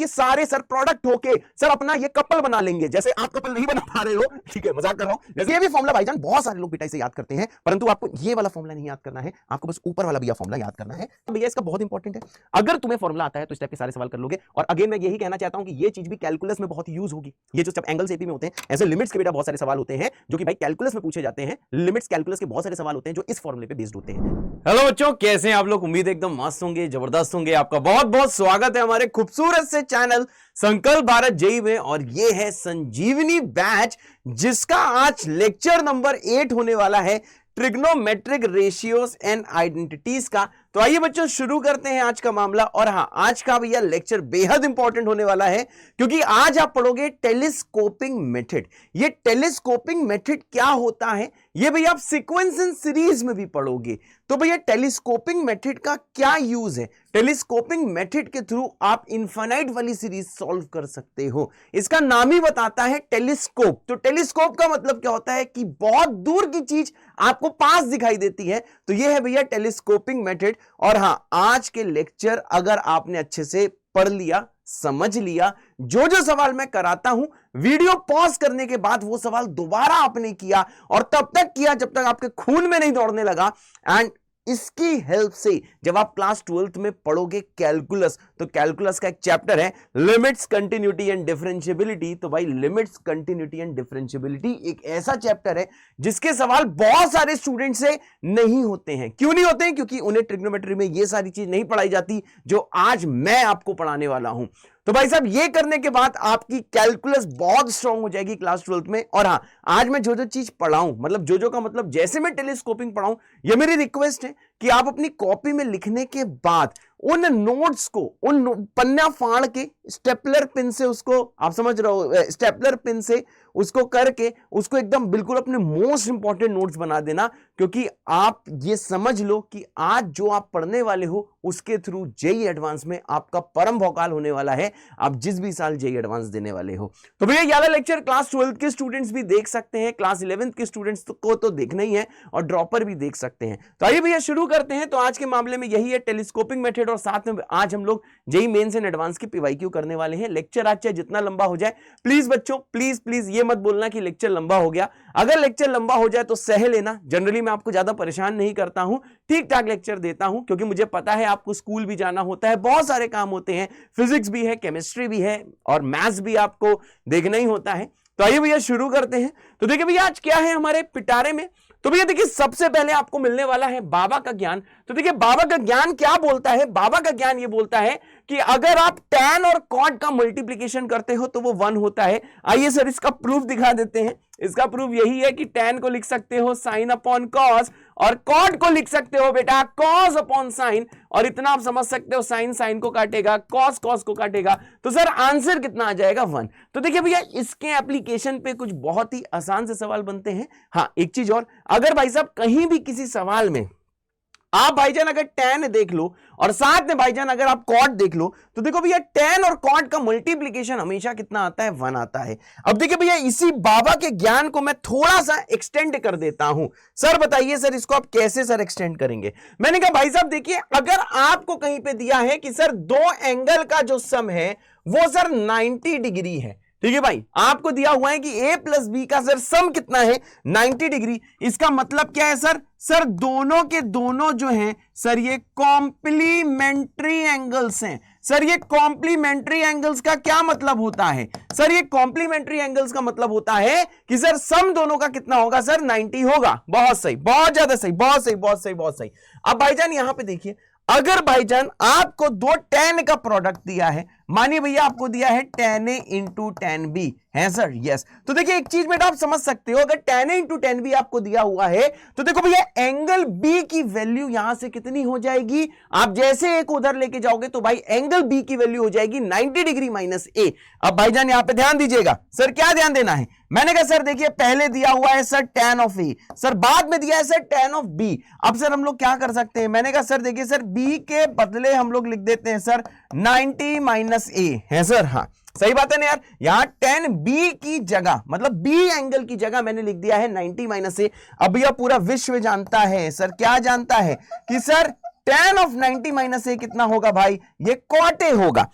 ये सारे sir product होके सर अपना ये कपल बना लेंगे। जैसे आप कपल नहीं बना पा रहे हो, ठीक है, मजाक कर रहा हूं। जैसे ये भी फॉर्मूला भाईजान बहुत सारे लोग बेटा इसे याद करते हैं, परंतु आपको ये वाला फॉर्मूला नहीं याद करना है, आपको बस ऊपर वाला भैया फॉर्मूला याद करना है। भैया इसका बहुत इंपॉर्टेंट है। अगर तुम्हें फॉर्मूला आता है तो इस टाइप के सारे सवाल कर लोगे। और अगेन मैं यही कहना चाहता हूं कि ये चीज भी कैलकुलस में बहुत यूज होगी। ये जो सब एंगल्स एपी में होते हैं, ऐसे लिमिट्स के बेटा बहुत सारे सवाल होते हैं जो कि भाई कैलकुलस में पूछे जाते हैं। लिमिट्स कैलकुलस के बहुत सारे सवाल होते हैं जो इस फॉर्मूले पे बेस्ड होते हैं। हेलो बच्चों, कैसे हैं आप लोग? उम्मीद एकदम मस्त होंगे, जबरदस्त होंगे। आपका बहुत बहुत स्वागत है हमारे खूबसूरत से चैनल संकल्प भारत जेईई में। और ये है संजीवनी बैच, जिसका आज लेक्चर नंबर 8 होने वाला है, ट्रिग्नोमेट्रिक रेशियोज एंड आइडेंटिटीज का। तो आइए बच्चों शुरू करते हैं आज का मामला। और हाँ, आज का भैया लेक्चर बेहद इंपॉर्टेंट होने वाला है, क्योंकि आज आप पढ़ोगे टेलीस्कोपिंग मेथड। ये टेलीस्कोपिंग मेथड क्या होता है ये भैया आप सीक्वेंस इन सीरीज में भी पढ़ोगे। तो भैया टेलीस्कोपिंग मेथड का क्या यूज है? टेलीस्कोपिंग मेथड के थ्रू आप इनफाइनाइट वाली सीरीज सॉल्व कर सकते हो। इसका नाम ही बताता है टेलीस्कोप। तो टेलीस्कोप का मतलब क्या होता है कि बहुत दूर की चीज आपको पास दिखाई देती है। तो ये है भैया टेलीस्कोपिंग मेथड। और हां, आज के लेक्चर अगर आपने अच्छे से पढ़ लिया, समझ लिया, जो जो सवाल मैं कराता हूं, वीडियो पॉज करने के बाद वो सवाल दोबारा आपने किया, और तब तक किया जब तक आपके खून में नहीं दौड़ने लगा। एंड इसकी हेल्प से जब आप क्लास 12th में पढ़ोगे कैलकुलस, तो कैलकुलस का एक चैप्टर है लिमिट्स, कंटिन्यूटी एंड डिफरेंशियबिलिटी। तो भाई लिमिट्स, कंटिन्यूटी एंड डिफरेंशियबिलिटी एक ऐसा चैप्टर है जिसके सवाल बहुत सारे स्टूडेंट से नहीं होते हैं। क्यों नहीं होते हैं? क्योंकि उन्हें ट्रिग्नोमेट्री में ये सारी चीज नहीं पढ़ाई जाती जो आज मैं आपको पढ़ाने वाला हूं। तो भाई साहब, ये करने के बाद आपकी कैलकुलस बहुत स्ट्रांग हो जाएगी क्लास 12th में। और हाँ, आज मैं जो जो चीज पढ़ाऊं, मतलब जो जो का मतलब जैसे मैं टेलीस्कोपिंग पढ़ाऊं, ये मेरी रिक्वेस्ट है कि आप अपनी कॉपी में लिखने के बाद उन नोट्स को, उन पन्ना फाड़ के स्टेपलर पिन से उसको, आप समझ रहे हो, स्टेपलर पिन से उसको करके उसको एकदम बिल्कुल अपने मोस्ट इंपॉर्टेंट नोट्स बना देना। क्योंकि आप ये समझ लो कि आज जो आप पढ़ने वाले हो उसके थ्रू जेईई एडवांस में आपका परम भौकाल होने वाला है, आप जिस भी साल जेईई एडवांस देने वाले हो। तो भैया ये वाला लेक्चर क्लास 12th के स्टूडेंट्स भी देख सकते हैं, क्लास 11th के स्टूडेंट्स को तो देखना ही है, और ड्रॉपर भी देख सकते हैं। तो आइए भैया शुरू करते हैं। तो आज के मामले में यही है टेलीस्कोपिंग मेथड, और साथ में आज हम लोग जेईई मेंस एंड एडवांस की पीवाईक्यू करने वाले हैं। लेक्चर आज चाहे जितना लंबा हो जाए, प्लीज बच्चों, प्लीज प्लीज ये मत बोलना कि लेक्चर लंबा हो गया। अगर लेक्चर लंबा हो जाए तो सह लेना। जनरली मैं आपको ज्यादा परेशान नहीं करता हूं, ठीक ठाक लेक्चर देता हूं, क्योंकि मुझे पता है आपको स्कूल भी जाना होता है, बहुत सारे काम होते हैं, फिजिक्स भी है, केमिस्ट्री भी है, और मैथ्स भी आपको देखना ही होता है। तो आइए भैया शुरू करते हैं। तो देखिए भैया आज क्या है हमारे पिटारे में। तो भैया देखिए सबसे पहले आपको मिलने वाला है बाबा का ज्ञान। तो देखिए बाबा का ज्ञान क्या बोलता है? बाबा का ज्ञान ये बोलता है कि अगर आप tan और cot का मल्टीप्लिकेशन करते हो तो वो 1 होता है। आइए सर इसका प्रूफ दिखा देते हैं। इसका प्रूफ यही है कि tan को लिख सकते हो sin अपॉन cos, और cot को लिख सकते हो बेटा cos अपॉन sin, और इतना आप समझ सकते हो sin sin को काटेगा, cos cos को काटेगा, तो सर आंसर कितना आ जाएगा? 1। तो देखिए भैया इसके एप्लीकेशन पे कुछ बहुत ही आसान से सवाल बनते हैं। हाँ, एक चीज और, अगर भाई साहब कहीं भी किसी सवाल में आप भाईजान अगर tan देख लो और साथ में भाईजान अगर आप cot देख लो, तो देखो भैया tan और cot का मल्टीप्लिकेशन हमेशा कितना आता है? 1 आता है। अब देखिए भैया इसी बाबा के ज्ञान को मैं थोड़ा सा एक्सटेंड कर देता हूं। सर बताइए सर इसको आप कैसे सर एक्सटेंड करेंगे? मैंने कहा भाई साहब देखिए, अगर आपको कहीं पे दिया है कि सर 2 एंगल का जो सम है वो सर 90 डिग्री है, ठीक है भाई, आपको दिया हुआ है कि a प्लस बी का सर सम कितना है? 90 डिग्री। इसका मतलब क्या है सर? सर दोनों के दोनों जो हैं सर ये कॉम्प्लीमेंट्री एंगल्स हैं। सर ये कॉम्प्लीमेंट्री एंगल्स का क्या मतलब होता है? सर ये कॉम्प्लीमेंट्री एंगल्स का मतलब होता है कि सर सम दोनों का कितना होगा? सर 90 होगा। बहुत सही, बहुत ज्यादा सही, बहुत सही, बहुत सही, बहुत सही। अब भाईजान यहां पे देखिए, अगर भाईजान आपको 2 tan का प्रोडक्ट दिया है, मानिए भैया आपको दिया है tan a into tan b, है सर? यस। तो देखिए एक चीज बेटा आप समझ सकते हो, अगर tan a into tan b आपको दिया हुआ है तो देखो भैया एंगल b की वैल्यू यहां से कितनी हो जाएगी? आप जैसे एक उधर लेके जाओगे तो भाई एंगल b की वैल्यू हो जाएगी 90 डिग्री माइनस a। अब भाईजान यहां पे ध्यान दीजिएगा, सर क्या ध्यान देना है? मैंने कहा सर देखिए पहले दिया हुआ है sir tan of a, sir बाद में दिया है सर tan ऑफ b। अब सर हम लोग क्या कर सकते हैं? मैंने कहा सर देखिए सर b के बदले हम लोग लिख देते हैं सर 90 माइनस a, है सर? हाँ सही बात है ना यार। यहां tan b की जगह, मतलब b एंगल की जगह मैंने लिख दिया है 90 माइनस a। अब यह पूरा विश्व जानता है, सर क्या जानता है? कि sir tan of 90 minus a कितना होगा भाई? ये cot a होगा।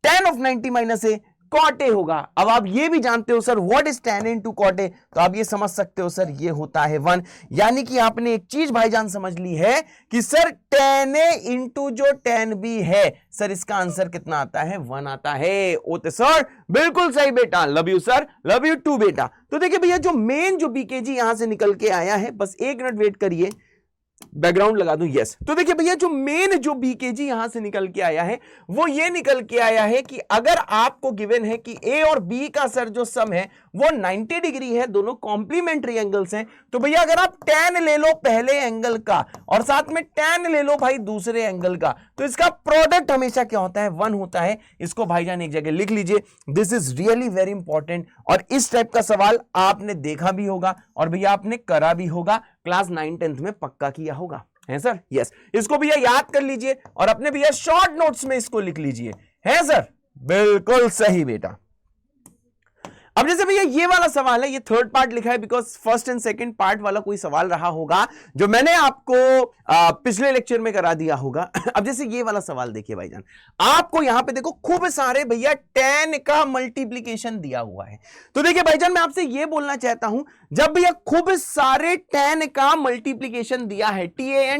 tan of 90 minus a cot a होगा। अब आप ये भी जानते हो sir what is tan into cot a, तो आप ये समझ सकते हो सर ये होता है 1। यानी कि आपने एक चीज भाईजान समझ ली है कि सर tan ए इंटू जो tan बी है सर इसका आंसर कितना आता है 1 आता है। ओते सर बिल्कुल सही बेटा, love you sir, love you too बेटा। तो देखिए भैया जो मेन जो बीकेजी यहां से निकल के आया है, बस एक मिनट वेट करिए, बैकग्राउंड लगा दूं, यस। तो देखिए भैया जो मेन जो बीकेजी यहां से निकल के आया है वो ये निकल के आया है कि अगर आपको गिवन है कि ए और बी का सर जो सम है वो 90 डिग्री है, दोनों कॉम्प्लीमेंट्री एंगल्स हैं, तो भैया अगर आप tan ले लो पहले एंगल का और साथ में tan ले लो भाई दूसरे एंगल का, तो इसका प्रोडक्ट हमेशा क्या होता है 1 होता है। इसको भाईजान एक जगह लिख लीजिए, this is really very important. और इस टाइप का सवाल आपने देखा भी होगा और भैया आपने करा भी होगा, क्लास 9-10 में पक्का किया होगा, है सर, यस। इसको भैया याद कर लीजिए और अपने भैया शॉर्ट नोट्स में इसको लिख लीजिए, है सर, बिल्कुल सही बेटा। अब जैसे भैया ये वाला सवाल है, ये थर्ड पार्ट लिखा है because first and second part वाला कोई सवाल रहा होगा जो मैंने आपको पिछले लेक्चर में करा दिया होगा। अब जैसे ये वाला सवाल देखिए भाईजान, आपको यहां पे देखो खूब सारे भैया tan का मल्टीप्लीकेशन दिया हुआ है। तो देखिए भाईजान मैं आपसे ये बोलना चाहता हूं, जब भैया खूब सारे tan का मल्टीप्लीकेशन दिया है,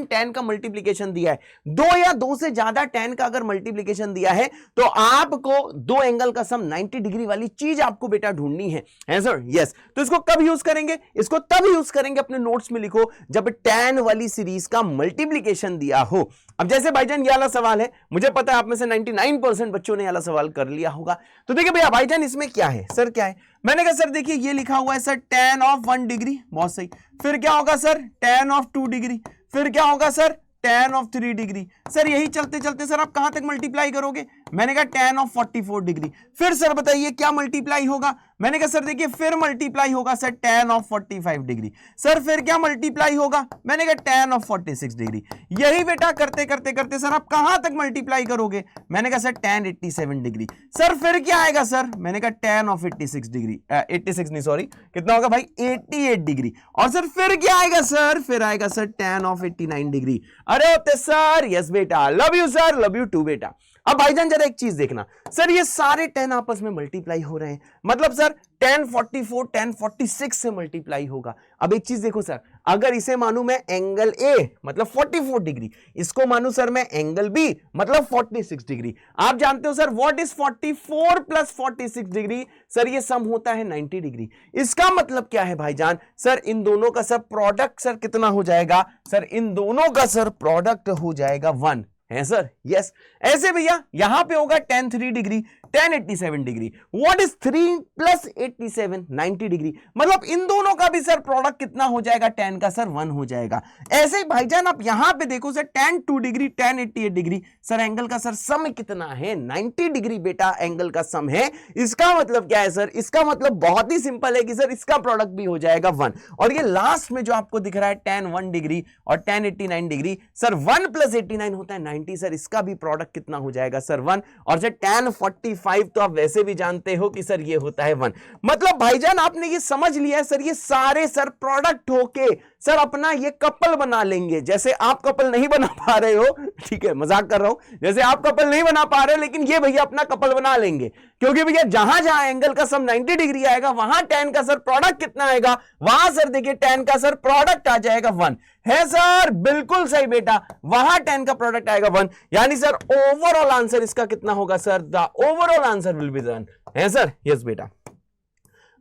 tan का मल्टीप्लीकेशन दिया है, 2 या 2 से ज्यादा tan का अगर मल्टीप्लीकेशन दिया है तो आपको दो एंगल का सम 90 डिग्री वाली चीज आपको बेटा ढूंढनी है सर, यस। तो इसको कब यूज करेंगे, इसको तब यूज करेंगे, अपने नोट्स में लिखो, जब tan वाली सीरीज का मल्टीप्लीकेशन दिया हो। अब जैसे भाईजान ये वाला सवाल है, मुझे पता है आप में से 99% बच्चों ने ये वाला सवाल कर लिया होगा। तो देखिए भैया भाईजान इसमें क्या है सर, क्या है, मैंने कहा सर देखिए ये लिखा हुआ है सर tan ऑफ 1 डिग्री, बहुत सही। फिर क्या होगा सर tan ऑफ 2 डिग्री, फिर क्या होगा sir tan of 3 degree. Sir यही चलते चलते सर आप कहां तक मल्टीप्लाई करोगे, मैंने कहा tan ऑफ 44 डिग्री। फिर सर बताइए क्या मल्टीप्लाई होगा, मैंने कहा सर देखिए फिर मल्टीप्लाई होगा sir tan of 45 degree. Sir फिर क्या मल्टीप्लाई होगा, मैंने कहा tan ऑफ 46 डिग्री। यही बेटा करते करते करते सर आप कहां तक मल्टीप्लाई करोगे, मैंने कहा सर tan 87 डिग्री। सर फिर क्या आएगा सर, मैंने कहा tan ऑफ 86 डिग्री, 86 नहीं सॉरी, कितना होगा भाई 88 डिग्री। और सर फिर क्या आएगा सर, फिर आएगा सर tan ऑफ 89 डिग्री। अरे होते सर, यस बेटा, love you sir, love you too बेटा। अब भाईजान जरा एक चीज देखना, सर ये सारे tan आपस में मल्टीप्लाई हो रहे हैं, मतलब सर tan 44 tan 46 से मल्टीप्लाई होगा। अब एक चीज देखो सर, अगर इसे मानूं मैं एंगल A मतलब 44 डिग्री, इसको मानूं सर मैं एंगल B मतलब 46 डिग्री। आप जानते हो sir what is 44 plus 46 degree, sir ये सम होता है 90 डिग्री। इसका मतलब क्या है भाईजान, सर इन दोनों का सर प्रोडक्ट सर कितना हो जाएगा, सर इन दोनों का सर प्रोडक्ट हो जाएगा 1, है सर, यस। ऐसे भैया यहां पे होगा tan 3 degree tan 87 degree. What is 3 plus 87 90 degree, मतलब इन दोनों का भी सर प्रोडक्ट कितना हो जाएगा tan का सर 1 हो जाएगा। ऐसे ही भाईजान आप यहां पे देखो sir tan 2 degree tan 88 degree, sir angle का सर सम कितना है 90 डिग्री बेटा एंगल का सम है। इसका मतलब क्या है सर, इसका मतलब बहुत ही सिंपल है कि सर इसका प्रोडक्ट भी हो जाएगा 1। और ये लास्ट में जो आपको दिख रहा है tan 1 डिग्री और tan 89 डिग्री, सर 1 प्लस 89 होता है 90, सर इसका भी प्रोडक्ट कितना हो जाएगा सर 1। और सर tan 45 तो आप वैसे भी जानते हो कि सर ये होता है 1। मतलब भाईजान आपने ये समझ लिया है सर, ये सारे सर प्रोडक्ट होके सर अपना ये कपल बना लेंगे। जैसे आप कपल नहीं बना पा रहे हो, ठीक है मजाक कर रहा हूं, जैसे आप कपल नहीं बना पा रहे हो, लेकिन ये भैया अपना कपल बना लेंगे, क्योंकि भैया जहां जहां एंगल का सम 90 डिग्री आएगा वहां tan का सर प्रोडक्ट कितना आएगा, वहां सर देखिए tan का सर प्रोडक्ट आ जाएगा 1, है सर, बिल्कुल सही बेटा, वहां tan का प्रोडक्ट आएगा 1। यानी सर ओवरऑल आंसर इसका कितना होगा sir, the overall answer will be done, है सर, यस बेटा।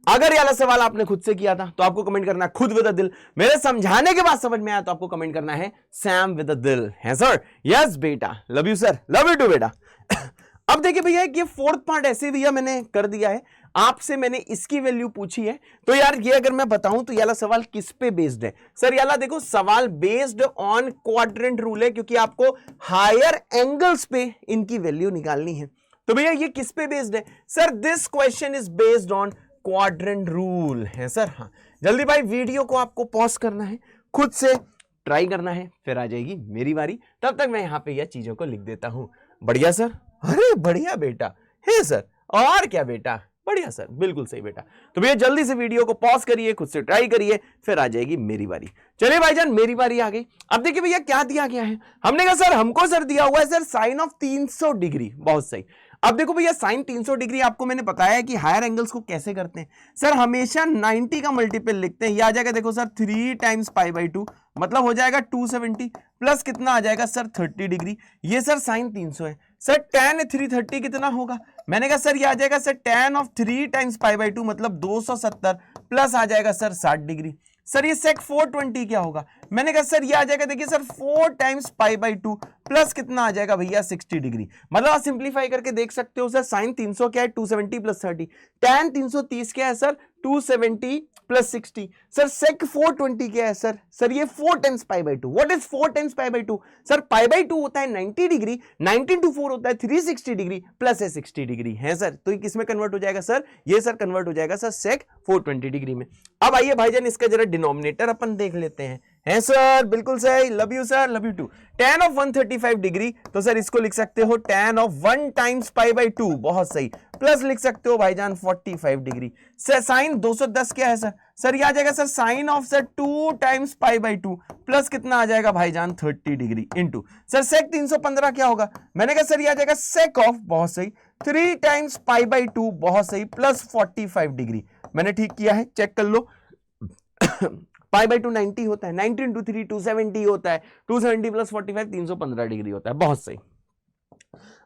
अगर ये वाला सवाल आपने खुद से किया था तो आपको कमेंट करना है खुद विद अ दिल, मेरे समझाने के बाद समझ में आया तो आपको कमेंट करना है सैम विद अ दिल, है सर, यस बेटा, love you sir, love you too बेटा। अब देखिए भैया ये फोर्थ पार्ट ऐसे भैया मैंने कर दिया है, आपसे मैंने इसकी वैल्यू पूछी है, तो यार ये अगर मैं बताऊं तो ये वाला सवाल किस पे बेस्ड है सर, ये वाला देखो सवाल बेस्ड ऑन क्वाड्रेंट रूल है, क्योंकि आपको हायर एंगल्स पे इनकी वैल्यू निकालनी है। तो भैया ये किस पे बेस्ड है sir, this question is based on quadrant rule, है सर। हाँ जल्दी भाई वीडियो को आपको पॉज करना है, खुद से ट्राई करना है, फिर आ जाएगी मेरी बारी, तब तक मैं यहां पे यह चीजों को लिख देता हूं। बढ़िया सर, अरे बढ़िया बेटा, है सर, और क्या बेटा, बढ़िया सर, बिल्कुल सही बेटा। तो भैया जल्दी से वीडियो को पॉज करिए, खुद से ट्राई करिए, फिर आ जाएगी मेरी बारी। चलिए भाईजान मेरी बारी आ गई। अब देखिए भैया क्या दिया गया है, हमने कहा सर हमको सर दिया हुआ है सर साइन ऑफ 300 डिग्री, बहुत सही। अब देखो भैया साइन 300 डिग्री आपको मैंने बताया है कि हायर एंगल्स को कैसे करते हैं सर, हमेशा 90 का मल्टीपल लिखते हैं। ये आ जाएगा देखो सर 3 टाइम्स π/2 मतलब हो जाएगा 270 प्लस कितना आ जाएगा सर 30 डिग्री। ये सर साइन 300 है। सर tan 330 कितना होगा, मैंने कहा सर ये आ जाएगा सर tan ऑफ 3 टाइम्स π/2 मतलब 270 प्लस आ जाएगा सर 60 डिग्री। सर ये sec 420 क्या होगा, मैंने कहा सर ये आ जाएगा देखिए सर 4 टाइम्स π/2 प्लस कितना आ जाएगा भैया 60 डिग्री। मतलब आप सिंप्लीफाई करके देख सकते हो सर साइन 300 क्या है 270 प्लस 30, tan 330 क्या है सर 270 प्लस 60। सर sec 420 क्या है सर, सर ये 4 times π/2। What is 4 times π/2, sir π/2 होता है 90 डिग्री, 90 into 4 होता है 360 डिग्री प्लस है 60 डिग्री है सर। तो ये किसमें कन्वर्ट हो जाएगा सर, ये सर कन्वर्ट हो जाएगा सर sec 420 डिग्री में। अब आइए भाईजान इसका जरा डिनोमिनेटर अपन देख लेते हैं सर, बिल्कुल सही, love you sir, love you too. tan of 135 degree तो सर इसको लिख सकते हो tan ऑफ 1 टाइम्स π/2, बहुत सही, प्लस लिख सकते हो भाईजान 45 डिग्री। सर साइन 210 क्या है सर, सर ये आ जाएगा sir sine of sir 2 times π/2 plus कितना आ जाएगा भाईजान 30 डिग्री इंटू सर sec 315 क्या होगा, मैंने कहा सर ये आ जाएगा sec ऑफ, बहुत सही, 3 टाइम्स π/2, बहुत सही, प्लस 45 डिग्री। मैंने ठीक किया है, चेक कर लो। π/2 90 होता है, 90 into 3 270 होता है, 270 प्लस 45 315 डिग्री होता है, बहुत सही।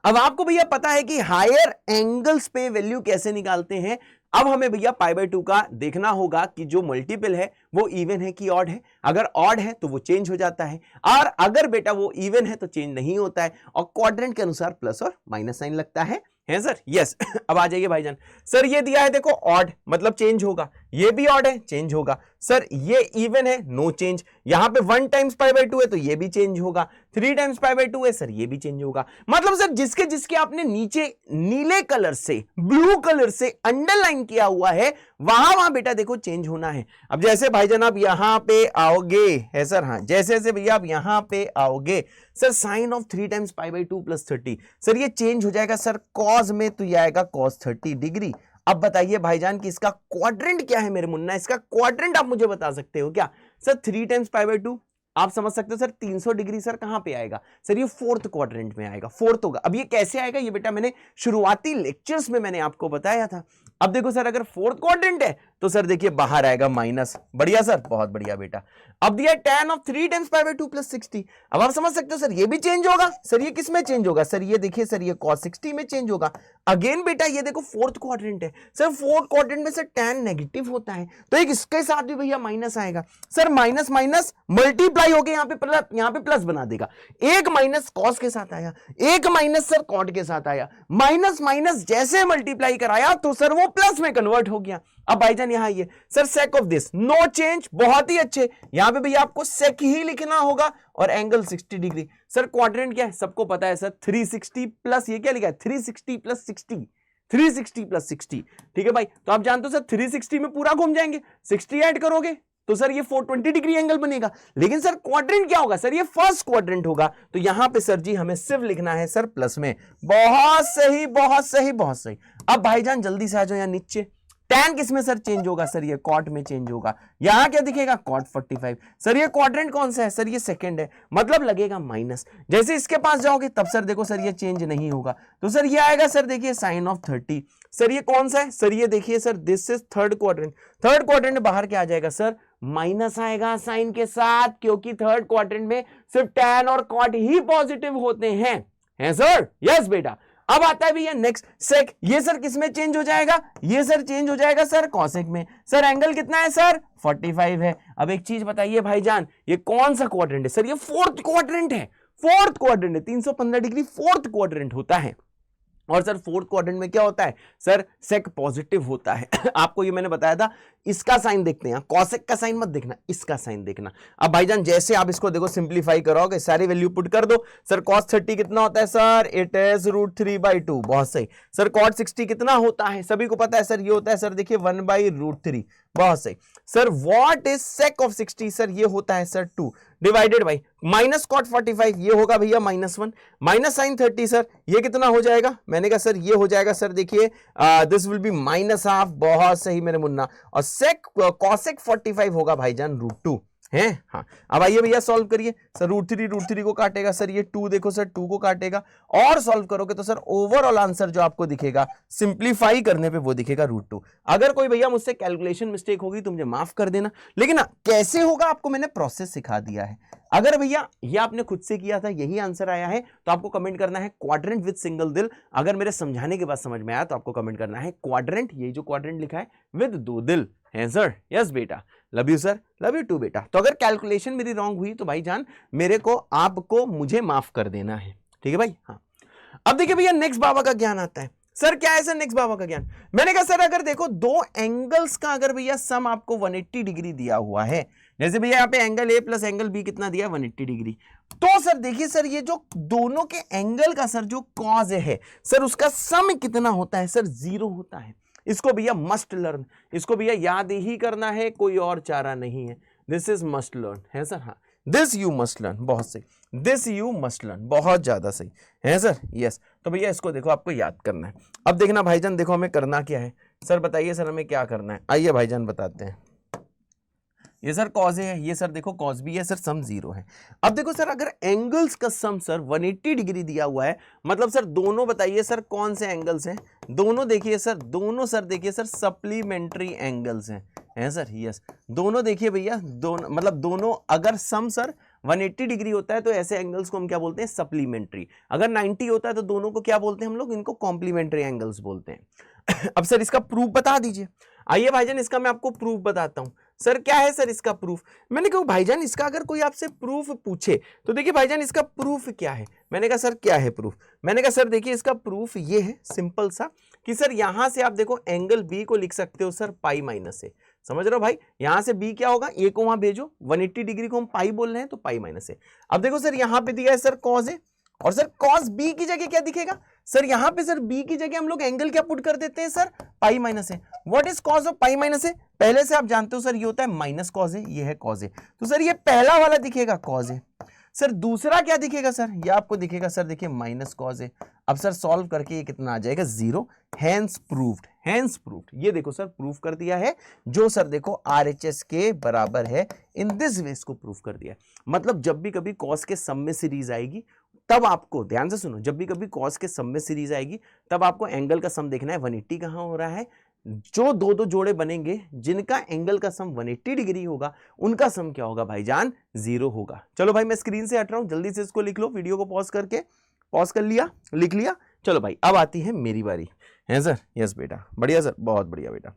अब आपको भैया पता है कि हायर एंगल्स पे वैल्यू कैसे निकालते हैं। अब हमें भैया π/2 का देखना होगा कि जो मल्टीपल है वो इवन है कि ऑड है। अगर ऑड है तो वो चेंज हो जाता है, और अगर बेटा वो इवन है तो चेंज नहीं होता है, और क्वाड्रेंट के अनुसार प्लस और माइनस साइन लगता है सर, यस। अब आ जाइए भाईजान, सर ये दिया है देखो ऑड मतलब चेंज होगा, ये भी ऑड है चेंज होगा, सर ये इवन है नो चेंज, यहां पे 1 टाइम्स π/2 है तो ये भी चेंज होगा, 3 टाइम्स π/2 है सर ये भी चेंज होगा। मतलब सर जिसके जिसके आपने नीचे नीले कलर से ब्लू कलर से अंडरलाइन किया हुआ है वहां वहां बेटा देखो चेंज होना है। अब जैसे भाईजान आप यहां पे आओगे है सर, हाँ जैसे जैसे भैया आप यहां पे आओगे sir sine of 3 times π/2 plus 30, sir ये चेंज हो जाएगा सर कॉस में, तो ये आएगा कॉस 30 डिग्री। अब बताइए भाईजान कि इसका क्वाड्रेंट क्या है मेरे मुन्ना, इसका क्वाड्रेंट आप मुझे बता सकते हो क्या सर। 3 टाइम्स π/2 आप समझ सकते हो सर 300 डिग्री सर कहां पे आएगा सर, ये फोर्थ क्वाड्रेंट में आएगा, फोर्थ होगा। अब ये कैसे आएगा ये बेटा मैंने शुरुआती लेक्चर्स में मैंने आपको बताया था। अब देखो सर अगर फोर्थ क्वाड्रेंट है तो सर देखिए बाहर आएगा माइनस, बढ़िया सर, बहुत बढ़िया बेटा। अब दिया tan ऑफ 3 टाइम्स π/2 प्लस 60, अब आप समझ सकते हो सर ये भी चेंज होगा, सर ये किस में चेंज होगा, सर ये देखिए सर ये cos 60 में चेंज होगा। अगेन बेटा ये देखो फोर्थ क्वाड्रेंट है सर, फोर्थ क्वाड्रेंट में सर tan नेगेटिव होता है तो एक इसके साथ भी भैया माइनस आएगा सर, माइनस माइनस मल्टीप्लाई होकर यहाँ पे प्लस बना देगा। एक माइनस कॉस के साथ आया, एक माइनस सर कॉट के साथ आया, माइनस माइनस जैसे मल्टीप्लाई कराया तो सर वो प्लस में कन्वर्ट हो गया। अब भाईजान यहां ये sir sec of this no change, बहुत ही अच्छे, यहां पे भैया आपको sec ही लिखना होगा और एंगल 60 डिग्री। सर क्वाड्रेंट क्या है सबको पता है सर 360 प्लस ये क्या लिखा है 360 प्लस 60, 360 प्लस 60, ठीक है भाई। तो आप जानते हो सर 360 में पूरा घूम जाएंगे, 60 ऐड करोगे तो सर ये 420 डिग्री एंगल बनेगा। लेकिन सर क्वाड्रेंट क्या होगा सर, ये फर्स्ट क्वाड्रेंट होगा, तो यहां पे सर जी हमें सिर्फ लिखना है सर प्लस में। बहुत सही बहुत सही बहुत सही। अब भाईजान जल्दी से आ जाओ यहाँ नीचे, tan किस में सर चेंज होगा, सर ये कॉट में चेंज होगा, यहां क्या दिखेगा कॉट 45। सर ये क्वाड्रेंट कौन सा है, सर ये सेकंड है, मतलब लगेगा माइनस। जैसे इसके पास जाओगे तब सर देखो सर ये चेंज नहीं होगा, तो सर ये आएगा सर देखिए साइन ऑफ 30। सर ये कौन सा है, सर ये देखिए sir this is third quadrant, third quadrant बाहर क्या आ जाएगा सर माइनस आएगा साइन के साथ, क्योंकि थर्ड क्वाड्रेंट में सिर्फ tan और कॉट ही पॉजिटिव होते हैं सर, यस बेटा। अब आता है भैया नेक्स्ट सेक, ये सर किस में चेंज हो जाएगा, ये सर चेंज हो जाएगा सर कॉसेक में। सर एंगल कितना है सर 45 है। अब एक चीज बताइए भाईजान ये कौन सा क्वाड्रेंट है, सर ये फोर्थ क्वाड्रेंट है, फोर्थ क्वाड्रेंट है, 315 डिग्री फोर्थ क्वाड्रेंट होता है। और सर फोर्थ क्वाड्रेंट में क्या होता है सर सेक पॉजिटिव होता है आपको ये मैंने बताया था। इसका साइन देखते हैं, कॉसेक का साइन मत देखना, इसका साइन देखना। अब भाईजान जैसे आप इसको देखो सिंप्लीफाई करोगे, सारी वैल्यू पुट कर दो। सर cos 30 कितना होता है सर, इट इज √3/2, बहुत सही। सर cot 60 कितना होता है, सभी को पता है सर, ये होता है सर देखिए 1/√3, बहुत सही। Sir what is sec of 60, sir ये होता है sir 2 divided by minus cot 45, ये होगा भैया -1, माइनस sin 30 सर ये कितना हो जाएगा, मैंने कहा सर ये हो जाएगा सर देखिए दिस विल बी -1/2, बहुत सही मेरे मुन्ना। और sec cosec 45 होगा भाईजान √2, है। हाँ, अब आइए भैया सॉल्व करिए सर। √3 को काटेगा सर, ये 2 देखो सर 2 को काटेगा, और सॉल्व करोगे तो सर ओवरऑल आंसर जो आपको दिखेगा सिंप्लीफाई करने पे वो दिखेगा √2। अगर कोई भैया मुझसे कैलकुलेशन मिस्टेक होगी तो मुझे माफ कर देना, लेकिन ना कैसे होगा आपको मैंने प्रोसेस सिखा दिया है। अगर भैया ये आपने खुद से किया था, यही आंसर आया है, तो आपको कमेंट करना है क्वाड्रेंट विद सिंगल दिल। अगर मेरे समझाने के बाद समझ में आया तो आपको कमेंट करना है क्वाड्रेंट, ये जो क्वाड्रेंट लिखा है, विद 2 दिल है सर। यस बेटा, love you sir, love you too बेटा। तो अगर कैलकुलेशन मेरी रॉन्ग हुई तो भाईजान मेरे को, आपको, मुझे माफ कर देना है, ठीक है भाई। हाँ, अब देखिए भैया नेक्स्ट बाबा का ज्ञान आता है। सर क्या है सर नेक्स्ट बाबा का ज्ञान? मैंने कहा सर अगर देखो दो एंगल्स का अगर भैया सम आपको 180 डिग्री दिया हुआ है, जैसे भैया यहाँ पे angle a plus angle b कितना दिया, 180 डिग्री, तो सर देखिए सर ये जो दोनों के एंगल का सर जो कॉज है सर, उसका सम कितना होता है सर, 0 होता है। इसको भैया मस्ट लर्न, इसको भैया याद ही करना है, कोई और चारा नहीं है। दिस इज मस्ट लर्न है सर। हाँ, दिस यू मस्ट लर्न, बहुत सही, दिस यू मस्ट लर्न, बहुत ज्यादा सही है सर। यस, तो भैया इसको देखो आपको याद करना है। अब देखना भाईजान, देखो हमें करना क्या है सर, बताइए सर हमें क्या करना है। आइए भाईजान बताते हैं। ये सर कॉज ए है, ये सर देखो कॉज बी है सर, सम 0 है। अब देखो सर अगर एंगल्स का सम सर 180 डिग्री दिया हुआ है, मतलब सर दोनों बताइए सर कौन से एंगल्स हैं, दोनों देखिए सर, दोनों सर देखिए सर सप्लीमेंट्री एंगल्स हैं सर। यस, दोनों देखिए भैया, दोनों मतलब दोनों अगर सम सर 180 डिग्री होता है तो ऐसे एंगल्स को हम क्या बोलते हैं, सप्लीमेंट्री। अगर 90 होता है तो दोनों को क्या बोलते हैं हम लोग, इनको कॉम्प्लीमेंट्री एंगल्स बोलते हैं। अब सर इसका प्रूफ बता दीजिए। आइए भाईजान इसका मैं आपको प्रूफ बताता हूं। सर क्या है सर इसका प्रूफ? मैंने कहा भाईजान इसका अगर कोई आपसे प्रूफ पूछे तो देखिए भाईजान इसका प्रूफ क्या है। मैंने कहा सर क्या है प्रूफ? मैंने कहा सर देखिए इसका प्रूफ ये है सिंपल सा कि सर यहां से आप देखो एंगल बी को लिख सकते हो सर पाई माइनस ए। समझ रहे हो भाई, यहां से बी क्या होगा, ए को वहां भेजो, 180 डिग्री को हम पाई बोल रहे हैं तो पाई माइनस ए। अब देखो सर यहां पे दिया है सर कॉज ए, और सर कॉस बी की जगह क्या दिखेगा सर, यहां पे सर बी की जगह हम लोग एंगल क्या पुट कर देते हैं sir, pi minus A. What is cos of pi minus A? पहले से आप जानते हो सर ये होता है माइनस कॉस ए, ये है कॉस ए, तो सर ये पहला वाला दिखेगा कॉस ए। सर दूसरा क्या दिखेगा सर, ये आपको दिखेगा सर देखिए माइनस कॉस ए। अब सर सॉल्व करके ये कितना आ जाएगा, 0। हैंस प्रूव्ड, हैंस प्रूव्ड, ये देखो सर प्रूफ कर दिया है, जो सर देखो RHS के बराबर है, इन दिस वे इसको प्रूफ कर दिया। मतलब जब भी कभी कॉस के सम में सीरीज आएगी तब आपको ध्यान से सुनो, जब भी कभी कॉस के सम में सीरीज आएगी तब आपको एंगल का सम देखना है 180 कहां हो रहा है। जो दो दो जोड़े बनेंगे जिनका एंगल का सम 180 डिग्री होगा उनका सम क्या होगा भाईजान, 0 होगा। चलो भाई मैं स्क्रीन से हट रहा हूं, जल्दी से इसको लिख लो, वीडियो को पॉज करके, पॉज कर लिया, लिख लिया। चलो भाई अब आती है मेरी बारी, है सर। यस बेटा, बढ़िया सर, बहुत बढ़िया बेटा।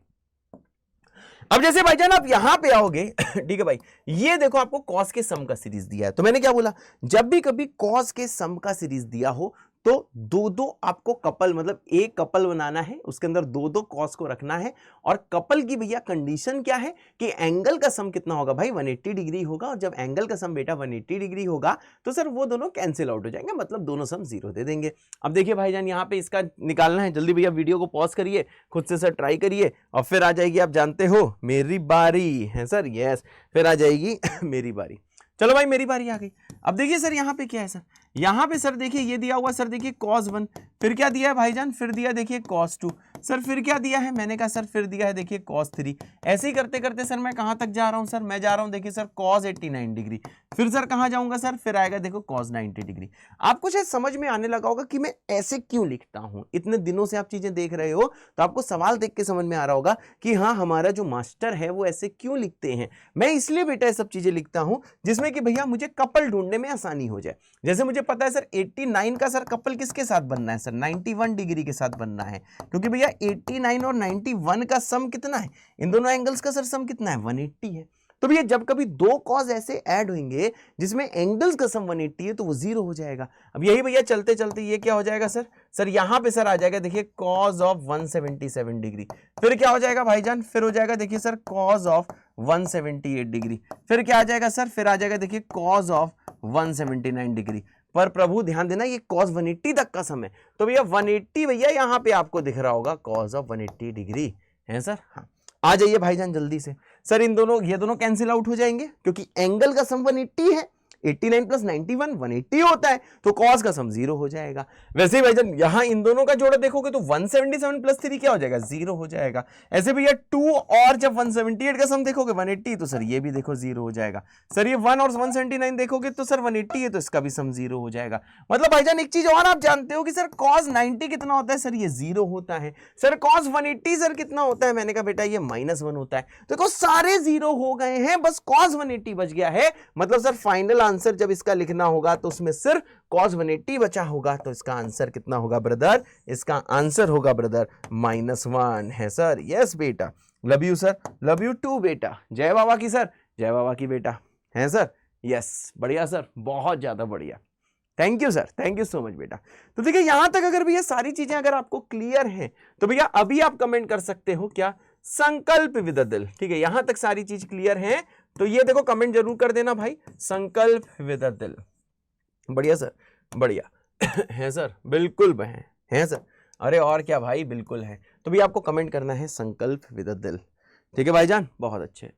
अब जैसे भाईजान आप यहां पे आओगे, ठीक है भाई, ये देखो आपको कॉस के सम का सीरीज दिया है, तो मैंने क्या बोला, जब भी कभी कॉस के सम का सीरीज दिया हो तो दो दो आपको कपल, मतलब एक कपल बनाना है, उसके अंदर दो दो कॉस को रखना है, और कपल की भैया कंडीशन क्या है कि एंगल का सम कितना होगा भाई, 180 डिग्री होगा, और जब एंगल का सम बेटा 180 डिग्री होगा तो सर वो दोनों कैंसिल आउट हो जाएंगे, मतलब दोनों सम 0 दे देंगे। अब देखिए भाईजान यहाँ पे इसका निकालना है, जल्दी भैया वीडियो को पॉज करिए, खुद से सर ट्राई करिए, और फिर आ जाएगी, आप जानते हो मेरी बारी है सर। यस, फिर आ जाएगी मेरी बारी। चलो भाई मेरी बारी आ गई। अब देखिए सर यहाँ पे क्या है सर, यहाँ पे सर देखिए ये दिया हुआ सर देखिए cos 1, फिर क्या दिया है भाईजान, फिर दिया देखिए cos 2, सर फिर क्या दिया है, मैंने कहा सर फिर दिया है देखिए cos 3। ऐसे ही करते करते सर मैं कहाँ तक जा रहा हूँ सर, मैं जा रहा हूँ देखिए सर cos 89 डिग्री, फिर सर कहाँ जाऊंगा सर, फिर आएगा देखो cos 90 डिग्री। आपको शायद समझ में आने लगा होगा कि मैं ऐसे क्यों लिखता हूँ, इतने दिनों से आप चीजें देख रहे हो तो आपको सवाल देख के समझ में आ रहा होगा कि हाँ हमारा जो मास्टर है वो ऐसे क्यों लिखते हैं। मैं इसलिए बेटा ये सब चीजें लिखता हूँ जिसमें कि भैया मुझे कपल ढूंढने में आसानी हो जाए। जैसे मुझे पता है सर 89 का सर कपल किसके साथ बनना है सर, 91 डिग्री के साथ बनना है, क्योंकि भैया 89 और 91 का सम कितना है, इन दोनों एंगल्स का सर सम कितना है, 180 है। तो भैया जब कभी दो कॉज ऐसे ऐड होंगे जिसमें एंगल्स का सम 180 है तो वो 0 हो जाएगा। अब यही भैया चलते चलते ये क्या हो जाएगा सर, सर यहां पे सर आ जाएगा देखिए cos ऑफ 177 डिग्री, फिर क्या हो जाएगा भाईजान, फिर हो जाएगा देखिए सर cos ऑफ 178 डिग्री, फिर क्या आ जाएगा सर, फिर आ जाएगा देखिए cos ऑफ 179 डिग्री। पर प्रभु ध्यान देना ये cos 180 तक का सम है, तो भैया 180 भैया यहाँ पे आपको दिख रहा होगा cos ऑफ 180 डिग्री है सर। हाँ आ जाइए भाईजान जल्दी से। सर इन दोनों, ये दोनों कैंसिल आउट हो जाएंगे क्योंकि एंगल का सम 180 है, 89 प्लस 91 180 होता है, तो cos का सम 0 हो जाएगा। वैसे भाईजान यहां इन दोनों का जोड़ा देखोगे तो 177 प्लस 3 क्या हो जाएगा, 0 हो जाएगा। ऐसे भैया 2 और जब 178 का सम देखोगे 180, तो सर ये भी देखो 0 हो जाएगा। सर ये 1 और 179 देखोगे तो सर 180 है, तो इसका भी सम 0 हो जाएगा। मतलब भाईजान एक चीज और आप जानते हो कि सर cos 90 कितना होता है, सर ये 0 होता है। सर cos 180 सर कितना होता है, मैंने कहा बेटा ये -1 होता है। तो देखो सारे 0 हो गए हैं, बस cos 180 बच गया है। मतलब सर फाइनल आंसर जब इसका लिखना होगा तो उसमें सिर्फ cos 180 बचा होगा, तो इसका आंसर कितना होगा ब्रदर, इसका आंसर होगा ब्रदर -1 है सर। यस बेटा, love you sir, love you too बेटा। जय बाबा की सर, जय बाबा की बेटा, है सर। यस बढ़िया सर, बहुत ज्यादा बढ़िया, thank you sir, thank you so much बेटा। तो देखिए यहां तक अगर भैया सारी चीजें अगर आपको क्लियर हैं तो भैया अभी आप कमेंट कर सकते हो क्या, संकल्प विद दिल। ठीक है, यहां तक सारी चीज क्लियर है तो ये देखो कमेंट जरूर कर देना भाई, संकल्प विद दिल। बढ़िया सर, बढ़िया है सर, बिल्कुल है सर। अरे और क्या भाई, बिल्कुल है। तो भैया आपको कमेंट करना है संकल्प विद दिल। ठीक है भाईजान, बहुत अच्छे।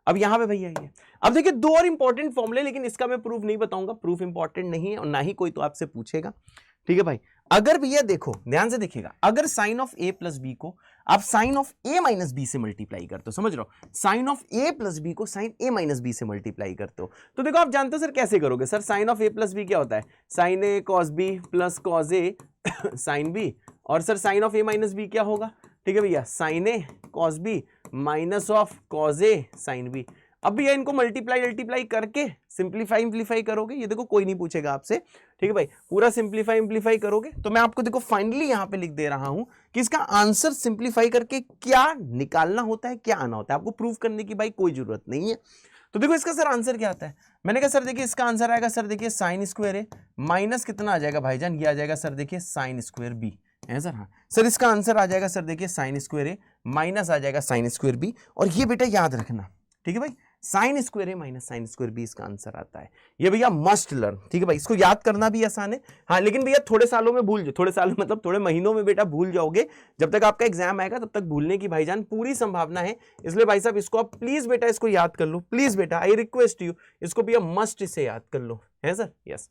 अब यहां पे भैया ये अब देखिए 2 और इंपॉर्टेंट फॉर्मूले, लेकिन इसका मैं प्रूफ नहीं बताऊंगा, प्रूफ इंपॉर्टेंट नहीं है और ना ही कोई तो आपसे पूछेगा। ठीक है भाई, अगर भैया देखो ध्यान से देखिएगा, अगर sine of a plus b को आप sine of A minus b से मल्टीप्लाई करते हो, समझ रहे हो, sine of a plus b को साइन ए माइनस बी से मल्टीप्लाई करते हो, तो देखो आप जानते हो सर कैसे करोगे। Sir sine of a plus b क्या होता है, sine a cos b plus cos a sine b, और sir sine of A minus b क्या होगा, ठीक है भैया, sine a cos B minus of cos a sine b. अब भैया इनको मल्टीप्लाई करके सिंप्लीफाई करोगे, ये देखो कोई नहीं पूछेगा आपसे। ठीक है भाई, पूरा सिंप्लीफाई करोगे तो मैं आपको देखो फाइनली यहां पे लिख दे रहा हूं कि इसका आंसर सिंप्लीफाई करके क्या निकालना होता है, क्या आना होता है। आपको प्रूफ करने की भाई कोई जरूरत नहीं है। तो देखो इसका सर आंसर क्या आता है, मैंने कहा सर देखिए इसका आंसर आएगा सर देखिए साइन स्क्वायर ए माइनस कितना आ जाएगा भाईजान, ये आ जाएगा सर देखिए साइन स्क्वायर बी है सर। हाँ सर, इसका आंसर आ जाएगा सर देखिए साइन स्क्वायर ए माइनस आ जाएगा साइन स्क्वायर बी। और ये बेटा याद रखना, ठीक है भाई, साइन स्क्वायर ए माइनस साइन स्क्वायर बी इसका आंसर आता है। ये भैया मस्ट लर्न, ठीक है भाई, इसको याद करना भी आसान है। हाँ लेकिन भैया थोड़े सालों में भूल जाओ, थोड़े सालों मतलब थोड़े महीनों में बेटा भूल जाओगे, जब तक आपका एग्जाम आएगा तब तक भूलने की भाईजान पूरी संभावना है। इसलिए भाई साहब इसको आप प्लीज बेटा इसको याद कर लो, प्लीज बेटा, आई रिक्वेस्ट यू, इसको भैया मस्ट इसे याद कर लो, है सर। यस,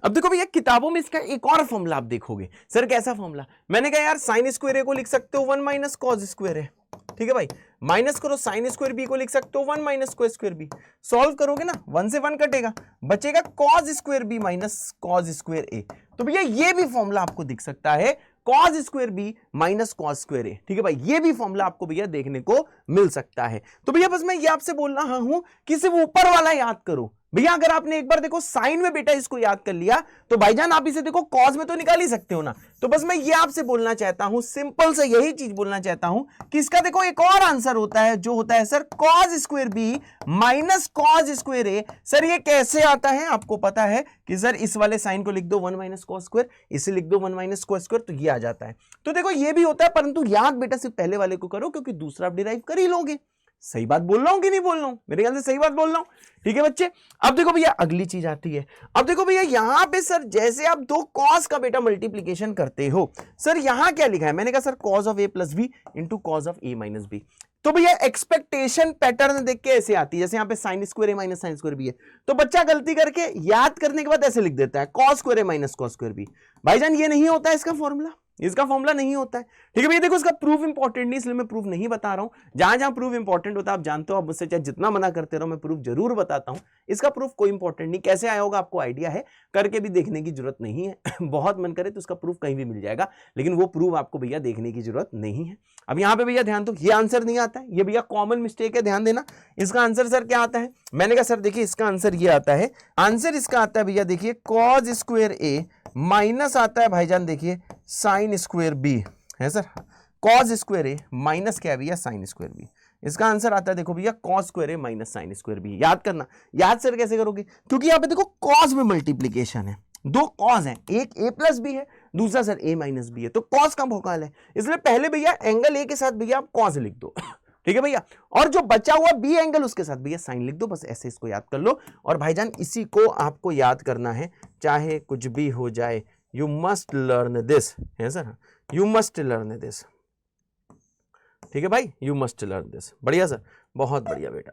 अब देखो भैया किताबों में इसका एक और फॉर्मूला आप देखोगे। सर कैसा फॉर्मूला, मैंने कहा यार साइन स्क्वायर ए को लिख सकते हो 1 माइनस कॉस स्क्वायर ए, ठीक है भाई, माइनस करो साइन स्क्वायर बी को लिख सकते हो 1 minus cos square B. Solve करोगे ना 1 से 1 कटेगा, बचेगा cos square B minus cos square A. तो भैया ये भी फॉर्मूला आपको दिख सकता है, cos square B minus cos square A. ठीक है भाई, ये भी फॉर्मूला आपको भैया देखने को मिल सकता है। तो भैया बस मैं ये आपसे बोल रहा हूं कि सिर्फ ऊपर वाला याद करो। भैया अगर आपने एक बार देखो साइन में बेटा इसको याद कर लिया तो भाईजान आप इसे देखो कॉस में तो निकाल ही सकते हो ना। तो बस मैं ये आपसे बोलना चाहता हूं, सिंपल से यही चीज बोलना चाहता हूं कि इसका देखो एक और आंसर होता है जो होता है sir cos square B minus cos square A. Sir ये कैसे आता है आपको पता है कि सर इस वाले साइन को लिख दो 1 माइनस कॉस स्क्वायर, इसे लिख दो 1 माइनस कॉस स्क्वायर, तो ये आ जाता है। तो देखो ये भी होता है, परंतु याद बेटा सिर्फ पहले वाले को करो क्योंकि दूसरा आप डिराइव कर ही लोगे। सही बात बोल रहा हूं कि नहीं बोल रहा हूं, मेरे ख्याल से सही बात बोल रहा हूं। ठीक है बच्चे, अब देखो भैया अगली चीज आती है। अब देखो भैया यहां पे सर जैसे आप दो कॉस का बेटा मल्टीप्लीकेशन करते हो, सर यहां क्या लिखा है, मैंने कहा sir cos of a plus b into cos of A minus b. तो भैया एक्सपेक्टेशन पैटर्न देख के ऐसे आती है, जैसे यहां पे साइन स्क्वायर ए माइनस साइन स्क्वायर बी है, तो बच्चा गलती करके याद करने के बाद ऐसे लिख देता है कॉस स्क्वायर ए माइनस कॉस स्क्वायर बी। भाईजान ये नहीं होता है इसका फॉर्मूला, इसका फॉर्मूला नहीं होता है। ठीक है भैया, देखो इसका प्रूफ इंपॉर्टेंट नहीं, इसलिए मैं प्रूफ नहीं बता रहा हूं। जहां जहां प्रूफ इंपॉर्टेंट होता है आप जानते हो, आप मुझसे चाहे जितना मना करते रहो मैं प्रूफ जरूर बताता हूं। इसका प्रूफ कोई इंपॉर्टेंट नहीं, कैसे आया होगा आपको आइडिया है, करके भी देखने की जरूरत नहीं है। बहुत मन करे तो उसका प्रूफ कहीं भी मिल जाएगा, लेकिन वो प्रूफ आपको भैया देखने की जरूरत नहीं है। अब यहां पे भैया ध्यान दो, ये आंसर नहीं आता है, ये भैया कॉमन मिस्टेक है, ध्यान देना। इसका आंसर सर क्या आता है, मैंने कहा सर देखिए इसका आंसर ये आता है, आंसर इसका आता है भैया देखिए कॉस स्क्वायर ए माइनस आता है भाईजान देखिए साइन स्क्वायर बी, है सर, कॉस स्क्वायर ए माइनस क्या है भैया साइन स्क्वायर बी। इसका आंसर आता है देखो भैया कॉस स्क्वायर ए माइनस साइन स्क्वायर बी। याद करना, याद सर कैसे करोगे, क्योंकि यहाँ पे देखो कॉस में मल्टीप्लीकेशन है, दो कॉस है, एक ए प्लस बी है, दूसरा सर ए माइनस बी है, तो कॉस का भोकाल है, इसलिए पहले भैया एंगल ए के साथ भैया आप कॉस लिख दो। ठीक है भैया, और जो बचा हुआ बी एंगल उसके साथ भैया साइन लिख दो, बस ऐसे इसको याद कर लो। और भाईजान इसी को आपको याद करना है, चाहे कुछ भी हो जाए, यू मस्ट लर्न दिस, है sir, you must learn this. ठीक है भाई, यू मस्ट लर्न दिस। बढ़िया सर, बहुत बढ़िया बेटा,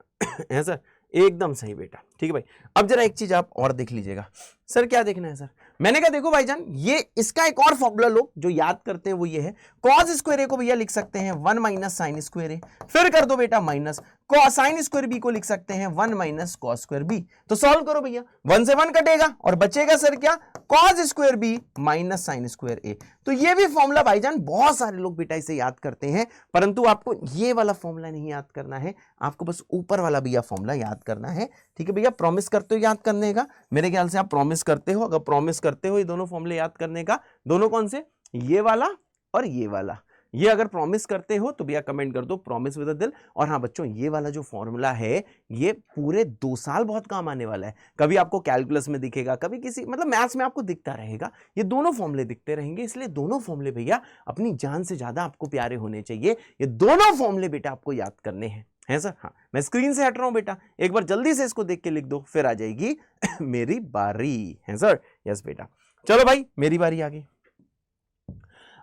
है सर। एकदम सही बेटा, ठीक है भाई। अब जरा एक चीज आप और देख लीजिएगा। सर क्या देखना है सर? मैंने कहा देखो भाईजान, ये इसका एक और फॉर्मूला लोग जो याद करते हैं वो ये है, कॉस स्क्वायर ए को भैया लिख सकते हैं 1 माइनस साइन स्क्वायर ए, फिर कर दो बेटा माइनस साइन स्क्वायर बी को लिख सकते हैं 1 माइनस कॉस स्क्वायर बी। तो सॉल्व करो भैया, 1 से 1 कटेगा और बचेगा सर क्या, cos square B minus sine square A. तो ये भी फॉर्मूला भाईजान बहुत सारे लोग बेटा इसे याद करते हैं, परंतु आपको ये वाला फॉर्मूला नहीं याद करना है, आपको बस ऊपर वाला भैया फॉर्मूला याद करना है। ठीक है भैया, प्रॉमिस करते हो याद करने का? मेरे ख्याल से आप प्रॉमिस करते हो। अगर प्रॉमिस करते हो ये दोनों फॉर्मूले याद करने का, दोनों कौन से, ये वाला और ये वाला, ये अगर प्रॉमिस करते हो तो भैया कमेंट कर दो प्रॉमिस विद अ दिल। और हाँ बच्चों, ये वाला जो फॉर्मूला है ये पूरे 2 साल बहुत काम आने वाला है। कभी आपको कैलकुलस में दिखेगा, कभी किसी मतलब मैथ्स में आपको दिखता रहेगा, ये दोनों फॉर्मूले दिखते रहेंगे। इसलिए दोनों फॉर्मूले भैया अपनी जान से ज्यादा आपको प्यारे होने चाहिए। ये दोनों फॉर्मूले बेटा आपको याद करने हैं सर? हाँ, मैं स्क्रीन से हट रहा हूं बेटा, एक बार जल्दी से इसको देख के लिख दो, फिर आ जाएगी मेरी बारी, है सर? यस बेटा, चलो भाई मेरी बारी आ गई।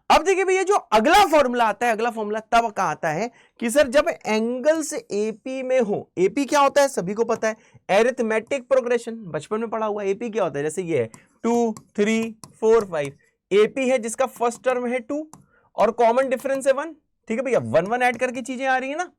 अब देखिए भैया, जो अगला फॉर्मूला आता है, अगला फॉर्मूला तब का आता है कि सर जब एंगल्स एपी में हो। एपी क्या होता है सभी को पता है, एरिथमेटिक प्रोग्रेशन, बचपन में पढ़ा हुआ। एपी क्या होता है, जैसे ये है 2 3 4 5, एपी है जिसका फर्स्ट टर्म है 2 और कॉमन डिफरेंस है 1। ठीक है भैया, 1 1 ऐड करके चीजें आ रही है ना।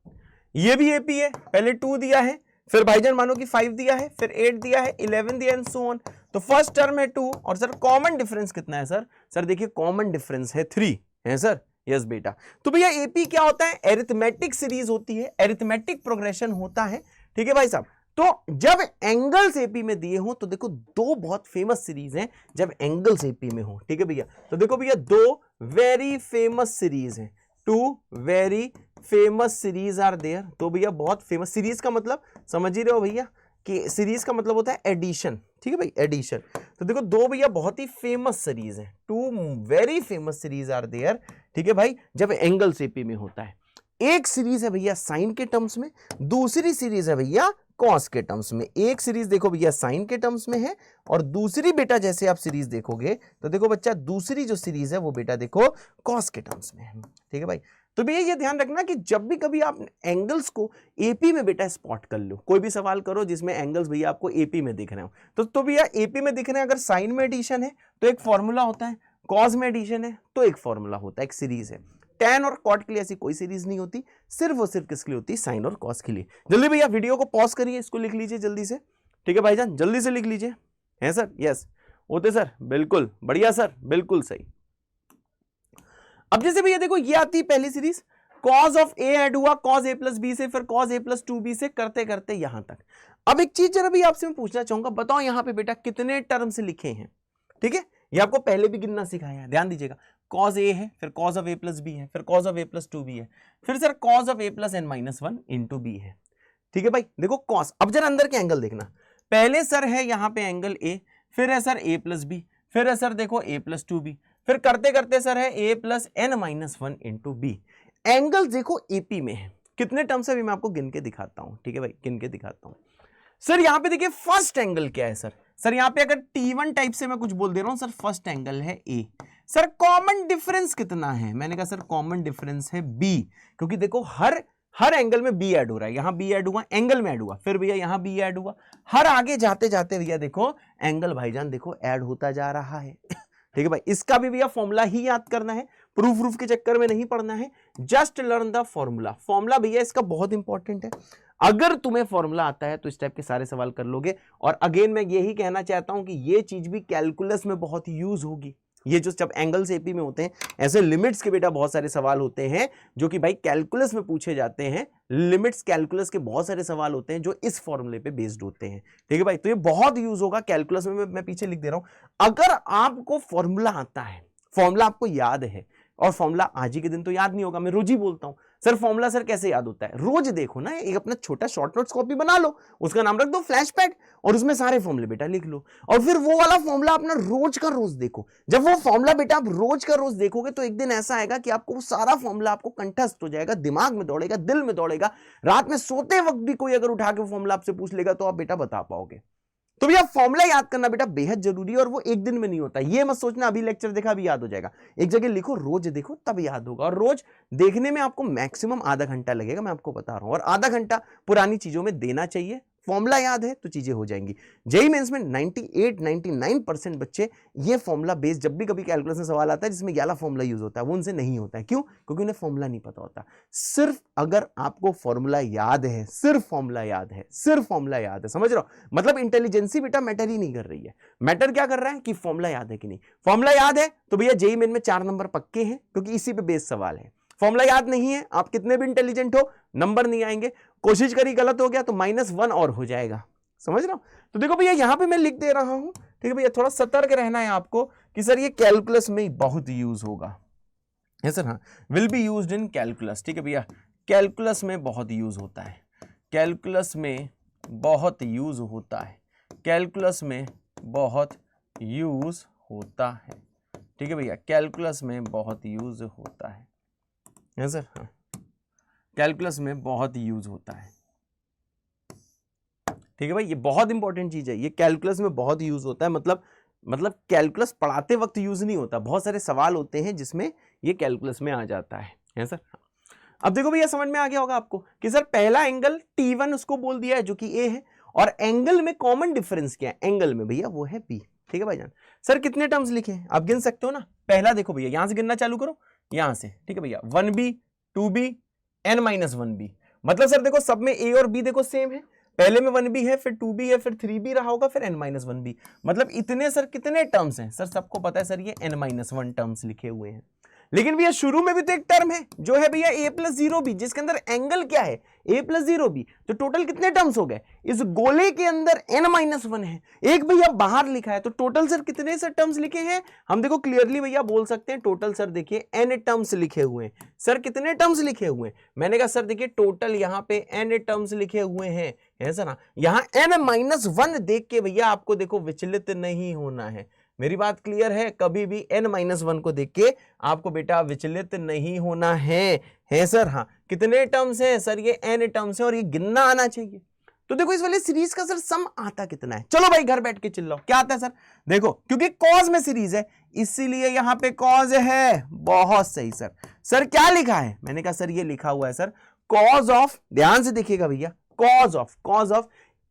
ये भी एपी है, पहले 2 दिया है, फिर भाईजान मानो कि 5 दिया है, फिर 8 दिया है, 11 दिया एंड सो ऑन। तो फर्स्ट टर्म है 2 और सर कॉमन डिफरेंस कितना है सर? सर देखिए कॉमन डिफरेंस है 3, है सर? यस बेटा। तो भैया एपी क्या होता है, एरिथमेटिक सीरीज होती है, एरिथमेटिक प्रोग्रेशन होता है। ठीक है भाई साहब, तो जब एंगल्स एपी में दिए हो तो देखो 2 बहुत फेमस सीरीज हैं जब एंगल्स एपी में हो। ठीक है भैया, तो देखो भैया 2 वेरी फेमस सीरीज हैं, 2 very famous series are there. तो भैया बहुत फेमस सीरीज का मतलब समझ ही रहे हो भैया कि सीरीज का मतलब होता है एडिशन। ठीक है भाई, एडिशन। तो देखो 2 भैया बहुत ही फेमस सीरीज है, 2 very famous series are there. ठीक है भाई, जब एंगल एपी में होता है। एक सीरीज है भैया साइन के टर्म्स में, दूसरी सीरीज है भैया कॉस के टर्म्स में। एक सीरीज देखो भैया साइन के टर्म्स में है और दूसरी बेटा जैसे आप सीरीज देखोगे तो देखो बच्चा दूसरी जो सीरीज है वो बेटा देखो कॉस के टर्म्स में है। ठीक है भाई, तो भैया ये ध्यान रखना कि जब भी कभी आप एंगल्स को एपी में बेटा स्पॉट कर लो, कोई भी सवाल करो जिसमें एंगल्स भैया आपको एपी में दिख रहे हो, तो भैया एपी में दिख रहे हैं, अगर साइन में एडिशन है तो एक फॉर्मूला होता है, कॉस में एडिशन है तो एक फॉर्मूला होता है, एक सीरीज है। टैन और कॉट के लिए ऐसी कोई सीरीज नहीं होती, सिर्फ और सिर्फ किसके लिए होती है, साइन और कॉस के लिए। जल्दी भैया वीडियो को पॉज करिए, इसको लिख लीजिए जल्दी से। ठीक है भाईजान, जल्दी से लिख लीजिए। है सर? यस होते सर, बिल्कुल बढ़िया सर, बिल्कुल सही। अब जैसे भैया देखो ये आती है पहली series, cos of A add हुआ कॉस ए प्लस बी से, फिर कॉस ए प्लस 2b से, करते करते यहां तक। अब एक चीज जरा भी आपसे मैं पूछना चाहूंगा, बताओ यहां पे बेटा कितने टर्म से लिखे हैं? ठीक है, ये आपको पहले भी गिनना सिखाया है, ध्यान दीजिएगा। कॉस ए है, फिर cos of a plus b है, फिर cos of a plus 2b है, फिर sir cos of a plus n-1 into b है। ठीक है भाई, देखो कॉस, अब जरा अंदर के एंगल देखना। पहले सर है यहां पे एंगल ए, फिर है सर ए प्लस बी, फिर है सर देखो ए प्लस 2b, फिर करते करते सर है A plus n-1 into B. Angle देखो एपी में है, कितने टर्म से भी मैं आपको गिन के दिखाता हूं। ठीक है भाई, गिन के दिखाता हूं। सर यहां पे देखिए फर्स्ट एंगल क्या है सर? सर यहां पे अगर T1 टाइप से मैं कुछ बोल दे रहा हूं, सर फर्स्ट एंगल है ए। सर कॉमन डिफरेंस कितना है? मैंने कहा सर कॉमन डिफरेंस है बी, क्योंकि देखो हर एंगल में बी ऐड हो रहा है, यहां बी ऐड हुआ, एंगल में ऐड हुआ, फिर भैया यहां बी ऐड हुआ, हर आगे जाते जाते भैया देखो एंगल भाईजान देखो ऐड होता जा रहा है। ठीक है भाई, इसका भी भैया फॉर्मूला ही याद करना है, प्रूफ के चक्कर में नहीं पढ़ना है, just learn the formula. Formula भैया इसका बहुत इंपॉर्टेंट है, अगर तुम्हें फॉर्मूला आता है तो इस टाइप के सारे सवाल कर लोगे। और अगेन मैं यही कहना चाहता हूं कि ये चीज भी कैलकुलस में बहुत यूज होगी। ये जो जब एंगल्स एपी में होते हैं, ऐसे लिमिट्स के बेटा बहुत सारे सवाल होते हैं जो कि भाई कैलकुलस में पूछे जाते हैं। लिमिट्स कैलकुलस के बहुत सारे सवाल होते हैं जो इस फॉर्मूले पे बेस्ड होते हैं। ठीक है भाई, तो ये बहुत यूज होगा कैलकुलस में, मैं पीछे लिख दे रहा हूं। अगर आपको फॉर्मूला आता है, फॉर्मूला आपको याद है, और फॉर्मूला आज ही के दिन तो याद नहीं होगा, मैं रोज ही बोलता हूं सर फॉर्मूला सर कैसे याद होता है, रोज देखो ना, एक अपना छोटा शॉर्ट नोट्स कॉपी बना लो, उसका नाम रख दो फ्लैश पैड, और उसमें सारे फॉर्मूले बेटा लिख लो, और फिर वो वाला फॉर्मूला अपना रोज का रोज देखो। जब वो फॉर्मूला बेटा आप रोज का रोज देखोगे तो एक दिन ऐसा आएगा कि आपको वो सारा फॉर्मूला आपको कंठस्थ हो जाएगा, दिमाग में दौड़ेगा, दिल में दौड़ेगा। रात में सोते वक्त भी कोई अगर उठा के फॉर्मूला आपसे पूछ लेगा तो आप बेटा बता पाओगे। तो भैया फॉर्मूला याद करना बेटा बेहद जरूरी है, और वो एक दिन में नहीं होता। ये मत सोचना अभी लेक्चर देखा अभी याद हो जाएगा, एक जगह लिखो, रोज देखो तब याद होगा। और रोज देखने में आपको मैक्सिमम आधा घंटा लगेगा, मैं आपको बता रहा हूं, और आधा घंटा पुरानी चीजों में देना चाहिए, फॉर्मूला याद है तो चीजें हो जाएंगी। जेईई मेंस में 98-99% बच्चे ये फॉर्मूला बेस, जब भी कभी कैलकुलस में सवाल आता है जिसमें ये वाला फॉर्मूला यूज होता है, वो उनसे नहीं होता है। क्यों? क्योंकि उन्हें फॉर्मूला नहीं पता होता। सिर्फ अगर आपको फॉर्मूला याद है, सिर्फ फॉर्मूला याद है, सिर्फ फॉर्मूला याद है, समझ रहे हो? मतलब इंटेलिजेंसी बेटा मैटर ही नहीं कर रही है, मैटर क्या कर रहा है कि फॉर्मूला याद है कि नहीं। फॉर्मूला याद है तो भैया जेईई मेन में 4 नंबर पक्के हैं, क्योंकि इसी पे बेस सवाल है। फॉर्मूला याद नहीं है, आप कितने भी इंटेलिजेंट हो, नंबर नहीं आएंगे। कोशिश करी गलत हो गया तो -1 और हो जाएगा, समझ रहा हूं? तो देखो भैया यहां पे मैं लिख दे रहा हूं, ठीक है भैया, थोड़ा सतर्क रहना है आपको कि सर ये कैलकुलस में बहुत यूज होगा, है सर? हाँ, will be used in calculus, ठीक है भैया, कैलकुलस में बहुत यूज होता है, कैलकुलस में बहुत यूज होता है, कैलकुलस में बहुत यूज होता है, ठीक है भैया, कैलकुलस में बहुत यूज होता है सर? हाँ, कैलकुलस में बहुत यूज होता है, ठीक है भाई, ये बहुत इंपॉर्टेंट चीज है, ये कैलकुलस में बहुत यूज होता है। मतलब कैलकुलस पढ़ाते वक्त यूज नहीं होता, बहुत सारे सवाल होते हैं जिसमें ये कैलकुलस में आ जाता है सर? अब देखो भैया समझ में आ गया होगा आपको कि सर पहला एंगल T1 उसको बोल दिया है जो कि A है, और एंगल में कॉमन डिफरेंस क्या है एंगल में भैया, वो है B, ठीक है भाईजान? सर कितने टर्म्स लिखे हैं आप गिन सकते हो ना? पहला देखो भैया यहां से गिनना चालू करो, यहां से, ठीक है भैया, 1B 2B n-1B, मतलब सर देखो सब में A और B देखो सेम है, पहले में 1B है, फिर 2B है, फिर 3B रहा होगा, फिर n-1B, मतलब इतने सर कितने टर्म्स हैं? सर सबको पता है सर ये n-1 टर्म्स लिखे हुए हैं, लेकिन भैया शुरू में भी तो एक टर्म है जो है भैया a+0b, जिसके अंदर एंगल क्या है a+0b, तो टोटल कितने टर्म्स हो गए? इस गोले के अंदर n-1 है, एक भैया बाहर लिखा है, तो टोटल सर कितने सर टर्म्स लिखे हैं? हम देखो क्लियरली भैया बोल सकते हैं, टोटल सर देखिए n टर्म्स लिखे हुए हैं। सर कितने टर्म्स लिखे हुए हैं? मैंने कहा सर देखिए टोटल यहाँ पे n टर्म्स लिखे हुए हैं, है सर? यहाँ n-1 देख के भैया आपको देखो विचलित नहीं होना है, मेरी बात क्लियर है? कभी भी n-1 को देख के आपको बेटा विचलित नहीं होना है सर? हाँ, कितने टर्म्स हैं सर? ये n टर्म्स हैं और ये गिनना आना चाहिए। तो देखो इस वाले सीरीज का सर सम आता कितना है? चलो भाई घर बैठ के चिल्लाओ, क्या आता है सर? देखो क्योंकि कॉज में सीरीज है इसीलिए यहां पे कॉज है, बहुत सही सर। सर क्या लिखा है? मैंने कहा सर ये लिखा हुआ है सर कॉज ऑफ, ध्यान से देखिएगा भैया, कॉज ऑफ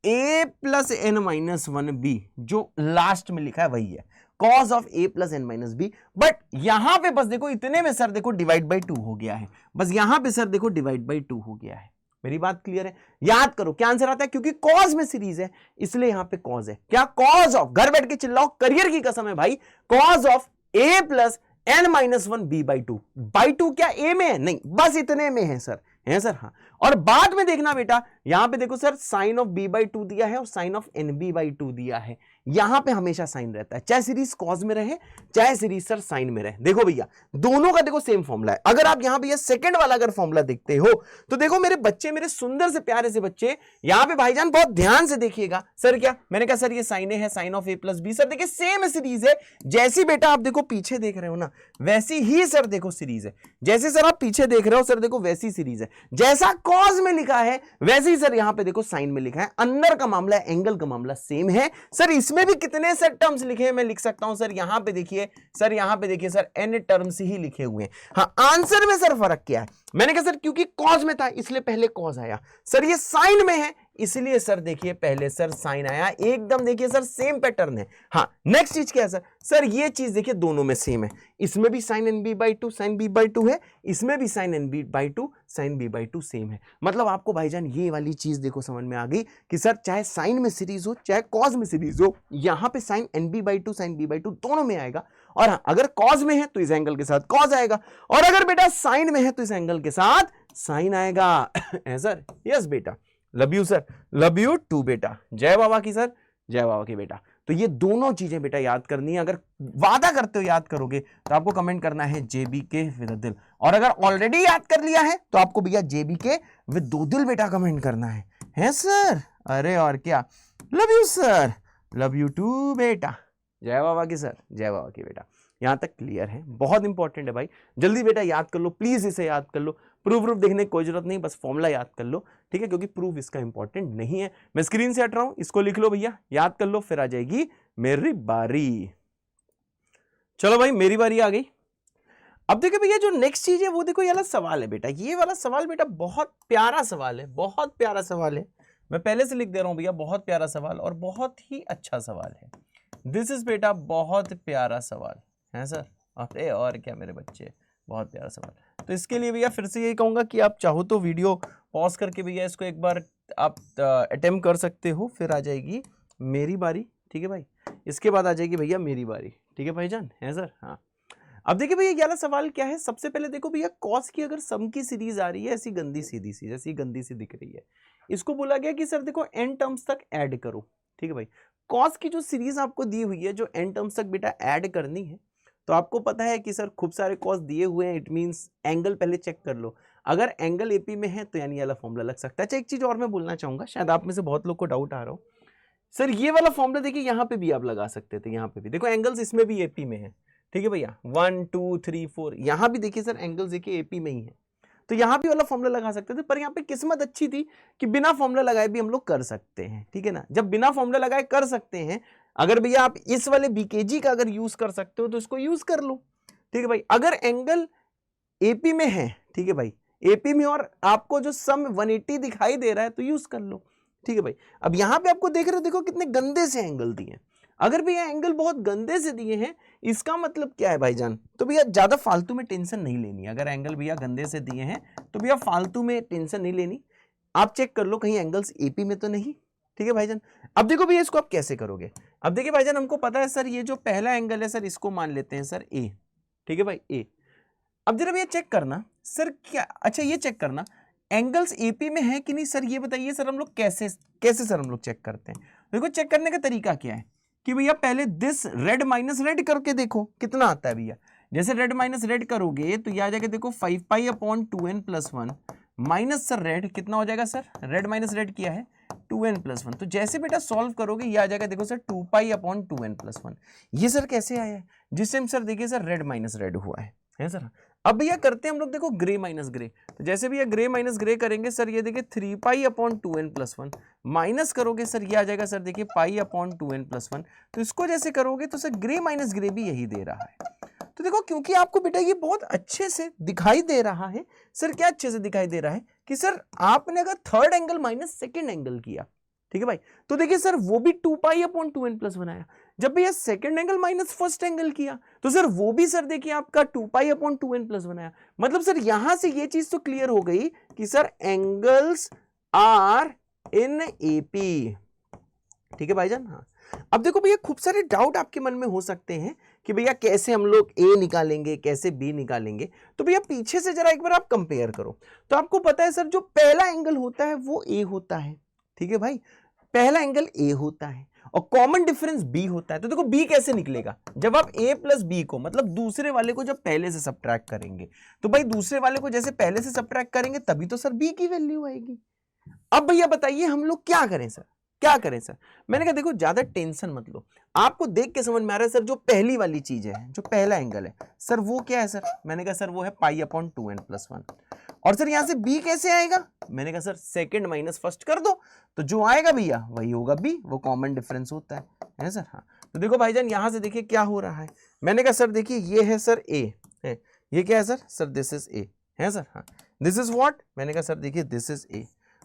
a+n-1b, जो लास्ट में लिखा है वही है कॉज ऑफ a+n-b, बट यहां पे बस देखो इतने में सर देखो डिवाइड बाई 2 हो गया है, बस यहां पे सर देखो डिवाइड बाई 2 हो गया है। मेरी बात क्लियर है? याद करो क्या आंसर आता है, क्योंकि कॉज में सीरीज है इसलिए यहां पे कॉज है। क्या? कॉज ऑफ, घर बैठ के चिल्लाओ, करियर की कसम है भाई, कॉज ऑफ a+n-1b/2, बाई 2 क्या a में है? नहीं, बस इतने में है सर, है सर? हाँ, और बाद में देखना बेटा, यहां पे देखो सर साइन ऑफ b/2 दिया है और साइन ऑफ nb/2 दिया है, यहां पे हमेशा साइन रहता है, चाहे सीरीज कॉज में रहे चाहे सीरीज सर साइन में रहे। देखो भैया दोनों का देखो सेम फॉर्मूला है। अगर आप यहां भैया सेकंड वाला अगर फॉर्मूला देखते हो तो देखो मेरे बच्चे, मेरे सुंदर से प्यारे से बच्चे, यहां पे भाईजान बहुत ध्यान से देखिएगा। सर क्या? मैंने कहा सर ये साइन है, साइन ऑफ a+b, सर देखिए सेम सीरीज है, जैसी बेटा आप देखो पीछे देख रहे हो ना वैसी ही सर देखो सीरीज है, जैसे सर आप पीछे देख रहे हो सर देखो वैसी सीरीज है, जैसा कॉज में लिखा है वैसे ही सर यहां पे देखो साइन में लिखा है। अंदर का मामला, एंगल का मामला सेम है सर। इसमें भी कितने सर टर्म्स लिखे हैं मैं लिख सकता हूं सर, यहां पे देखिए सर, यहां पे देखिए सर n टर्म्स ही लिखे हुए हैं। हाँ, आंसर में सर फर्क क्या है? मैंने कहा सर क्योंकि कॉज में था इसलिए पहले कॉज आया, सर ये साइन में है इसलिए सर देखिए पहले सर साइन आया, एकदम देखिए सर सेम पैटर्न है। हाँ, नेक्स्ट चीज क्या है सर? सर ये चीज देखिए दोनों में सेम है, इसमें भी साइन nb/2 साइन b/2 है, इसमें भी sign nb/2 sign b/2 same है। मतलब आपको भाईजान ये वाली चीज देखो समझ में आ गई कि सर चाहे साइन में सीरीज हो चाहे कॉज में सीरीज हो, यहां पे साइन nb/2 साइन b/2 दोनों में आएगा, और हाँ, अगर कॉज में है तो इस एंगल के साथ कॉज आएगा, और अगर बेटा साइन में है तो इस एंगल के साथ साइन आएगा। सर यस बेटा, love you sir, love you too बेटा, जय बाबा की सर, जय बाबा की बेटा। तो ये दोनों चीजें बेटा याद करनी है, अगर वादा करते हो याद करोगे तो आपको कमेंट करना है JBK विद दिल, और अगर ऑलरेडी याद कर लिया है तो आपको भैया JBK विद 2 दिल बेटा कमेंट करना है सर? अरे और क्या, love you sir, love you too बेटा, जय बाबा की सर, जय बाबा की बेटा। यहां तक क्लियर है? बहुत इंपॉर्टेंट है भाई, जल्दी बेटा याद कर लो प्लीज, इसे याद कर लो, प्रूफ देखने की कोई जरूरत नहीं, बस फॉर्मूला याद कर लो, ठीक है? क्योंकि प्रूफ इसका इंपॉर्टेंट नहीं है। मैं स्क्रीन से हट रहा हूं, इसको लिख लो भैया, याद कर लो, फिर आ जाएगी मेरी बारी। चलो भाई मेरी बारी आ गई। अब देखिए भैया जो नेक्स्ट चीज है वो देखो ये वाला सवाल है बेटा, ये वाला सवाल बेटा बहुत प्यारा सवाल है, बहुत प्यारा सवाल है, मैं पहले से लिख दे रहा हूं भैया, बहुत प्यारा सवाल और बहुत ही अच्छा सवाल है। दिस इज बेटा बहुत प्यारा सवाल है सर। अरे और क्या मेरे बच्चे, बहुत प्यारा सवाल। तो इसके लिए भैया फिर से यही कहूंगा कि आप चाहो तो वीडियो पॉज करके भैया इसको एक बार आप अटेम्प्ट कर सकते हो, फिर आ जाएगी मेरी बारी, ठीक है भाई, इसके बाद आ जाएगी भैया मेरी बारी, ठीक है भाईजान, है सर। हाँ, अब देखिए भैया ये वाला सवाल क्या है। सबसे पहले देखो भैया, कॉस की अगर सम की सीरीज आ रही है ऐसी गंदी सीधी सी, जैसी गंदी सी दिख रही है, इसको बोला गया कि सर देखो एन टर्म्स तक ऐड करो, ठीक है भाई। कॉस की जो सीरीज आपको दी हुई है, जो एन टर्म्स तक बेटा ऐड करनी है, तो आपको पता है कि सर खूब सारे कॉस दिए हुए हैं, इट मींस एंगल पहले चेक कर लो। अगर एंगल एपी में है तो यानी ये वाला फॉर्मूला लग सकता है। अच्छा, एक चीज और मैं बोलना चाहूंगा, शायद आप में से बहुत लोग को डाउट आ रहा हो, सर ये वाला फॉर्मूला देखिए यहाँ पे भी आप लगा सकते थे, यहाँ पे भी देखो एंगल्स इसमें भी एपी में है, ठीक है भैया, 1 2 3 4, यहाँ भी देखिए सर एंगल्स देखिए एपी में ही है, तो यहाँ भी वाला फॉर्मूला लगा सकते थे। पर यहाँ पे किस्मत अच्छी थी कि बिना फॉर्मूला लगाए भी हम लोग कर सकते हैं, ठीक है ना। जब बिना फॉर्मूला लगाए कर सकते हैं, अगर भैया आप इस वाले बीकेजी का अगर यूज कर सकते हो तो इसको यूज कर लो, ठीक है भाई। अगर एंगल एपी में है, ठीक है भाई, एपी में, और आपको जो सम 180 दिखाई दे रहा है तो यूज कर लो, ठीक है भाई। अब यहाँ पे आपको देख रहे हो, देखो कितने गंदे से एंगल दिए हैं। अगर भैया एंगल बहुत गंदे से दिए हैं, इसका मतलब क्या है भाईजान, तो भैया ज्यादा फालतू में टेंशन नहीं लेनी। अगर एंगल भैया गंदे से दिए हैं तो भैया फालतू में टेंशन नहीं लेनी, आप चेक कर लो कहीं एंगल्स एपी में तो नहीं, ठीक है भाईजान। अब देखो भैया इसको आप कैसे करोगे। अब देखिए भाईजान, हमको पता है सर ये जो पहला एंगल है सर, इसको मान लेते हैं सर ए, ठीक है भाई, ए। अब जरा भैया चेक करना सर, क्या, अच्छा ये चेक करना एंगल्स एपी में है कि नहीं सर, ये बताइए सर। हम लोग कैसे सर हम लोग चेक करते हैं। देखो चेक करने का तरीका क्या है कि भैया पहले दिस रेड माइनस रेड करके देखो कितना आता है भैया। जैसे रेड माइनस रेड करोगे तो ये आ जाएगा देखो 5 पाई upon 2n+1 minus sir red, कितना हो जाएगा सर, रेड माइनस रेड किया है 2n+1। तो जैसे बेटा सॉल्व करोगे ये आ जाएगा देखो सर 2 पाई अपॉन 2n+1। ये सर कैसे आया है, जिस टाइम सर देखिए सर रेड माइनस रेड हुआ है सर। अब भैया करते हैं हम लोग देखो ग्रे माइनस ग्रे, तो जैसे भैया ग्रे माइनस ग्रे करेंगे सर, ये देखिए 3 पाई अपॉन 2n+1 माइनस करोगे सर, ये आ जाएगा सर देखिए पाई अपॉन 2n+1। तो इसको जैसे करोगे तो सर ग्रे माइनस ग्रे भी यही दे रहा है। तो देखो क्योंकि आपको बेटा ये बहुत अच्छे से दिखाई दे रहा है सर, क्या अच्छे से दिखाई दे रहा है कि सर आपने अगर third angle minus second angle किया, ठीक है भाई, तो देखिए सर वो भी 2 पाई अपॉन 2n+1 आया। जब भैया second angle minus first angle किया तो सर वो भी सर देखिए आपका 2 पाई अपॉन 2n+1 आया। मतलब सर यहां से ये चीज तो क्लियर हो गई कि sir angles are in AP, ठीक है भाईजान। हाँ, अब देखो भैया खूब सारे डाउट आपके मन में हो सकते हैं कि भैया कैसे हम लोग ए निकालेंगे, कैसे बी निकालेंगे। तो भैया पीछे से जरा एक बार आप कंपेयर करो, तो आपको पता है सर जो पहला एंगल होता है वो ए होता है, ठीक है भाई, पहला एंगल ए होता है और कॉमन डिफरेंस बी होता है। तो देखो बी कैसे निकलेगा, जब आप ए प्लस बी को, मतलब दूसरे वाले को जब पहले से सब्ट्रैक्ट करेंगे, तो भाई दूसरे वाले को जैसे पहले से सब्ट्रैक्ट करेंगे तभी तो सर बी की वैल्यू आएगी। अब भैया बताइए हम लोग क्या करें सर, क्या करें सर। मैंने कहा देखो ज्यादा टेंशन मत लो, आपको देख के समझ में आ रहा है सर जो पहली वाली चीज है, जो पहला एंगल है सर वो क्या है सर, मैंने कहा सर वो है पाई अपॉन 2n+1। और सर यहां से b कैसे आएगा, मैंने कहा सर सेकंड माइनस फर्स्ट कर दो, तो जो आएगा भैया वही होगा b, वो कॉमन डिफरेंस होता है सर। हाँ, तो देखो भाईजान यहां से देखिए क्या हो रहा है। मैंने कहा सर देखिए ये है सर a है, ये क्या है सर दिस इज a है सर। हाँ, दिस इज व्हाट, मैंने कहा सर देखिए this is a,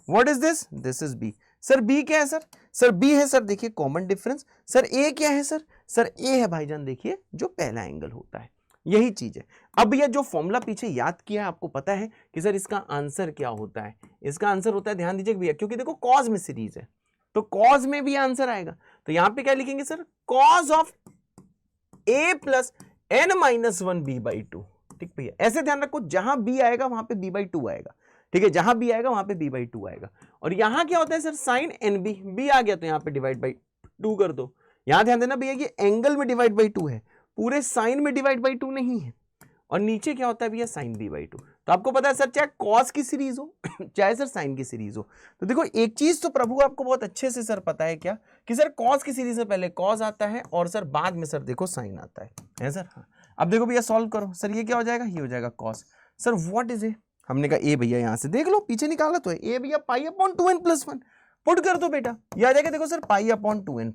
what is this is b। Sir b क्या है सर b है सर देखिए कॉमन डिफरेंस। सर a क्या है सर a है भाईजान देखिए जो पहला एंगल होता है, यही चीज है। अब भैया जो फॉर्मूला पीछे याद किया है आपको पता है कि सर इसका आंसर क्या होता है। इसका आंसर होता है, ध्यान दीजिए भैया, क्योंकि देखो कॉज में सीरीज है तो कॉज में भी आंसर आएगा। तो यहां पे क्या लिखेंगे sir, cause of a plus n-1 b/2, ठीक भैया। ऐसे ध्यान रखो जहां b आएगा वहां पे b/2 आएगा, ठीक है, जहां b आएगा वहां पे b/2 आएगा। और यहां क्या होता है सर साइन nb, b आ गया तो यहां पे डिवाइड बाई 2 कर दो। यहां ध्यान देना भैया ये एंगल में डिवाइड बाई 2 है, पूरे साइन में डिवाइड बाई 2 नहीं है। और नीचे क्या होता है भैया साइन b/2। तो आपको पता है सर चाहे कॉस की सीरीज हो चाहे सर साइन की सीरीज हो, तो देखो एक चीज तो प्रभु आपको बहुत अच्छे से सर पता है क्या, कि सर कॉस की सीरीज में पहले कॉस आता है और सर बाद में सर देखो साइन आता है सर। हाँ, अब देखो भैया सॉल्व करो, सर ये क्या हो जाएगा, ये हो जाएगा cos. Sir what is a, हमने कहा ए भैया यहां से देख लो पीछे निकाला तो है ए भैया पाई अपॉन 2n+1, पुट कर दो बेटा, ये आ जाएगा देखो sir pi upon 2n+1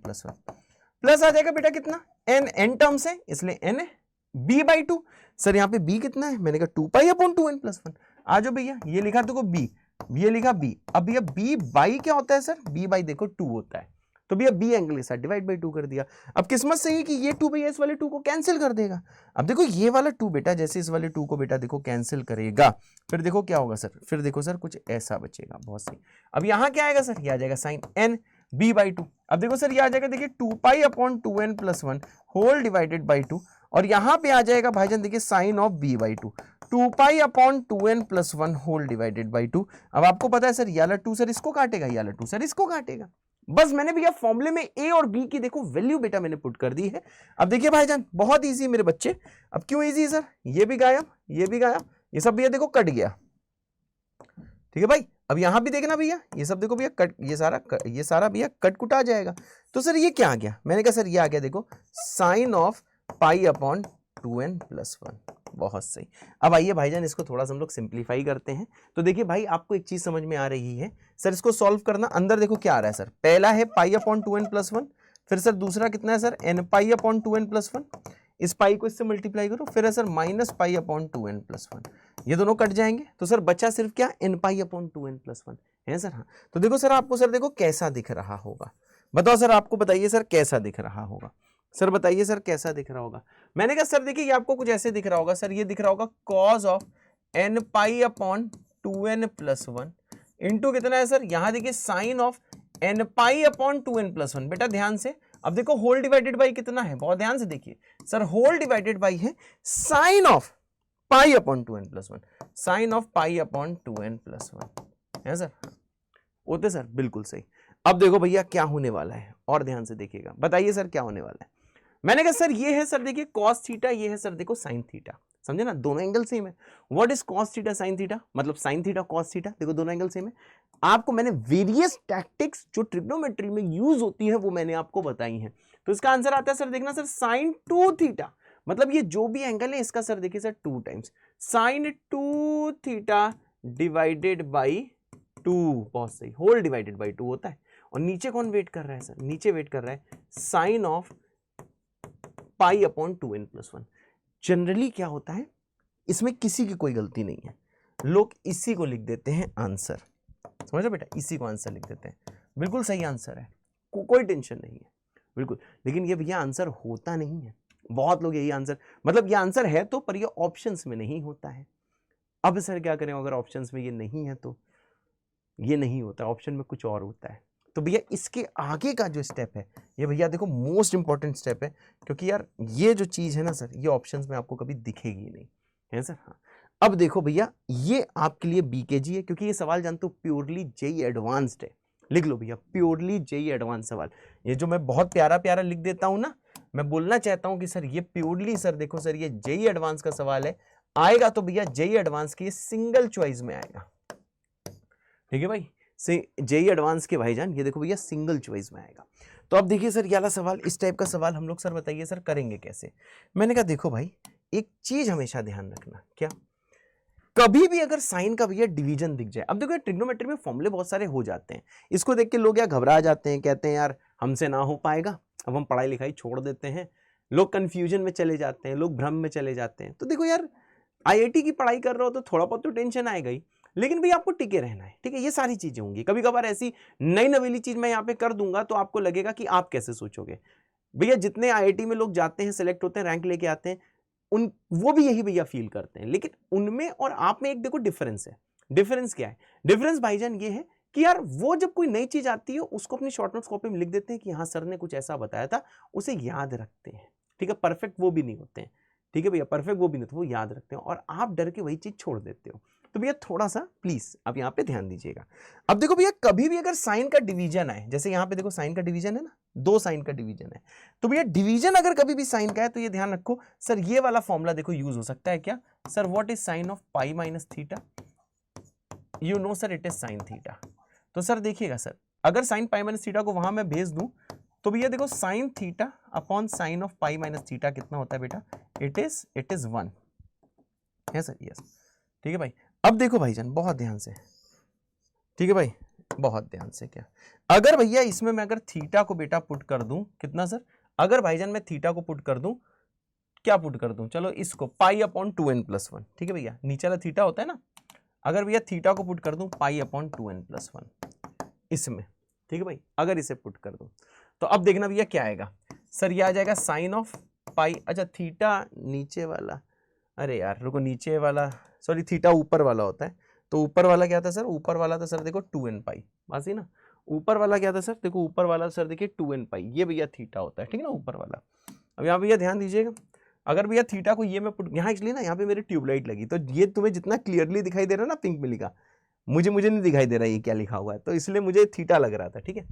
plus आ जाएगा बेटा कितना n टर्म्स है इसलिए n है b/2। सर यहाँ पे b कितना है, मैंने कहा 2 पाई अपॉन 2n+1। आ जाओ भैया ये लिखा देखो b, ये लिखा b। अब भैया b बाई क्या होता है सर, b बाई देखो 2 होता है, तो भैया b एंगल के साथ डिवाइड बाई 2 कर दिया। अब किस्मत सही है कि ये 2 भैया इस वाले 2 को कैंसिल कर देगा। अब देखो ये वाला 2 बेटा जैसे इस वाले 2 को बेटा देखो कैंसिल करेगा, फिर देखो क्या होगा सर, फिर देखो सर कुछ ऐसा बचेगा। बहुत सही। अब यहाँ क्या आएगा सर, ये आ जाएगा साइन n b बाई 2। अब देखो सर ये आ जाएगा, देखिए 2 pi upon 2n plus 1 whole divided by 2, और यहाँ पे आ जाएगा भाईजान देखिए sine of b by 2, 2 pi upon 2n plus 1 whole divided by 2। अब आपको पता है सर ये वाला 2 सर इसको काटेगा, ये वाला 2 सर इसको काटेगा। बस मैंने भैया फॉर्मूले में a और b की देखो वैल्यू बेटा मैंने पुट कर दी है। अब देखिए भाईजान बहुत इजी है मेरे बच्चे। अब क्यों इजी है सर, ये भी गायब, ये भी गायब, ये सब भैया देखो कट गया। ठीक है भाई, अब यहां भी देखना भैया, ये सब देखो भैया कट, ये सारा भैया कट कुट आ जाएगा। तो सर ये क्या आ गया, मैंने कहा सर ये आ गया देखो sine of pi upon 2n plus 1। बहुत सही। अब आइए भाईजान इसको थोड़ा सा हम लोग सिंप्लीफाई करते हैं। तो देखिए भाई आपको एक चीज समझ में आ रही है सर, इसको सॉल्व करना। अंदर देखो क्या आ रहा है सर, पहला है पाई अपॉन 2n प्लस 1, फिर सर दूसरा कितना है sir n pi upon 2n plus 1, इस पाई को इससे मल्टीप्लाई करो, फिर है sir minus pi upon 2n plus 1, ये दोनों कट जाएंगे, तो सर बचा सिर्फ क्या n pi upon 2n plus 1 है सर। हाँ तो देखो सर आपको सर देखो कैसा दिख रहा होगा, बताओ सर, आपको बताइए सर कैसा दिख रहा होगा, सर बताइए सर कैसा दिख रहा होगा। मैंने कहा सर देखिए ये आपको कुछ ऐसे दिख रहा होगा सर, ये दिख रहा होगा cos of n pi upon 2n plus 1 into कितना है सर, यहां देखिए sine of n pi upon 2n plus 1। बेटा ध्यान से, अब देखो होल डिवाइडेड बाई कितना है, बहुत ध्यान से देखिए सर, होल डिवाइडेड बाई है sine of pi upon 2n plus 1, sine of pi upon 2n plus 1 है सर। होते सर बिल्कुल सही। अब देखो भैया क्या होने वाला है, और ध्यान से देखिएगा, बताइए सर क्या होने वाला है। मैंने कहा सर ये है सर देखिए कॉस थीटा, ये है सर देखो साइन थीटा, समझे ना, दोनों एंगल सेम है। What is cos theta sine theta, मतलब साइन थीटा कॉस थीटा, देखो दोनों एंगल सेम है। आपको मैंने वेरियस टैक्टिक्स जो ट्रिग्नोमेट्री में यूज होती है वो मैंने आपको बताई हैं। तो इसका आंसर आता है सर देखना सर साइन 2 थीटा, मतलब ये जो भी एंगल है इसका सर देखिए sir 2 times sign 2 theta divided by 2। बहुत सही, होल डिवाइडेड बाई 2 होता है। और नीचे कौन वेट कर रहा है सर, नीचे वेट कर रहा है sine of pi upon 2n plus 1। Generally क्या होता है, इसमें किसी की कोई गलती नहीं है, लोग इसी को लिख देते हैं आंसर, समझ रहे बेटा, इसी को आंसर लिख देते हैं, बिल्कुल सही आंसर है, कोई टेंशन नहीं है बिल्कुल। लेकिन ये भैया आंसर होता नहीं है, बहुत लोग यही आंसर, मतलब ये आंसर है तो, पर ये ऑप्शंस में नहीं होता है। अब सर क्या करें, अगर ऑप्शंस में ये नहीं है तो ये नहीं होता, ऑप्शन में कुछ और होता है। तो भैया इसके आगे का जो स्टेप है ये भैया देखो मोस्ट इंपॉर्टेंट स्टेप है, क्योंकि यार ये जो चीज है ना सर, ये ऑप्शंस में आपको कभी दिखेगी नहीं है सर। हाँ अब देखो भैया ये आपके लिए बीकेजी है, क्योंकि ये सवाल जानते हो प्योरली जेई एडवांस्ड है, लिख लो भैया प्योरली जेई एडवांस सवाल। ये जो मैं बहुत प्यारा प्यारा लिख देता हूं ना, मैं बोलना चाहता हूं कि सर ये प्योरली सर देखो सर ये जेई एडवांस का सवाल है, आएगा तो भैया जेई एडवांस की सिंगल चॉइस में आएगा, ठीक है भाई, जेई एडवांस के भाईजान ये देखो भैया सिंगल चॉइस में आएगा। तो अब देखिए सर ये वाला सवाल, इस टाइप का सवाल हम लोग सर बताइए सर करेंगे कैसे। मैंने कहा देखो भाई एक चीज हमेशा ध्यान रखना, क्या, कभी भी अगर साइन का भैया डिवीजन दिख जाए, अब देखो ट्रिग्नोमेट्री में फॉर्मूले बहुत सारे हो जाते हैं, इसको देख के लोग या घबरा जाते हैं, कहते हैं यार हमसे ना हो पाएगा, अब हम पढ़ाई लिखाई छोड़ देते हैं, लोग कंफ्यूजन में चले जाते हैं, लोग भ्रम में चले जाते हैं। तो देखो यार आईआईटी की पढ़ाई कर रहे हो तो थोड़ा बहुत तो टेंशन आएगा ही, लेकिन भैया आपको टिके रहना है, ठीक है, ये सारी चीजें होंगी। कभी कभार ऐसी नई नवेली चीज मैं यहाँ पे कर दूंगा तो आपको लगेगा कि आप कैसे सोचोगे। भैया जितने आईआईटी में लोग जाते हैं, सिलेक्ट होते हैं, रैंक लेके आते हैं, उन वो भी यही भैया फील करते हैं, लेकिन उनमें और आप में एक देखो डिफरेंस है। डिफरेंस क्या है, डिफरेंस भाईजान ये है कि यार वो जब कोई नई चीज आती है उसको अपनी शॉर्ट नोट्स कॉपी में लिख देते हैं कि हाँ सर ने कुछ ऐसा बताया था, उसे याद रखते हैं, ठीक है, परफेक्ट वो भी नहीं होते हैं, ठीक है भैया, परफेक्ट वो भी नहीं होते, वो याद रखते हैं, और आप डर के वही चीज छोड़ देते हो। तो भैया थोड़ा सा प्लीज अब यहाँ पे ध्यान दीजिएगा। अब देखो भैया कभी भी अगर साइन का डिवीजन आए, जैसे यहाँ पे देखो साइन का डिवीजन है ना, 2 साइन का डिवीजन है, तो भैया डिवीजन अगर कभी भी साइन का है तो ये ध्यान रखो सर ये वाला फॉर्मूला देखो यूज हो सकता है, क्या sir, what is sine of pi minus theta, you know sir it is sine theta. तो सर देखिएगा सर, अगर साइन पाई माइनस थीटा को वहां मैं भेज दूं तो भैया देखो sine theta upon sine of pi minus theta कितना होता है बेटा, इट इज 1 है सर, यस, ठीक है भाई। अब देखो भाईजान बहुत ध्यान से, ठीक है भाई, बहुत ध्यान से, क्या अगर भैया इसमें मैं अगर थीटा को बेटा पुट कर दूं, कितना सर, अगर भाईजान मैं थीटा को पुट कर दूं, क्या पुट कर दूं, चलो इसको पाई अपॉन 2n प्लस 1, ठीक है भैया, नीचे वाला थीटा होता है ना, अगर भैया थीटा को पुट कर दूं पाई अपॉन 2n+1 इसमें, ठीक है भाई, अगर इसे पुट कर दूं तो अब देखना भैया क्या आएगा सर, ये आ जाएगा साइन ऑफ पाई, अच्छा थीटा नीचे वाला, अरे यार रुको, नीचे वाला सॉरी थीटा ऊपर वाला होता है, तो ऊपर वाला क्या था सर, ऊपर वाला था सर देखो 2n पाई, बात सही ना, ऊपर वाला क्या था सर, देखो ऊपर वाला सर देखिए 2n पाई, ये भैया थीटा होता है, ठीक है ना ऊपर वाला। अब यहाँ भैया ध्यान दीजिएगा, अगर भैया थीटा को ये मैं पुट, यहाँ एक्चुअली ना यहाँ पे मेरी ट्यूबलाइट लगी, तो ये तुम्हें जितना क्लियरली दिखाई दे रहा है ना पिंक में लिखा, मुझे नहीं दिखाई दे रहा है ये क्या लिखा हुआ है, तो इसलिए मुझे थीटा लग रहा था, ठीक है।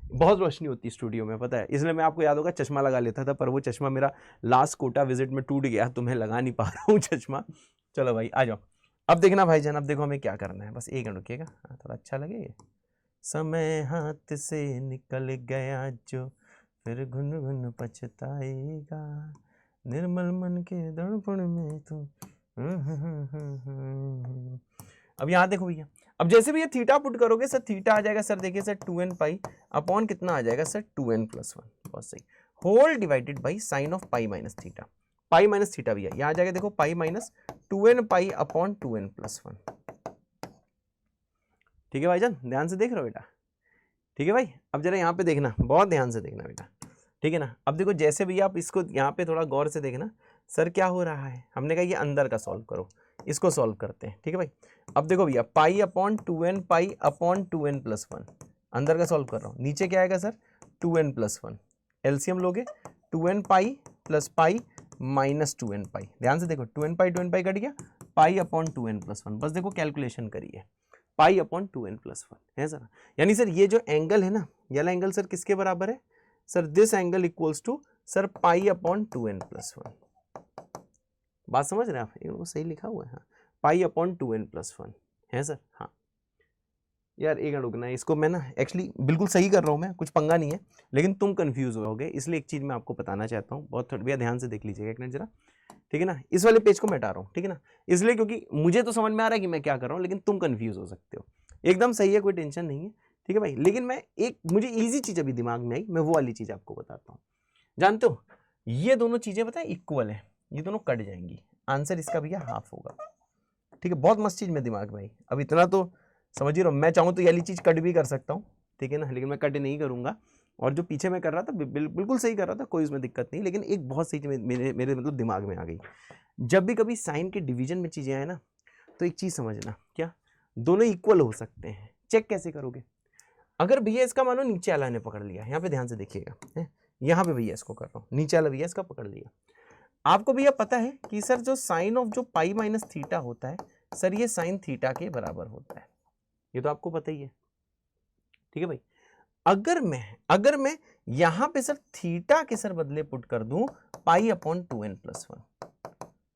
बहुत रोशनी होती है स्टूडियो में पता है, इसलिए मैं आपको याद होगा चश्मा लगा लेता था, पर वो चश्मा मेरा लास्ट कोटा विजिट में टूट गया, तो मैं लगा नहीं पा रहा हूँ चश्मा। चलो भाई आ जाओ, अब देखना भाईजान, अब देखो हमें क्या करना है, बस एक मिनट रुकिएगा, थोड़ा अच्छा लगे ये। समय हाथ से निकल गया जो फिर घुन घुन पछताएगा, निर्मल मन के दर्पण में तू। अब यहाँ देखो भैया, अब जैसे भी ये थीटा पुट करोगे सर, थीटा आ जाएगा सर देखिए सर 2n पाई अपॉन कितना आ जाएगा सर 2n+1, बहुत सही, whole divided by sine of pi minus theta, pi minus theta भैया यहाँ आ जाएगा देखो pi minus 2n pi upon 2n+1, ठीक है भाईजान, ध्यान से देख रहे हो बेटा, ठीक है भाई। अब जरा यहाँ पे देखना, बहुत ध्यान से देखना बेटा, ठीक है ना। अब देखो जैसे भी आप इसको यहाँ पे थोड़ा गौर से देखना सर क्या हो रहा है, हमने कहा ये अंदर का सॉल्व करो, इसको सॉल्व करते हैं, ठीक है भाई। अब देखो भैया पाई upon 2n pi upon 2n+1, अंदर का सॉल्व कर रहा हूँ, नीचे क्या आएगा सर 2n+1, एलसीएम लोगे 2n pi plus pi minus 2n पाई, ध्यान से देखो 2n पाई कट गया, पाई अपॉन 2n+1, बस देखो कैलकुलेशन करिए, पाई अपॉन 2n+1 है सर, यानी सर ये जो एंगल है ना, ये वाला एंगल सर किसके बराबर है sir, this angle equals to sir pi upon 2n+1, बात समझ रहे हैं आप, इनको सही लिखा हुआ है, हाँ पाई अपॉन 2n+1 है सर, हाँ यार एक रुकना है, इसको मैं ना एक्चुअली बिल्कुल सही कर रहा हूँ मैं, कुछ पंगा नहीं है, लेकिन तुम कंफ्यूज होगे, इसलिए एक चीज़ मैं आपको बताना चाहता हूँ, बहुत भैया ध्यान से देख लीजिएगा एक मिनट जरा, ठीक है ना, इस वाले पेज को मैं हटा रहा हूँ, ठीक है ना, इसलिए क्योंकि मुझे तो समझ में आ रहा है कि मैं क्या कर रहा हूँ, लेकिन तुम कंफ्यूज हो सकते हो, एकदम सही है, कोई टेंशन नहीं है, ठीक है भाई। लेकिन मैं एक मुझे ईजी चीज़ अभी दिमाग में आई, मैं वो वाली चीज़ आपको बताता हूँ, जानते हो ये दोनों चीज़ें पता है इक्वल है, ये दोनों कट जाएंगी, आंसर इसका भैया हाफ होगा, ठीक है, बहुत मस्त चीज़ में दिमाग में आई, अब इतना तो समझ ही रहा हूँ, मैं चाहूँ तो ये वाली चीज़ कट भी कर सकता हूँ, ठीक है ना, लेकिन मैं कट नहीं करूँगा, और जो पीछे मैं कर रहा था बिल्कुल सही कर रहा था, कोई इसमें दिक्कत नहीं, लेकिन एक बहुत सही चीज़ मेरे मतलब दिमाग में आ गई, जब भी कभी साइन के डिवीजन में चीज़ें आए ना, तो एक चीज़ समझना, क्या दोनों इक्वल हो सकते हैं, चेक कैसे करोगे, अगर भैया इसका मानो नीचे वाला ने पकड़ लिया, यहाँ पे ध्यान से देखिएगा, यहाँ पे भैया इसको कर रहा हूँ, नीचे वाला भैया इसका पकड़ लिया, आपको भैया पता है कि सर जो साइन ऑफ जो पाई माइनस थीटा होता है सर, ये साइन थीटा के बराबर होता है, ये तो आपको पता ही है, ठीक है भाई। अगर मैं यहां पे सर थीटा के सर बदले पुट कर दूं पाई अपॉन 2n+1,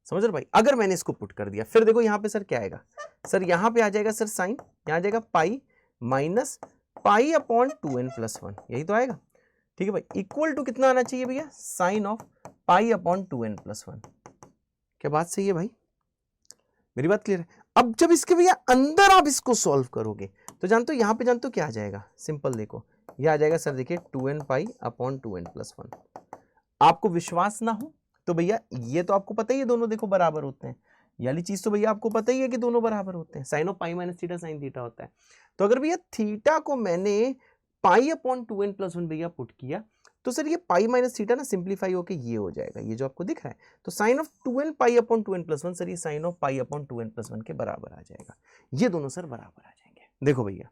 समझ रहे भाई, अगर मैंने इसको पुट कर दिया, फिर देखो यहां पे सर क्या आएगा सर, यहां पे आ जाएगा सर साइन, यहां आ जाएगा pi minus pi upon 2n+1, यही तो आएगा, ठीक है भाई, इक्वल टू कितना आना चाहिए भैया, sign of pi upon 2n+1, क्या बात सही है भाई, मेरी बात क्लियर है। अब जब इसके भैया अंदर आप इसको सॉल्व करोगे तो जानते हो यहाँ पे जानते हो क्या आ जाएगा, सिंपल देखो ये आ जाएगा सर देखिए 2n पाई अपॉन 2n+1, आपको विश्वास ना हो तो भैया ये तो आपको पता ही है दोनों देखो बराबर होते हैं, ये वाली चीज तो भैया आपको पता ही है कि दोनों बराबर होते हैं, sine of pi minus theta sine theta होता है, तो अगर भैया थीटा को मैंने पाई अपॉन 2n+1 भैया पुट किया, तो सर ये पाई माइनस थीटा ना सिंप्लीफाई होकर ये हो जाएगा, ये जो आपको दिख रहा है, तो sine of 2n pi upon 2n+1 sir ये sine of pi upon 2n+1 के बराबर आ जाएगा, ये दोनों सर बराबर आ जाएंगे, देखो भैया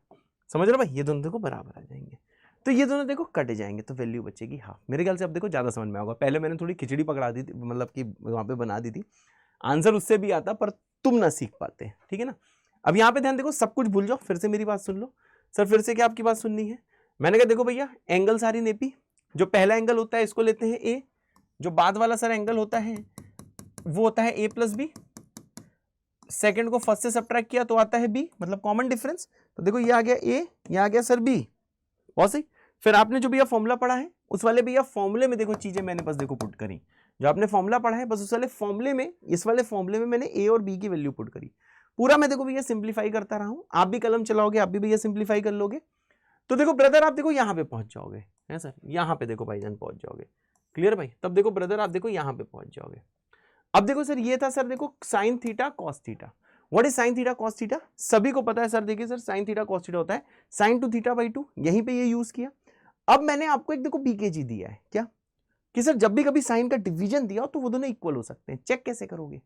समझ रहे भाई, ये दोनों देखो बराबर आ जाएंगे, तो ये दोनों देखो कट जाएंगे, तो वैल्यू बचेगी हाफ, मेरे ख्याल से अब देखो ज़्यादा समझ में आएगा, पहले मैंने थोड़ी खिचड़ी पकड़ा दी थी, मतलब कि वहाँ पे बना दी थी, आंसर उससे भी आता पर तुम ना सीख पाते, ठीक है ना। अब यहाँ पे ध्यान देखो, सब कुछ भूल जाओ, फिर से मेरी बात सुन लो सर, फिर से क्या आपकी बात सुननी है, मैंने कहा देखो भैया एंगल सारी नेपी, जो पहला एंगल होता है इसको लेते हैं ए, जो बाद वाला सर एंगल होता है वो होता है a प्लस बी, सेकंड को फर्स्ट से सब्ट्रैक्ट किया तो आता है b, मतलब कॉमन डिफरेंस, तो देखो ये आ गया a, ये आ गया सर b, बहुत सही। फिर आपने जो भैया फॉर्मूला पढ़ा है उस वाले भैया फॉर्मूले में देखो चीजें मैंने बस देखो पुट करी, जो आपने फॉर्मूला पढ़ा है बस उस वाले फॉर्मूले में, इस वाले फॉर्मूले में मैंने a और b की वैल्यू पुट करी, पूरा मैं देखो भैया सिंप्लीफाई करता रहा हूं, आप भी कलम चलाओगे आप भी भैया सिंप्लीफाई कर लोगे, तो देखो ब्रदर आप देखो यहाँ पे पहुंच जाओगे, है सर, यहाँ पे देखो भाईजान पहुंच जाओगे, क्लियर भाई, तब देखो ब्रदर आप देखो यहाँ पे पहुंच जाओगे। अब देखो सर ये था सर देखो sine theta cos theta, what is sine theta cos theta? सभी को पता है सर, देखिए sir sine theta cos theta होता है साइन टू थीटा बाई 2, यहीं पे ये यूज किया। अब मैंने आपको एक देखो बीकेजी दिया है क्या कि सर जब भी कभी साइन का डिवीजन दिया हो तो वो दोनों इक्वल हो सकते हैं, चेक कैसे करोगे?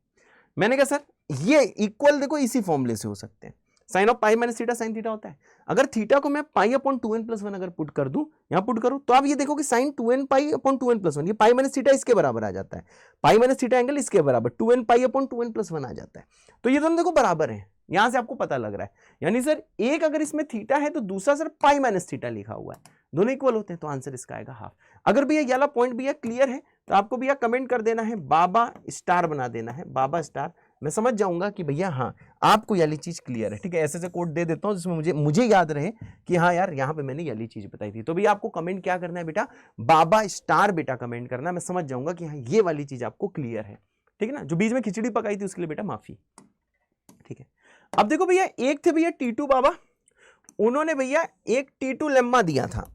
मैंने कहा सर ये इक्वल देखो इसी फॉर्मूले से हो सकते हैं, sine of pi minus theta sine theta होता है। अगर थीटा को मैं पाई अपॉन 2n+1 अगर पुट कर दूं, यहां पुट करूं तो आप ये देखो कि sign 2n pi upon 2n+1, ये पाई माइनस थीटा इसके बराबर आ जाता है, पाई माइनस थीटा एंगल इसके बराबर 2n पाई अपॉन 2n+1 आ जाता है। तो ये दोनों देखो बराबर है, यहां से आपको पता लग रहा है, यानी सर एक अगर इसमें थीटा है तो दूसरा सर पाई माइनस थीटा लिखा हुआ है, दोनों इक्वल होते हैं, तो आंसर इसका आएगा हाफ। अगर भैया ये वाला पॉइंट भैया क्लियर है तो आपको भैया कमेंट कर देना है, बाबा स्टार बना देना है, बाबा स्टार, मैं समझ जाऊंगा कि भैया हाँ आपको ये वाली चीज क्लियर है। ठीक है, ऐसे ऐसे कोड दे देता हूं जिसमें मुझे याद रहे कि हाँ यार यहाँ पे मैंने ये वाली चीज बताई थी। तो भैया आपको कमेंट क्या करना है बेटा, बाबा स्टार बेटा कमेंट करना है, मैं समझ जाऊंगा कि हाँ ये वाली चीज आपको क्लियर है। ठीक है ना, जो बीच में खिचड़ी पकाई थी उसके लिए बेटा माफी। ठीक है, अब देखो भैया एक थे भैया टीटू बाबा, उन्होंने भैया एक टीटू लेम्मा दिया था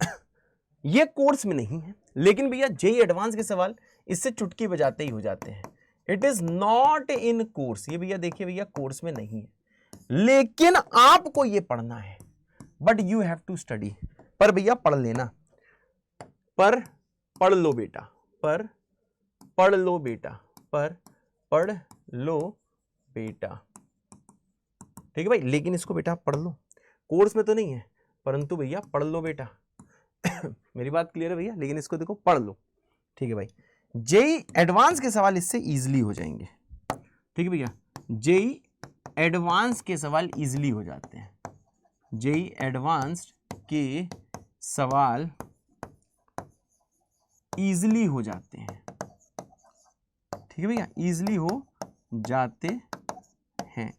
ये कोर्स में नहीं है, लेकिन भैया जेई एडवांस के सवाल इससे चुटकी बजाते ही हो जाते हैं। It is not in course, ये भैया देखिए भैया कोर्स में नहीं है, लेकिन आपको ये पढ़ना है, but you have to study. पर भैया पढ़ लेना, पर पढ़ लो बेटा, पर पढ़ लो बेटा, पर पढ़ लो बेटा। ठीक है भाई, लेकिन इसको बेटा पढ़ लो, कोर्स में तो नहीं है परंतु भैया पढ़ लो बेटा मेरी बात क्लियर है भैया, लेकिन इसको देखो पढ़ लो। ठीक है भाई, जेई एडवांस के सवाल इससे इजीली हो जाएंगे। ठीक है भैया, जेई एडवांस के सवाल इजीली हो जाते हैं, जेई एडवांस के सवाल इजीली हो जाते हैं। ठीक है भैया, इजीली हो जाते हैं,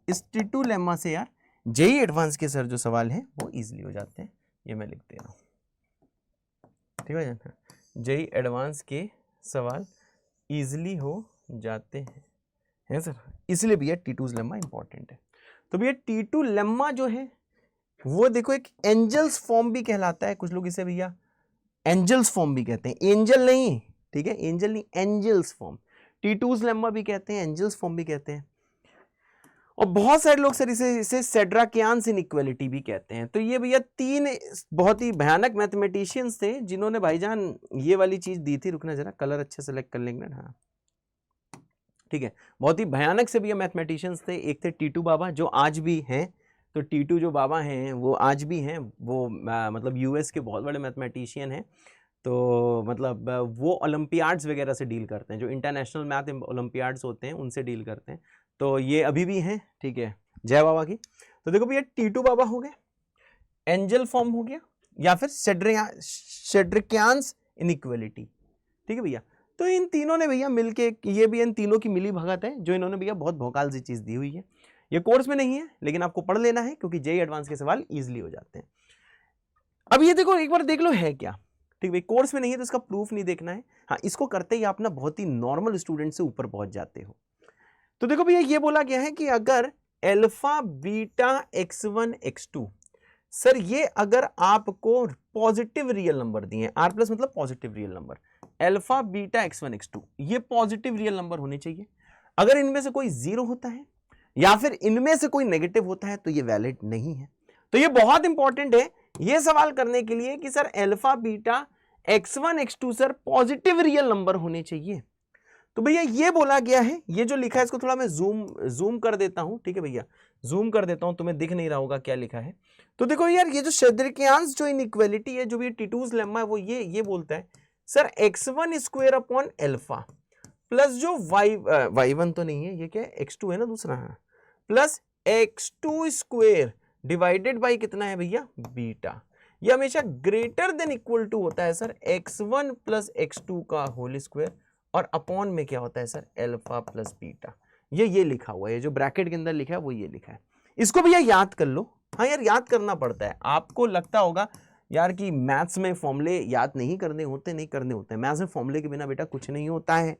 इस टीटू लेम्मा से यार जेई एडवांस के सर जो सवाल हैं वो इजीली हो जाते हैं, ये मैं लिख दे रहा हूं। ठीक है, जेई एडवांस के सवाल इजीली हो जाते हैं सर, इसलिए भैया टीटूज लेम्मा इंपॉर्टेंट है। तो भैया टीटू लेम्मा जो है वो देखो एक एंजल्स फॉर्म भी कहलाता है, कुछ लोग इसे भैया एंजल्स फॉर्म भी कहते हैं, एंजल नहीं, ठीक है, एंजल नहीं, एंजल्स फॉर्म, टीटूज लेम्मा भी कहते हैं, एंजल्स फॉर्म भी कहते हैं, और बहुत सारे लोग सर इसे सेड्राकियान्स इनइक्वालिटी भी कहते हैं। तो ये भैया तीन बहुत ही भयानक मैथमेटिशियंस थे जिन्होंने भाईजान ये वाली चीज दी थी, रुकना जरा कलर अच्छे सेलेक्ट कर लेंगे ना, हाँ ठीक है, बहुत ही भयानक से भैया मैथमेटिशियंस थे। एक थे टीटू बाबा जो आज भी हैं, तो टीटू जो बाबा हैं वो आज भी हैं, वो मतलब यूएस के बहुत बड़े मैथमेटिशियन हैं, तो मतलब वो ओलंपियाड्स वगैरह से डील करते हैं, जो इंटरनेशनल मैथ ओलंपियाड्स होते हैं उनसे डील करते हैं, तो ये अभी भी हैं। ठीक है, जय बाबा की। तो देखो भैया टीटू बाबा हो गए, एंजल फॉर्म हो गया, या फिर सेड्रिकियान्स इनइक्वालिटी। ठीक है भैया, तो इन तीनों ने भैया मिलके, ये भी इन तीनों की मिली भगत है जो इन्होंने भैया बहुत भौकाल सी चीज दी हुई है। ये कोर्स में नहीं है लेकिन आपको पढ़ लेना है क्योंकि जेई एडवांस के सवाल इजीली हो जाते हैं। अब ये देखो एक बार देख लो है क्या, ठीक भाई, कोर्स में नहीं है तो इसका प्रूफ नहीं देखना है, हाँ इसको करते ही आप ना बहुत ही नॉर्मल स्टूडेंट से ऊपर पहुंच जाते हो। तो देखो भैया ये बोला गया है कि अगर alpha beta x1 x2 sir ये अगर आपको पॉजिटिव रियल नंबर दिए, आर प्लस मतलब positive real number, alpha beta x1 x2 ये पॉजिटिव रियल नंबर होने चाहिए। अगर इनमें से कोई जीरो होता है या फिर इनमें से कोई नेगेटिव होता है तो ये वैलिड नहीं है। तो ये बहुत इंपॉर्टेंट है ये सवाल करने के लिए कि sir alpha beta x1 x2 sir positive real number होने चाहिए। तो भैया ये बोला गया है, ये जो लिखा है इसको थोड़ा मैं जूम कर देता हूं। ठीक है भैया, जूम कर देता हूं, तुम्हें दिख नहीं रहा होगा क्या लिखा है। तो देखो यार ये जो सेड्रिकियान्स जो इनइक्वालिटी है, जो भी टीटूज लेम्मा है, वो ये बोलता है sir x1 square upon alpha plus जो y1 तो नहीं है, ये क्या है x2 है ना दूसरा, हाँ, plus x2 square divided by कितना है भैया बीटा, ये हमेशा ग्रेटर देन इक्वल टू होता है सर x1 प्लस x2 का होल स्क्वायर, और अपॉन में क्या होता है सर अल्फा प्लस बीटा। ये लिखा हुआ है, जो ब्रैकेट के अंदर लिखा है वो ये लिखा है, इसको भैया याद कर लो। हाँ यार याद करना पड़ता है, आपको लगता होगा यार कि मैथ्स में फॉर्मूले याद नहीं करने होते, नहीं करने होते हैं, मैथ्स में फॉर्मूले के बिना बेटा कुछ नहीं होता है।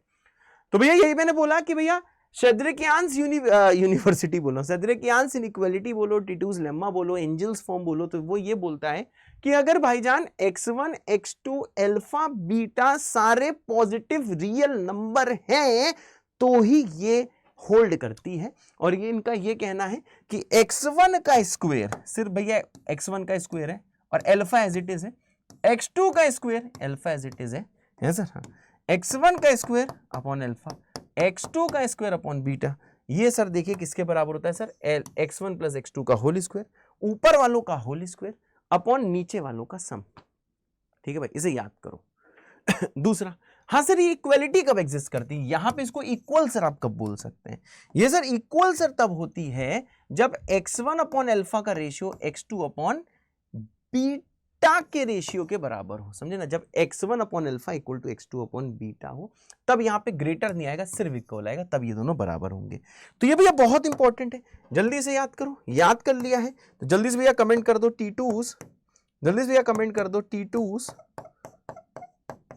तो भैया यही मैंने बोला कि भैया सेड्रिकियान्स यूनिवर्सिटी बोलो, सेड्रिकियान्स इनइक्वालिटी बोलो, टीटूज लेम्मा बोलो, एंजल्स फॉर्म बोलो, तो वो ये बोलता है कि अगर भाईजान x1 x2 अल्फा बीटा सारे पॉजिटिव रियल नंबर हैं तो ही ये होल्ड करती है। और ये इनका ये कहना है कि x1 का स्क्वायर, सिर्फ भैया x1 का स्क्वायर है और अल्फा एज इट इज है, x2 का square alpha as it is है सर। हाँ, x1 का स्क्वायर अपॉन अल्फा, x2 का स्क्वायर अपॉन बीटा, ये सर देखिए किसके बराबर होता है सर, x1 प्लस x2 का होल स्क्वायर, ऊपर वालों का होल स्क्वायर अपॉन नीचे वालों का सम। ठीक है भाई, इसे याद करो। दूसरा, हाँ सर ये इक्वलिटी कब एग्जिस्ट करती है, यहां पे इसको इक्वल सर आप कब बोल सकते हैं, ये सर इक्वल सर तब होती है जब x1 अपॉन अल्फा का रेशियो x2 अपॉन बीटा के रेशियो के बराबर हो, समझे ना। जब x1 upon alpha equal to x2 upon beta हो, तब यहां पे ग्रेटर नहीं आएगा, सिर्फ इक्वल आएगा, तब ये दोनों बराबर होंगे। तो ये भैया बहुत इंपॉर्टेंट है, जल्दी से याद करो। याद कर लिया है तो जल्दी से भैया कमेंट कर दो T2s, जल्दी से भैया कमेंट कर दो T2s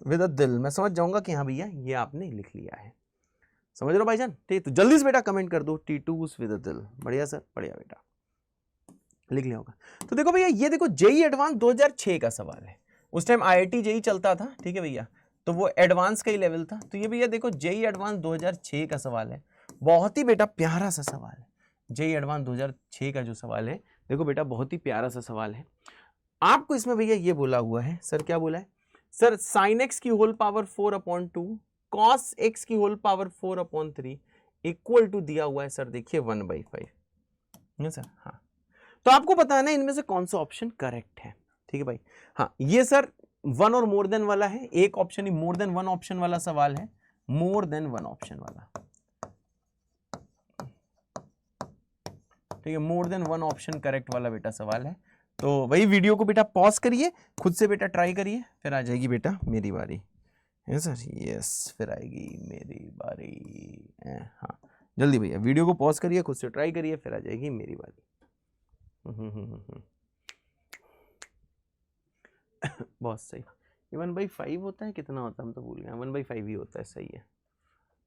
विद अ दिल। मैं समझ जाऊंगा कि हाँ भैया ये आपने लिख लिया है, समझ रहे हो भाईजान। ठीक, तो जल्दी से बेटा कमेंट कर दो T2s विद अ दिल। बढ़िया सर, बढ़िया बेटा, लिख लिया होगा। तो देखो भैया, ये देखो जेई एडवांस 2006 का सवाल है, उस टाइम IIT जेई चलता था, ठीक है भैया, तो वो एडवांस का ही लेवल था। तो ये भैया देखो जेई एडवांस 2006 का सवाल है, बहुत ही बेटा प्यारा सा सवाल है। जेई एडवांस 2006 का जो सवाल है, देखो बेटा बहुत ही प्यारा सा सवाल है। आपको इसमें भैया ये बोला हुआ है सर, क्या बोला है सर, साइन एक्स की होल पावर 4/2 कॉस एक्स की होल पावर 4/3 इक्वल टू दिया हुआ है सर, देखिए 1/5 है सर। हाँ, तो आपको पता है ना इनमें से कौन सा ऑप्शन करेक्ट है। ठीक है भाई, हाँ ये सर वन और मोर देन वाला है, एक ऑप्शन ही मोर देन वन ऑप्शन वाला सवाल है, मोर देन वन ऑप्शन वाला। ठीक है, more than one option correct वाला बेटा सवाल है। तो वही वीडियो को बेटा पॉज करिए, खुद से बेटा ट्राई करिए, फिर आ जाएगी बेटा मेरी बारी है सर। यस, फिर आएगी मेरी बारी। हाँ जल्दी भैया वीडियो को पॉज करिए, खुद से ट्राई करिए, फिर आ जाएगी मेरी बारी। बहुत सही। ये 1/5 होता है, कितना होता है हम तो भूल गए, 1/5 ही होता है, सही है।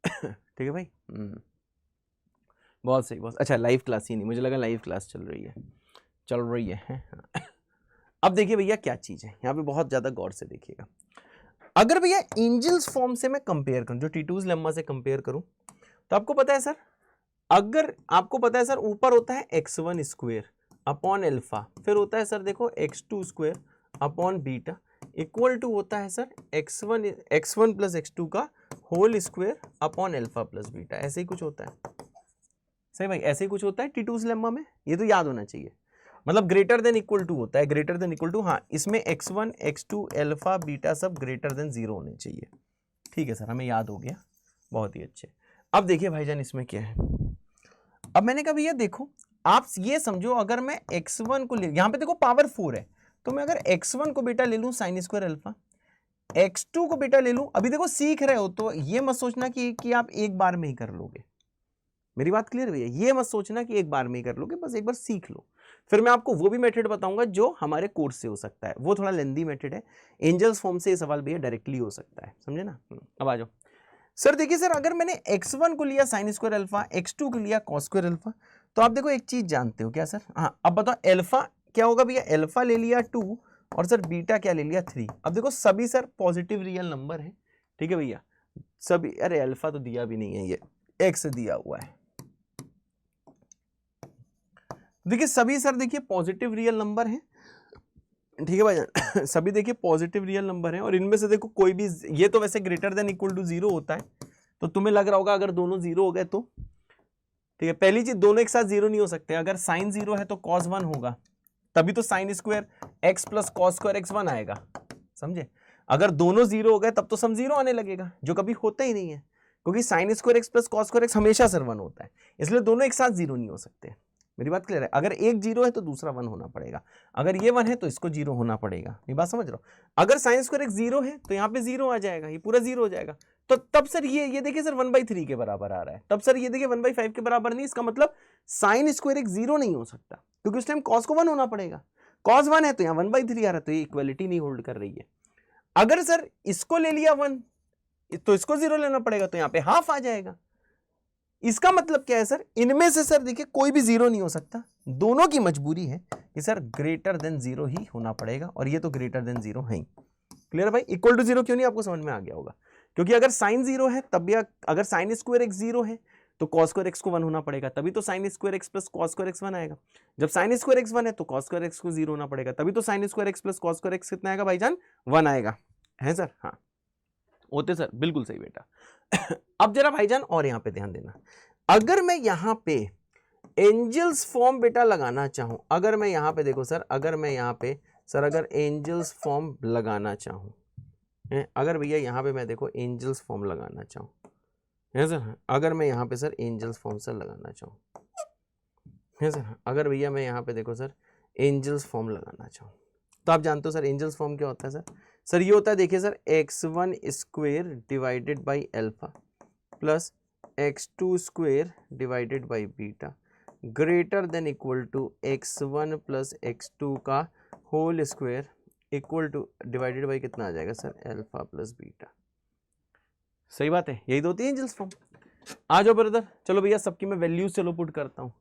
ठीक है भाई, बहुत सही, बहुत अच्छा। लाइव क्लास ही नहीं, मुझे लगा लाइव क्लास चल रही है। अब देखिए भैया क्या चीज है यहाँ पे, बहुत ज्यादा गौर से देखिएगा। अगर भैया एंजल्स फॉर्म से मैं कंपेयर करूं, जो T2s लेम्मा से कंपेयर करूं, तो आपको पता है सर, अगर आपको पता है सर, ऊपर होता है x1 स्क्वायर अपॉन अल्फा, फिर होता है सर देखो x2 square upon beta, equal to होता है सर x1 प्लस x2 का whole square upon alpha plus beta. ऐसे ही कुछ होता है, सही भाई, ऐसे ही कुछ होता है T2s लेम्मा में, ये तो याद होना चाहिए। मतलब ग्रेटर देन इक्वल टू होता है, ग्रेटर देन इक्वल टू, हाँ इसमें x1 x2 अल्फा बीटा सब ग्रेटर देन 0 होने चाहिए। ठीक है सर, हमें याद हो गया, बहुत ही अच्छे। अब देखिए भाईजान इसमें क्या है। अब मैंने कहा भैया देखो, आप ये समझो, अगर मैं x1 को ले, यहाँ पे देखो पावर 4 है, तो मैं अगर x1 को बेटा ले लूँ साइन स्क्वायर अल्फा, x2 को बेटा ले लूँ, अभी देखो सीख रहे हो तो ये मत सोचना कि आप एक बार में ही कर लोगे। मेरी बात क्लियर भैया, ये मत सोचना कि एक बार में ही कर लोगे, बस एक बार सीख लो। फिर मैं आपको वो भी मेथड बताऊंगा जो हमारे कोर्स से हो सकता है, वो थोड़ा लेंदी मेथड है। एंजल्स फॉर्म से ये सवाल भैया डायरेक्टली हो सकता है, समझे ना। अब आ जाओ सर, देखिए सर, अगर मैंने x1 को लिया साइन स्क्वायर अल्फा, x2 को लिया कॉस स्क्वायर अल्फा, तो आप देखो एक चीज जानते हो क्या सर, हाँ अब बताओ अल्फा क्या होगा भैया, अल्फा ले लिया 2 और सर बीटा क्या ले लिया 3। अब देखो सभी सर पॉजिटिव रियल नंबर है, ठीक है भैया, सभी, अरे अल्फा तो दिया भी नहीं है, ये x दिया हुआ है। देखिए सभी सर देखिए पॉजिटिव रियल नंबर है, ठीक है भाई, सभी देखिए पॉजिटिव रियल नंबर है, और इनमें से देखो कोई भी, ये तो वैसे ग्रेटर देन इक्वल टू 0 होता है, तो तुम्हें लग रहा होगा अगर दोनों 0 हो गए तो, ठीक है, पहली चीज दोनों एक साथ 0 नहीं हो सकते, अगर साइन 0 है तो कॉस 1 होगा, तभी तो sign square x plus cos square x 1 आएगा, समझे। अगर दोनों 0 हो गए तब तो सम 0 आने लगेगा, जो कभी होता ही नहीं है, क्योंकि sign square x plus cos square x हमेशा सर 1 होता है, इसलिए दोनों एक साथ 0 नहीं हो सकते। मेरी बात क्लियर है, अगर एक 0 है तो दूसरा 1 होना पड़ेगा, अगर ये 1 है तो इसको 0 होना पड़ेगा, ये बात समझ रहे हो। अगर साइन स्क्वायर x 0 है तो यहाँ पे 0 आ जाएगा, ये पूरा 0 हो जाएगा, तो तब सर ये देखिए सर 1/3 के बराबर आ रहा है, तब सर ये देखिए 1/5 के बराबर नहीं, इसका मतलब साइन स्क्वायर x 0 नहीं हो सकता, क्योंकि उस टाइम कॉस को 1 होना पड़ेगा, कॉस 1 है तो यहाँ 1/3 आ रहा है, तो ये इक्वलिटी नहीं होल्ड कर रही है। अगर सर इसको ले लिया 1 तो इसको 0 लेना पड़ेगा, तो यहाँ पे हाफ आ जाएगा। इसका मतलब क्या है सर, इनमें से सर देखिए कोई भी 0 नहीं हो सकता, दोनों की मजबूरी है कि सर ग्रेटर देन 0 ही होना पड़ेगा, और ये तो ग्रेटर देन 0 है ही। क्लियर भाई, इक्वल टू 0 क्यों नहीं, आपको समझ में आ गया होगा, क्योंकि अगर साइन 0 है तब भी, अगर साइन स्क्वायर x 0 है तो कॉस स्क्वायर एक्स को 1 होना पड़ेगा, तभी तो sign square x plus cos square x 1 आएगा। जब साइन स्क्वायर एक्स 1 है तो कॉस स्क्वायर एक्स को 0 होना पड़ेगा, तभी तो sign square x plus cos square x कितना आएगा भाईजान, 1 आएगा, है सर। हाँ होते सर, बिल्कुल सही बेटा। अब जरा भाईजान और यहाँ पे ध्यान देना, अगर मैं यहाँ पे एंजल्स फॉर्म बेटा लगाना चाहूं, अगर मैं यहाँ पे देखो सर, अगर मैं यहाँ पे सर अगर एंजल्स फॉर्म लगाना चाहूं, अगर भैया यहाँ पे मैं देखो एंजल्स फॉर्म लगाना चाहूं, है सर, अगर मैं यहाँ पे सर एंजल्स फॉर्म सर लगाना चाहूं, है सर, अगर भैया मैं यहाँ पे देखो सर एंजल्स फॉर्म लगाना चाहूं, तो आप जानते हो सर एंजल्स फॉर्म क्या होता है सर। सर ये होता है, देखिए sir, x1 square divided by alpha plus x2 square divided by beta greater than equal to x1 plus x2 का whole square equal to divided by कितना आ जाएगा सर, अल्फा प्लस बीटा। सही बात है, यही तो होती है एंजल्स फॉर्म। आ जाओ ब्रदर, चलो भैया सबकी मैं वैल्यूज चलो पुट करता हूँ,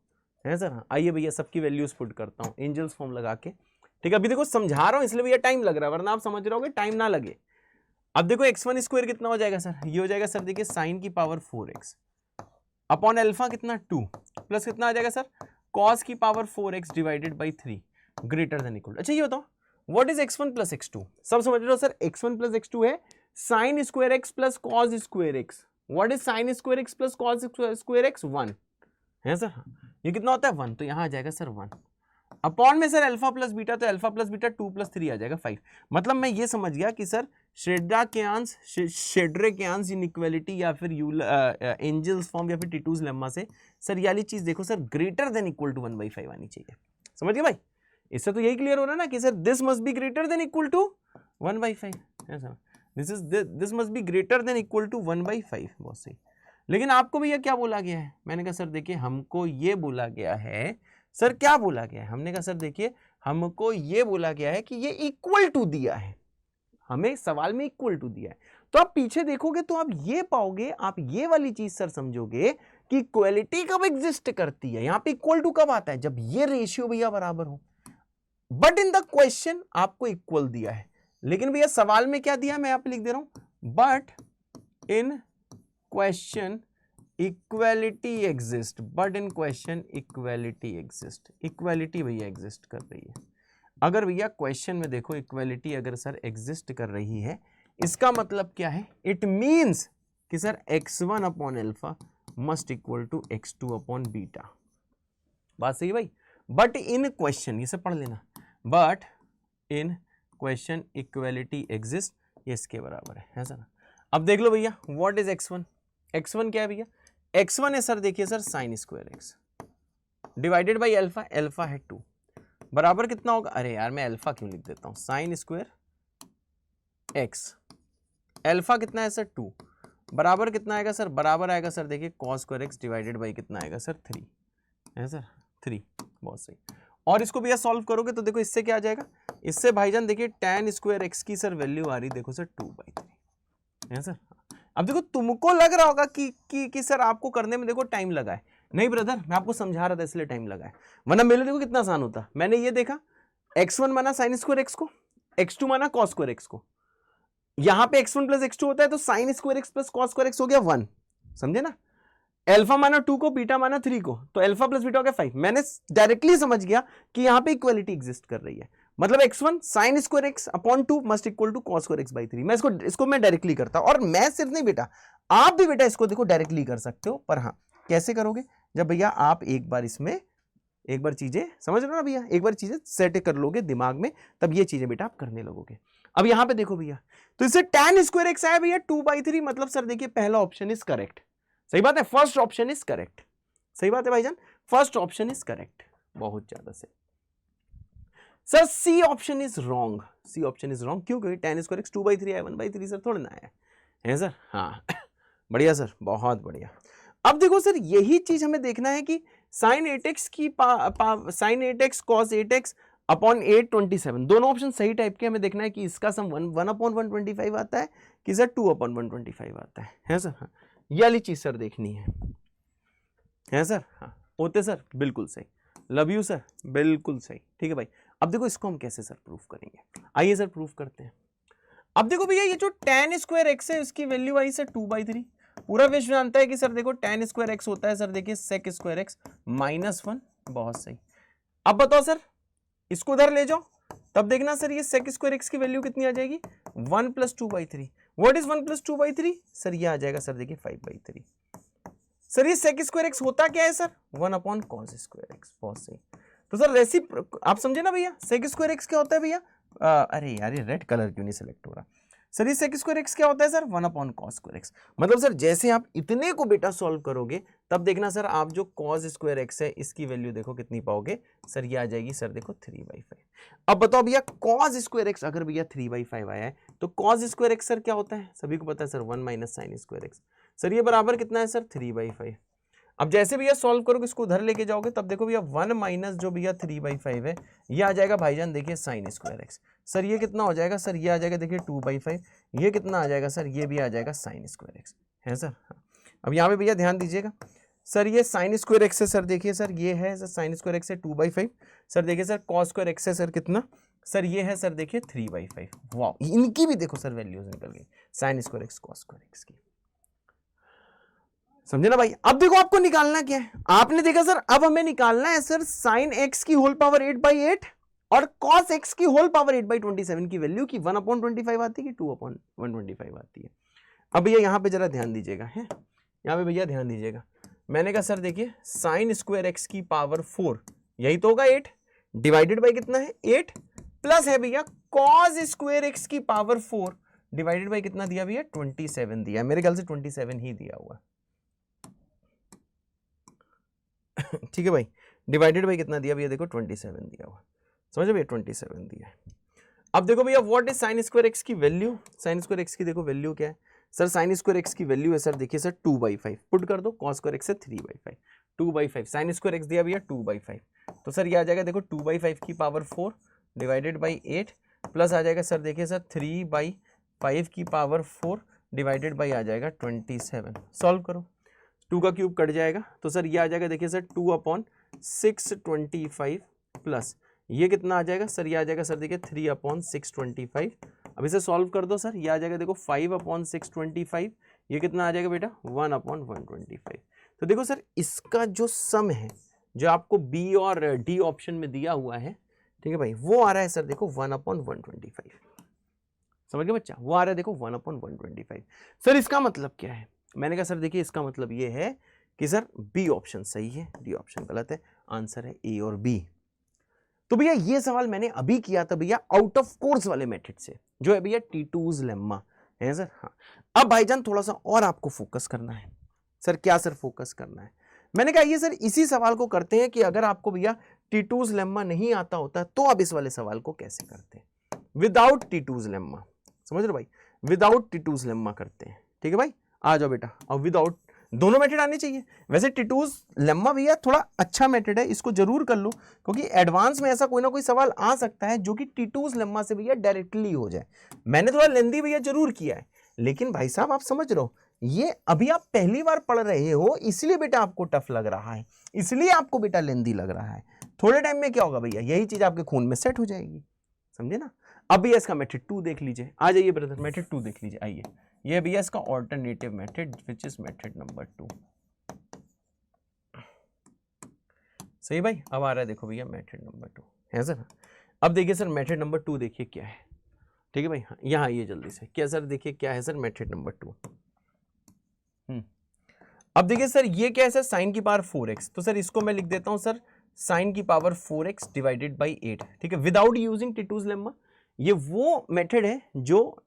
है सर। आइए भैया सबकी वैल्यूज पुट करता हूँ एंजल्स फॉर्म लगा के, ठीक है। अभी देखो समझा रहा हूँ इसलिए भैया टाइम लग रहा है, वरना आप समझ रहे होगे टाइम ना लगे। अब देखो x1 स्क्वायर कितना हो जाएगा सर, ये हो जाएगा सर देखिए साइन की पावर 4x अपॉन अल्फा कितना 2 प्लस कितना आ जाएगा सर कॉस की power 4x divided by 3 greater than equal. अच्छा ये बताओ what is x1 plus x2, सब समझ रहे हो सर। x1 प्लस x2 है sign square x plus cos square x। What is sine square x plus cos square x, 1 है sir. ये कितना होता है 1, तो यहाँ आ जाएगा सर 1 अपॉन में सर अल्फा प्लस बीटा, तो अल्फा प्लस बीटा 2 प्लस 3 आ जाएगा 5। मतलब मैं ये समझ गया कि सर शेड्रेकियंस इनइक्वालिटी या फिर एंजल्स फॉर्म या फिर टीटूज लेम्मा से सर ये वाली चीज देखो sir greater than equal to 1/5 आनी चाहिए। समझ गए भाई, इससे तो यही क्लियर हो रहा है ना कि sir this must be greater than equal to 1/5 है sir, this must be greater than equal to 1/5। बहुत सही। लेकिन आपको भैया क्या बोला गया है, मैंने कहा सर देखिए हमको ये बोला गया है, सर क्या बोला गया है, हमने कहा सर देखिए हमको ये बोला गया है कि ये इक्वल टू दिया है, हमें सवाल में इक्वल टू दिया है। तो आप पीछे देखोगे तो आप ये पाओगे, आप ये वाली चीज सर समझोगे कि इक्वलिटी कब एग्जिस्ट करती है, यहां पे इक्वल टू कब आता है, जब ये रेशियो भैया बराबर हो। बट इन द क्वेश्चन आपको इक्वल दिया है, लेकिन भैया सवाल में क्या दिया मैं यहां पे लिख दे रहा हूं, but in question equality exist, but in question equality exist. Equality भैया एग्जिस्ट कर रही है। अगर भैया क्वेश्चन में देखो इक्वालिटी अगर सर एग्जिस्ट कर रही है, इसका मतलब क्या है, इट मींस कि sir x1 upon alpha must equal to x2 upon beta. बात सही है भाई। बट इन क्वेश्चन, ये सब पढ़ लेना, but in question equality exist, ये इसके बराबर है सर। अब देख लो भैया व्हाट इज x1, x1 क्या है भैया, x1 है सर देखिए sir sign square x divided by alpha, alpha है 2 बराबर कितना होगा, अरे यार मैं अल्फा क्यों लिख देता हूं, साइन स्क्वायर x अल्फा कितना है सर 2 बराबर कितना आएगा सर, बराबर आएगा सर देखिए cos square x divided by कितना आएगा सर 3 है सर 3। बहुत सही। और इसको भैया सॉल्व करोगे तो देखो इससे क्या आ जाएगा, इससे भाईजान देखिए tan स्क्वायर x की सर वैल्यू आ रही देखो सर 2/3 है सर। अब देखो तुमको लग रहा होगा कि सर आपको करने में देखो टाइम लगा है, नहीं ब्रदर मैं आपको समझा रहा था इसलिए टाइम लगा है, वरना मेरे देखो कितना आसान होता। मैंने ये देखा x1 माना साइन स्क्वायर x को, x2 माना कॉस स्क्वायर x को, यहां पे x1 प्लस x2 होता है तो sign square x plus cos square x हो गया 1, समझे ना। अल्फा माना 2 को, बीटा माना 3 को, तो अल्फा प्लस बीटा हो गया 5। मैंने डायरेक्टली समझ गया कि यहां पे इक्वालिटी एग्जिस्ट कर रही है, मतलब x1 sine square x upon 2 must equal to cos square x by 3। मैं इसको मैं डायरेक्टली करता हूं, और मैं सिर्फ नहीं बेटा आप भी बेटा इसको देखो डायरेक्टली कर सकते हो, पर हाँ कैसे करोगे, जब भैया आप एक बार इसमें एक बार चीजें समझ रहे हो ना भैया, एक बार चीजें सेट कर लोगे दिमाग में, तब ये चीजें बेटा आप करने लगोगे। अब यहां पे देखो भैया, तो इससे tan स्क्वायर x आया भैया 2/3, मतलब सर देखिए पहला ऑप्शन इज करेक्ट। सही बात है, फर्स्ट ऑप्शन इज करेक्ट। सही बात है भाईजान, फर्स्ट ऑप्शन इज करेक्ट, बहुत ज्यादा से। Sir C option is wrong, C option is wrong, क्यों, क्योंकि tan स्क्वायर x 2/3 आया, 1/3 सर थोड़ा ना आया है सर। हाँ बढ़िया सर, बहुत बढ़िया। अब देखो सर यही चीज हमें देखना है कि साइन 8x की sign 8x cos 8x upon 827, दोनों ऑप्शन सही टाइप के, हमें देखना है कि इसका सम 1/125 आता है कि सर 2/125 आता है सर। हाँ ये वाली चीज सर देखनी है सर। हाँ होते सर, बिल्कुल सही, लव यू सर, बिल्कुल सही। ठीक है भाई, अब देखो इसको हम कैसे सर प्रूफ करेंगे, आइए सर प्रूफ करते हैं। अब देखो भैया ये जो tan स्क्वायर x है इसकी वैल्यू आई सर 2/3, पूरा विश्व जानता है कि सर देखो tan स्क्वायर एक्स होता है सर देखिए sec स्क्वायर एक्स -1। बहुत सही। अब बताओ सर इसको उधर ले जाओ, तब देखना सर ये sec स्क्वायर एक्स की वैल्यू कितनी आ जाएगी 1 + 2/3। What is 1 + 2/3? सर ये आ जाएगा सर देखिए 5/3। सर ये sec स्क्वायर एक्स होता क्या है सर 1/cos स्क्वायर एक्स। बहुत सही। तो सर आप समझे ना भैया sec स्क्वायर एक्स क्या होता है भैया? अरे यार ये रेड कलर क्यों नहीं सिलेक्ट हो रहा? सर ये sec स्क्वायर एक्स क्या होता है सर 1/cos स्क्वायर एक्स। मतलब सर जैसे आप इतने को बेटा सॉल्व करोगे तब देखना सर आप जो cos स्क्वायर एक्स है इसकी वैल्यू देखो कितनी पाओगे सर, ये आ जाएगी सर देखो 3/5। अब बताओ भैया cos स्क्वायर एक्स अगर भैया 3/5 आया है तो cos स्क्वायर एक्स सर क्या होता है? सभी को पता है sir 1 - sin square x. Sir ये बराबर कितना है सर 3/5। अब जैसे भैया सॉल्व करोगे इसको उधर लेके जाओगे तब देखो भैया 1 - जो भैया 3/5 है ये आ जाएगा भाईजान देखिए sin स्क्वायर एक्स। सर ये कितना हो जाएगा सर, ये आ जाएगा देखिए 2/5। ये कितना आ जाएगा सर, ये भी आ जाएगा sin स्क्वायर एक्स है सर। हाँ। अब यहाँ पे भैया ध्यान दीजिएगा सर ये sin स्क्वायर एक्स है सर, देखिए सर ये है सर sin स्क्वायर एक्स है 2/5। सर देखिए सर cos स्क्वायर एक्स है सर कितना, सर ये है सर देखिए 3/5। वाह इनकी भी देखो सर वैल्यूज निकल गई sin square x cos square x की। समझे ना भाई? अब देखो आपको निकालना क्या है, आपने देखा सर अब हमें निकालना है सर sin x की होल पावर 8/8 और cos x की होल पावर 8/27 की वैल्यू की 1/25 आती है कि 2/125 आती है। अब भैया यहाँ पे जरा ध्यान दीजिएगा है, यहाँ पे भैया ध्यान दीजिएगा। मैंने कहा सर देखिए sin स्क्वायर x की पावर 4 यही तो होगा 8 डिवाइडेड बाई कितना है 8 प्लस है भैया cos स्क्वायर x की पावर 4 डिवाइडेड बाई कितना दिया भैया 27 दिया, मेरे ख्याल से 27 ही दिया हुआ। ठीक है भाई, डिवाइडेड बाई कितना दिया भैया देखो 27 दिया हुआ, समझ भैया 27 दिया है। अब देखो भैया what is sin square x की वैल्यू, sin स्क्वायर एक्स की देखो वैल्यू क्या है सर, sin स्क्वायर एक्स की वैल्यू है सर देखिए सर 2/5 पुट कर दो, cos स्क्वायर एक्स है 3/5 2/5 sin स्क्वायर एक्स दिया भैया 2/5 तो सर ये आ जाएगा देखो 2/5 की पावर 4 डिवाइडेड बाई 8 प्लस आ जाएगा सर देखिए सर 3/5 की पावर 4 डिवाइडेड बाई आ जाएगा 27। सॉल्व करो 2 का क्यूब कट जाएगा तो सर ये आ जाएगा देखिए सर 2/625 प्लस ये कितना आ जाएगा सर, ये आ जाएगा सर देखिए 3/625। अब इसे सॉल्व कर दो सर, ये आ जाएगा देखो 5/625, ये कितना आ जाएगा बेटा 1/125। तो देखो सर इसका जो सम है जो आपको बी और डी ऑप्शन में दिया हुआ है ठीक है भाई, वो आ रहा है सर देखो 1/125। समझ गए बच्चा, वो आ रहा है देखो 1/125। सर इसका मतलब क्या है? मैंने कहा सर देखिए इसका मतलब ये है कि सर बी ऑप्शन सही है, डी ऑप्शन गलत है, आंसर है ए और बी। तो भैया ये सवाल मैंने अभी किया था भैया आउट ऑफ कोर्स वाले मेथड से, जो है भैया टीटूज लेम्मा है सर। हाँ अब भाईजान थोड़ा सा और आपको फोकस करना है। सर क्या सर फोकस करना है? मैंने कहा ये सर इसी सवाल को करते हैं कि अगर आपको भैया टीटूज लेम्मा नहीं आता होता तो आप इस वाले सवाल को कैसे करते हैं विदाउट टीटूज लेम्मा। समझ रहे भाई, विदाउट टीटूज लेम्मा करते हैं। ठीक है भाई, आ जाओ बेटा। और विदाउट दोनों मेथड आने चाहिए। वैसे टीटूज लेम्मा भैया थोड़ा अच्छा मेथड है, इसको जरूर कर लो क्योंकि एडवांस में ऐसा कोई ना कोई सवाल आ सकता है जो कि टीटूज लेम्मा से भैया डायरेक्टली हो जाए। मैंने थोड़ा लेंदी भैया जरूर किया है, लेकिन भाई साहब आप समझ रहे हो ये अभी आप पहली बार पढ़ रहे हो इसलिए बेटा आपको टफ लग रहा है, इसलिए आपको बेटा लेंदी लग रहा है। थोड़े टाइम में क्या होगा भैया यही चीज आपके खून में सेट हो जाएगी, समझे ना। अब भैया इसका मेथड 2 देख लीजिए, आ जाइए ब्रदर मेथड 2 देख लीजिए। आइए ये भैया इसका alternative method which is method number 2। सही भाई, अब आ रहा है देखो भैया मेथड नंबर 2 है सर। अब देखिए सर मेथड नंबर 2 देखिए क्या है। ठीक है भाई, यहाँ आइए जल्दी से। क्या सर देखिए क्या है सर मेथड नंबर 2। अब देखिए सर ये क्या है सर साइन की पावर 4x, तो सर इसको मैं लिख देता हूं सर साइन की पावर 4x डिवाइडेड बाई 8। ठीक है, विदाउट यूजिंग टीटूज लेम्मा। ये वो मेथड है जो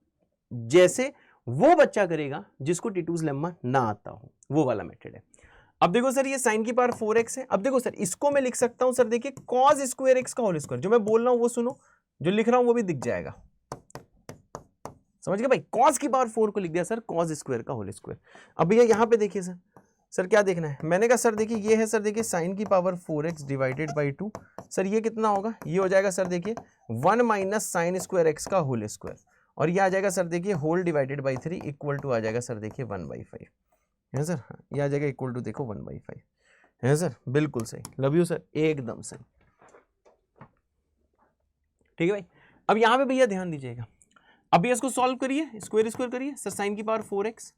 जैसे वो बच्चा करेगा जिसको टीटूज लेम्मा ना आता हो, वो वाला मेथड है। अब देखो सर ये साइन की पावर 4x है। अब देखो सर इसको मैं लिख सकता हूं सर देखिए cos स्क्वायर एक्स का होल स्क्वायर। जो मैं बोल रहा हूं वो सुनो, जो लिख रहा हूं वो भी दिख जाएगा। समझ गए भाई, cos की पावर 4 को लिख दिया सर cos स्क्वायर का होल स्क्वायर। अब भैया यहाँ पे देखिए सर क्या देखना है। मैंने कहा सर देखिए ये है सर देखिए साइन की power 4x divided by 2। Sir ये कितना होगा, ये हो जाएगा सर देखिए 1 माइनस साइन स्क्वायर एक्स का होल स्क्वायर, और ये आ जाएगा सर देखिए whole divided by 3 equal to आ जाएगा सर देखिए 1/5 है सर। हाँ ये आ जाएगा इक्वल टू देखो 1/5 है सर। बिल्कुल सही, लव यू सर, एकदम सही। ठीक है भाई, अब यहाँ पे भैया ध्यान दीजिएगा। अब इसको सॉल्व करिए, स्क्वायर स्क्वायर करिए सर। साइन की पावर 4x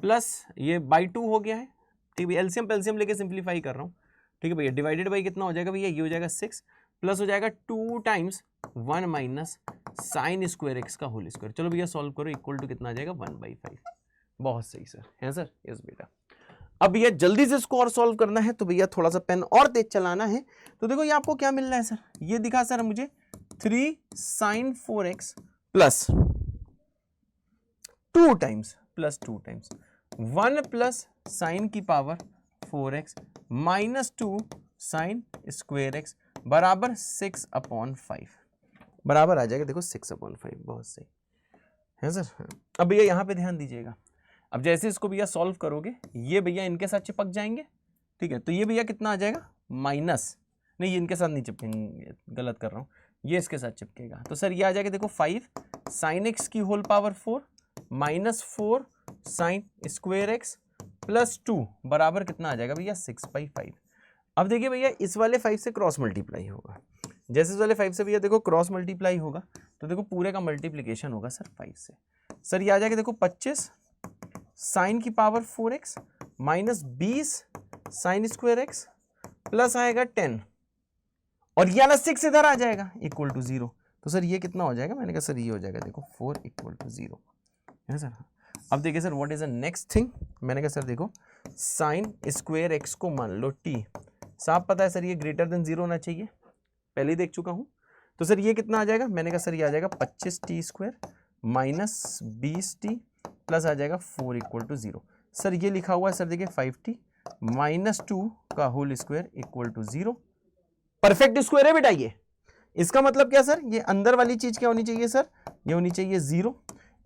प्लस ये बाई 2 हो गया है, ठीक है भैया, एलसीएम पेलसीएम लेके सिंप्लीफाई कर रहा हूँ, ठीक है भैया, डिवाइडेड बाई कितना हो जाएगा भैया, ये हो जाएगा 6 प्लस हो जाएगा 2 times 1 minus sine square X का होल स्क्वायर। चलो भैया सॉल्व करो, इक्वल टू कितना आ जाएगा 1/5। बहुत सही सर, है सर, यस बेटा। अब भैया जल्दी से इसको और सॉल्व करना है तो भैया थोड़ा सा पेन और तेज चलाना है। तो देखो ये आपको क्या मिल रहा है सर, ये दिखा सर मुझे 3 sin 4x plus 2 times 1 plus sine की power 4x minus 2 sine square X बराबर 6/5 बराबर आ जाएगा, देखो 6/5। बहुत सही है सर। अब भैया यहाँ पे ध्यान दीजिएगा, अब जैसे इसको भैया सॉल्व करोगे ये भैया इनके साथ चिपक जाएंगे, ठीक है, तो ये भैया कितना आ जाएगा माइनस, नहीं ये इनके साथ नहीं चिपकेंगे, गलत कर रहा हूँ, ये इसके साथ चिपकेगा, तो सर ये आ जाएगा देखो 5 साइन एक्स की whole power 4 minus 4 sine square x plus 2 बराबर कितना आ जाएगा भैया 6/5। अब देखिए भैया इस वाले 5 से क्रॉस मल्टीप्लाई होगा, जैसे इस वाले 5 से भैया देखो क्रॉस मल्टीप्लाई होगा तो देखो पूरे का मल्टीप्लीकेशन होगा सर 5 से। सर ये आ जाएगा देखो 25 साइन की power 4x minus 20 sign square x plus आएगा 10 और ये वाला 6 इधर आ जाएगा इक्वल टू 0। तो सर ये कितना हो जाएगा, मैंने कहा सर ये हो जाएगा देखो 4 इक्वल टू 0, है सर। अब देखिए sir what is the next thing, मैंने कहा सर देखो साइन स्क्वायर एक्स को मान लो t, साफ पता है सर ये ग्रेटर देन 0 होना चाहिए, पहले ही देख चुका हूं। तो सर ये कितना आ जाएगा, मैंने कहा सर ये आ जाएगा 25t square minus 20t plus आ जाएगा 4 इक्वल टू 0। सर ये लिखा हुआ है सर देखिए 5t माइनस 2 का whole square equal to 0। Perfect square है बेटा ये, इसका मतलब क्या सर, ये अंदर वाली चीज क्या होनी चाहिए सर, ये होनी चाहिए 0।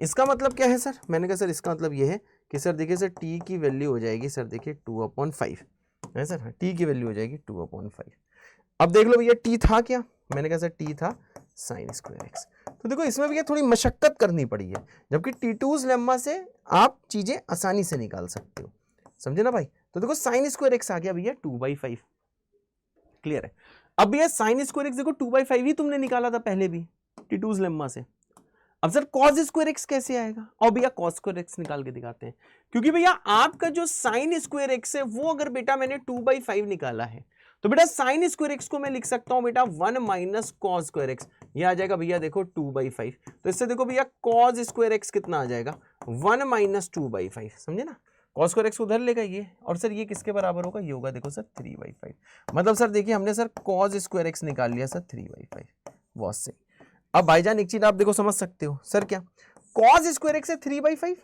इसका मतलब क्या है सर, मैंने कहा सर इसका मतलब ये है कि सर देखिए सर t की वैल्यू हो जाएगी सर देखिए 2/5, है सर, t की वैल्यू हो जाएगी 2/5। अब देख लो भैया t था क्या, मैंने कहा सर t था साइन स्क्वायर एक्स। तो देखो इसमें भैया थोड़ी मशक्कत करनी पड़ी है, जबकि टीटूज लेम्मा से आप चीजें आसानी से निकाल सकते हो, समझे ना भाई। तो देखो साइन स्क्वायर एक्स आ गया भैया 2/5, क्लियर है। अब भैया साइन स्क्वायर एक्स देखो 2/5 ही तुमने निकाला था पहले भी टीटूज लेम्मा से। अब सर कॉस स्क्वायर एक्स कैसे आएगा, और भैया कॉस स्क्वायर एक्स निकाल के दिखाते हैं, क्योंकि भैया आपका जो साइन स्क्वायर एक्स है वो अगर बेटा मैंने 2/5 निकाला है तो बेटा साइन स्क्वायर एक्स को मैं लिख सकता हूं बेटा 1 माइनस कॉस स्क्वायर एक्स, ये आ जाएगा भैया देखो 2/5। तो इससे देखो भैया कॉस स्क्वायर एक्स कितना आ जाएगा 1 माइनस 2/5, समझे ना, कॉस स्क्वायर एक्स उधर लेगा ये, और सर ये किसके बराबर होगा, ये होगा देखो सर 3/5। मतलब सर देखिए हमने सर कॉस स्क्वायर एक्स निकाल लिया सर 3/5, बहुत सही। अब भाईजान एक चीज आप देखो समझ सकते हो सर, क्या कॉस स्क्वायर एक्स है 3/5,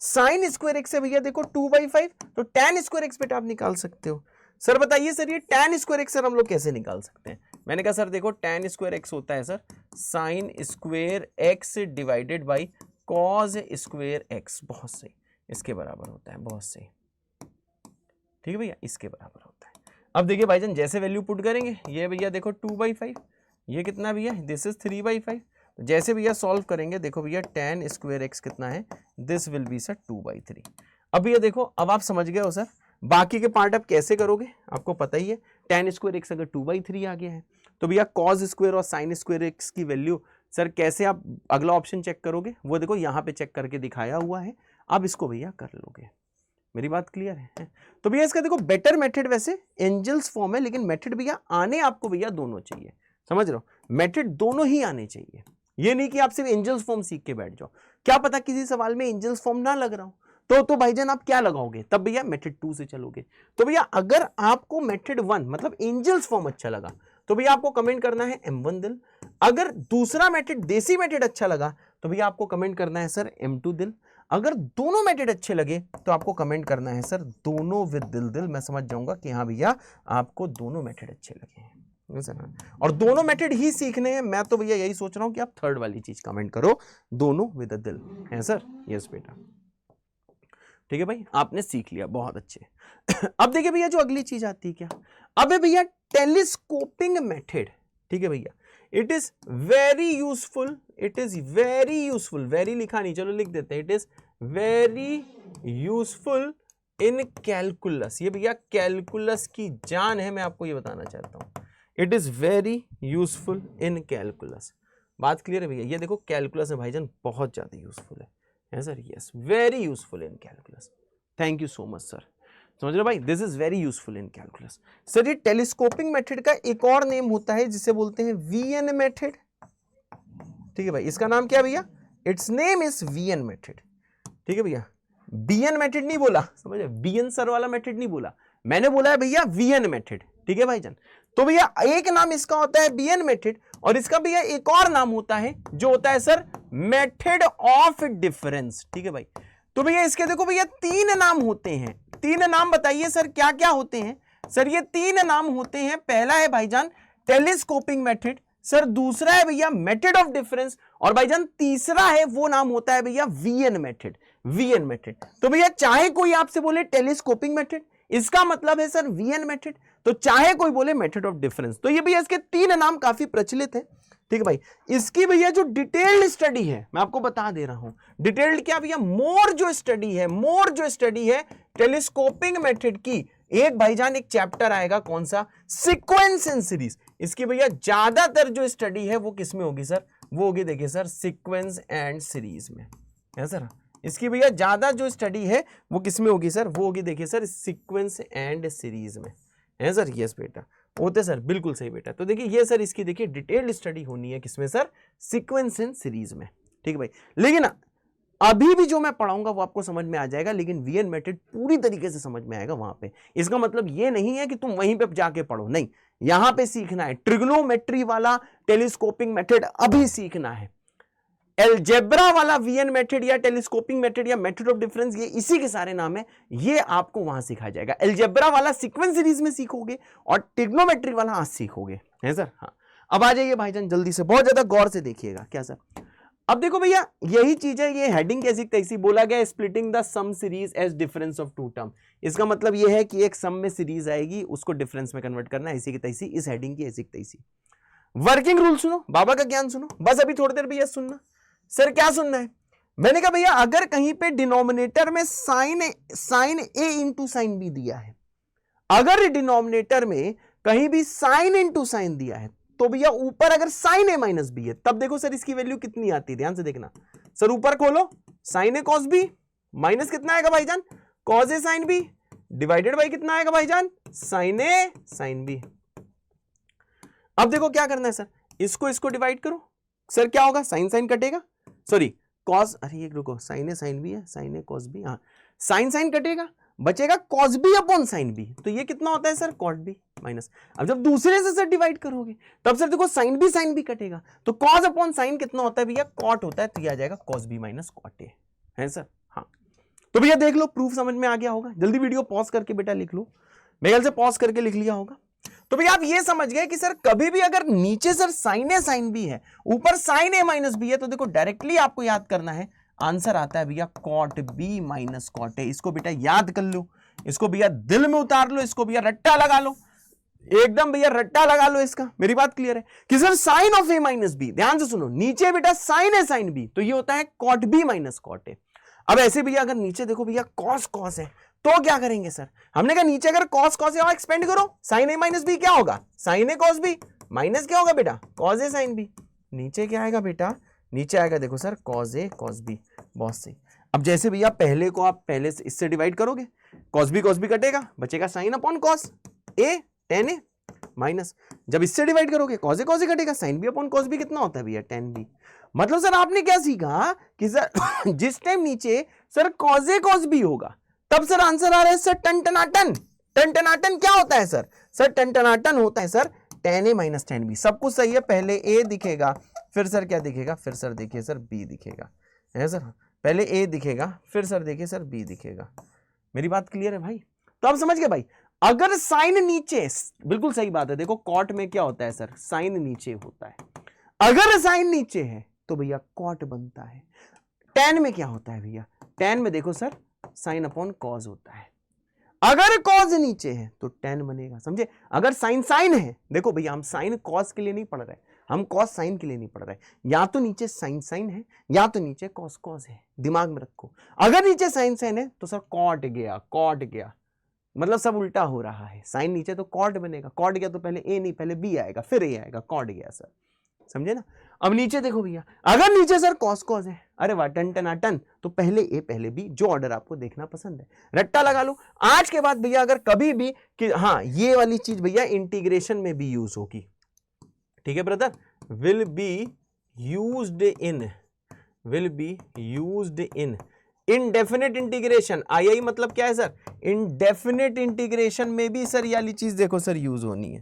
साइन स्क्वायर एक्स है भैया देखो 2/5, तो tan स्क्वायर एक्स बेटा आप निकाल सकते हो। सर बताइए सर ये tan स्क्वायर एक्स सर हम लोग कैसे निकाल सकते हैं, मैंने कहा सर देखो tan स्क्वायर एक्स होता है sir sign square x divided by cos square x, बहुत सही, इसके बराबर होता है, बहुत सही, ठीक है भैया, इसके बराबर होता है। अब देखिए भाईजान जैसे वैल्यू पुट करेंगे, ये भैया देखो 2/5, ये कितना भैया, दिस इज 3/5, जैसे भैया सॉल्व करेंगे देखो भैया tan स्क्वायर एक्स कितना है, दिस विल बी सर 2/3। अब भैया देखो अब आप समझ गए हो सर, बाकी के पार्ट आप कैसे करोगे आपको पता ही है, tan स्क्वायर एक्स अगर 2/3 आ गया है तो भैया cos स्क्वायर और sin स्क्वायर एक्स की वैल्यू सर कैसे आप अगला ऑप्शन चेक करोगे, वो देखो यहाँ पे चेक करके दिखाया हुआ है, अब इसको भैया कर लोगे, मेरी बात क्लियर है। तो भैया इसका देखो बेटर मेथड वैसे एंजल्स फॉर्म है, लेकिन मेथड भैया आने आपको भैया दोनों चाहिए, समझ रहे हो, मेथड दोनों ही आने चाहिए, ये नहीं कि आप सिर्फ एंजल्स फॉर्म सीख के बैठ जाओ, क्या पता किसी सवाल में एंजल्स फॉर्म ना लग रहा हो तो भाईजान आप क्या लगाओगे, तब भैया मेथड 2 से चलोगे। तो भैया अगर आपको मेथड 1 मतलब एंजल्स फॉर्म अच्छा लगा तो भैया आपको कमेंट करना है M1 दिल, अगर दूसरा मेथड देसी मेथड अच्छा लगा तो भैया आपको कमेंट करना है सर M2 दिल, अगर दोनों मेथड अच्छे लगे तो आपको कमेंट करना है सर दोनों विद दिल। मैं समझ जाऊंगा कि हाँ भैया आपको दोनों मेथड अच्छे लगे हैं सर, और दोनों मेथड ही सीखने हैं। मैं तो भैया यही सोच रहा हूं कि आप थर्ड वाली चीज कमेंट करो, दोनों विद अ दिल, है सर, यस बेटा, ठीक है भाई, आपने सीख लिया, बहुत अच्छे। अब देखिए भैया जो अगली चीज आती है क्या, अब है भैया टेलीस्कोपिंग मेथड, ठीक है भैया, it is very useful, it is very useful, very लिखा नहीं, चलो लिख देते हैं, it is very useful in calculus, ये भैया कैलकुलस की जान है, मैं आपको ये बताना चाहता हूं, it is very useful in calculus. बात क्लियर है भैया, ये देखो कैलकुलस है भाईजान बहुत ज्यादा यूजफुल है, है sir, yes, very useful in calculus. Thank you so much sir. समझ रहे भाई, this is very useful in calculus. Sir ये टेलीस्कोपिंग मेथड का एक और नेम होता है जिसे बोलते हैं वीएन मेथड। ठीक है भाई, इसका नाम क्या भैया? It's name is VN method. ठीक है भैया, बीएन मेथड नहीं बोला, समझे, बीएन सर वाला मेथड नहीं बोला, मैंने बोला है भैया वीएन मेथड। ठीक है भाईजान, तो भैया एक नाम इसका होता है बीएन मेथड, और इसका भैया एक और नाम होता है जो होता है सर मेथड ऑफ डिफरेंस। ठीक है भाई, तो भैया इसके देखो भैया 3 नाम होते हैं। 3 नाम बताइए सर क्या क्या होते हैं? सर ये 3 नाम होते हैं। पहला है भाईजान टेलीस्कोपिंग मेथड, सर दूसरा है भैया मेथड ऑफ डिफरेंस, और भाईजान तीसरा है वो नाम होता है भैया वीएन मेथड। वीएन मेथड, तो भैया चाहे कोई आपसे बोले टेलीस्कोपिंग मेथड, इसका मतलब है सर वीएन मेथड, तो चाहे कोई बोले मेथड ऑफ डिफरेंस, तो ये भैया इसके 3 नाम काफी प्रचलित है। ठीक है भाई, इसकी भैया जो डिटेल्ड स्टडी है मैं आपको बता दे रहा हूं। डिटेल्ड क्या भैया? मोर जो स्टडी है टेलीस्कोपिंग मेथड की, एक भाईजान एक चैप्टर आएगा, कौन सा? Sequence and series. इसकी भैया ज्यादातर जो स्टडी है वो किस में होगी सर? वो होगी देखिए सर सीक्वेंस एंड सीरीज में, है सर। इसकी भैया ज्यादा जो स्टडी है वो किस में होगी सर? वो होगी देखिए सर सीक्वेंस एंड सीरीज में, है सर। यस बेटा, होते सर, बिल्कुल सही बेटा। तो देखिए ये सर इसकी देखिए डिटेल्ड स्टडी होनी है किसमें सर? सीक्वेंस एंड सीरीज में। ठीक है भाई, लेकिन अभी भी जो मैं पढ़ाऊंगा वो आपको समझ में आ जाएगा, लेकिन वीएन मेथड पूरी तरीके से समझ में आएगा वहां पे। इसका मतलब ये नहीं है कि तुम वहीं पे जाके पढ़ो, नहीं, यहां पे सीखना है। ट्रिग्नोमेट्री वाला टेलीस्कोपिंग मेथड अभी सीखना है। एलजेब्रा वाला वीएन मेथड या टेलीस्कोपिंग मेथड या मेथड ऑफ डिफरेंस, ये इसी के सारे नाम है, ये आपको वहां सिखाया जाएगा। एलजेब्रा वाला सीक्वेंस सीरीज में सीखोगे और ट्रिग्नोमेट्री वाला आज सीखोगे, है सर। हाँ, अब आ जाइए भाईजान जल्दी से, बहुत ज्यादा गौर से देखिएगा। क्या सर? अब देखो भैया यही चीज है, ये हेडिंग कैसी तैसी बोला गया, splitting the sum series as difference of 2 term. इसका मतलब ये है कि एक सम में सीरीज आएगी, उसको डिफरेंस में कन्वर्ट करना, ऐसी की तैसी, इस हेडिंग की ऐसी की तैसी। वर्किंग रूल सुनो, बाबा का ज्ञान सुनो, बस अभी थोड़ी देर भैया सुनना। सर क्या सुनना है? मैंने कहा भैया अगर कहीं पे डिनोमिनेटर में साइन ए इंटू साइन बी दिया है, अगर डिनोमिनेटर में कहीं भी साइन इंटू साइन दिया है, तो भैया ऊपर अगर साइन ए माइनस बी है, तब देखो सर इसकी वैल्यू कितनी आती है, ध्यान से देखना सर। ऊपर खोलो, sine a cos B minus कितना आएगा भाईजान? Cos a sine b, divided by कितना आएगा भाईजान? Sine a sine b. अब देखो क्या करना है सर, इसको डिवाइड करो सर, क्या होगा? साइन साइन कटेगा, सॉरी कॉस, अरे ये रुको, साइन ए साइन बी है, साइन ए कॉस बी, हाँ, साइन साइन कटेगा, बचेगा cos b upon sine b, तो ये कितना होता है सर? Cot B minus. अब जब दूसरे से सर डिवाइड करोगे तब सर देखो साइन बी कटेगा, तो कॉस अपॉन साइन कितना होता है भैया? कॉट होता है, तो ये आ जाएगा cos B minus cot A, है सर। हाँ, तो भैया देख लो, प्रूफ समझ में आ गया होगा। जल्दी वीडियो पॉज करके बेटा लिख लो, मेरे ख्याल से पॉज करके लिख लिया होगा। तो भैया आप ये समझ गए कि सर कभी भी अगर नीचे sir sign a sine b है, ऊपर साइन ए माइनस बी है, तो देखो डायरेक्टली आपको याद करना है, आंसर आता है भैया cot B minus cot A. इसको बेटा याद कर लो, इसको भैया दिल में उतार लो, इसको भैया रट्टा लगा लो, एकदम भैया रट्टा लगा लो इसका। मेरी बात क्लियर है कि sir sine of A minus B, ध्यान से सुनो, नीचे बेटा साइन ए साइन बी, तो ये होता है cot B minus cot A. अब ऐसे भैया अगर नीचे देखो भैया कॉस कॉस है, तो क्या करेंगे सर? हमने कहा नीचे अगर कॉस कॉस है, एक्सपेंड करो, साइन ए माइनस बी क्या होगा? Sign a cos B, minus क्या होगा बेटा? Cos a sine B. नीचे क्या आएगा बेटा? नीचे आएगा देखो sir cos A cos B. बहुत सही। अब जैसे भैया पहले को आप पहले से इससे डिवाइड करोगे, कॉस बी कटेगा, बचेगा sine upon cos A tan A minus. जब इससे डिवाइड करोगे कॉस ए कटेगा, sine B upon cos B कितना होता है भैया? Ten B. मतलब सर आपने क्या सीखा कि सर जिस टाइम नीचे sir cos A cos B होगा, तब सर आंसर आ रहा है सर टनटनाटन। टनटनाटन क्या होता है सर? सर टनटनाटन होता है sir ten A minus ten B. सब कुछ सही है, पहले ए दिखेगा, फिर सर क्या दिखेगा? फिर सर देखिए सर बी दिखेगा, है सर। पहले ए दिखेगा, फिर सर देखिए सर बी दिखेगा। मेरी बात क्लियर है भाई? तो आप समझ गए भाई, अगर साइन नीचे, बिल्कुल सही बात है, देखो कॉट में क्या होता है सर? साइन नीचे होता है। अगर साइन नीचे है तो भैया कॉट बनता है। टेन में क्या होता है भैया? टेन में देखो सर साइन अपॉन कॉज होता है। अगर कॉज नीचे है तो टेन बनेगा, समझे? अगर साइन साइन है, देखो भैया हम साइन कॉस के लिए नहीं पढ़ रहे, हम कॉस साइन के लिए नहीं पढ़ रहे, या तो नीचे साइन साइन है या तो नीचे कॉस कॉस है, दिमाग में रखो। अगर नीचे साइन साइन है तो सर कॉट गया, मतलब सब उल्टा हो रहा है। साइन नीचे तो कॉट बनेगा, कॉट गया तो पहले ए नहीं पहले बी आएगा, फिर ए आएगा, कॉट गया सर। समझे ना। अब नीचे देखो भैया, अगर नीचे सर कॉस कॉस है, अरे वाह टन टन टन, तो पहले ए पहले बी, जो ऑर्डर आपको देखना पसंद है रट्टा लगा लो। आज के बाद भैया अगर कभी भी कि हाँ ये वाली चीज भैया इंटीग्रेशन में भी यूज होगी, ठीक है brother, will be used in indefinite integration. I मतलब क्या है सर, इनडेफिनेट इंटीग्रेशन में भी सर ये वाली चीज देखो सर यूज होनी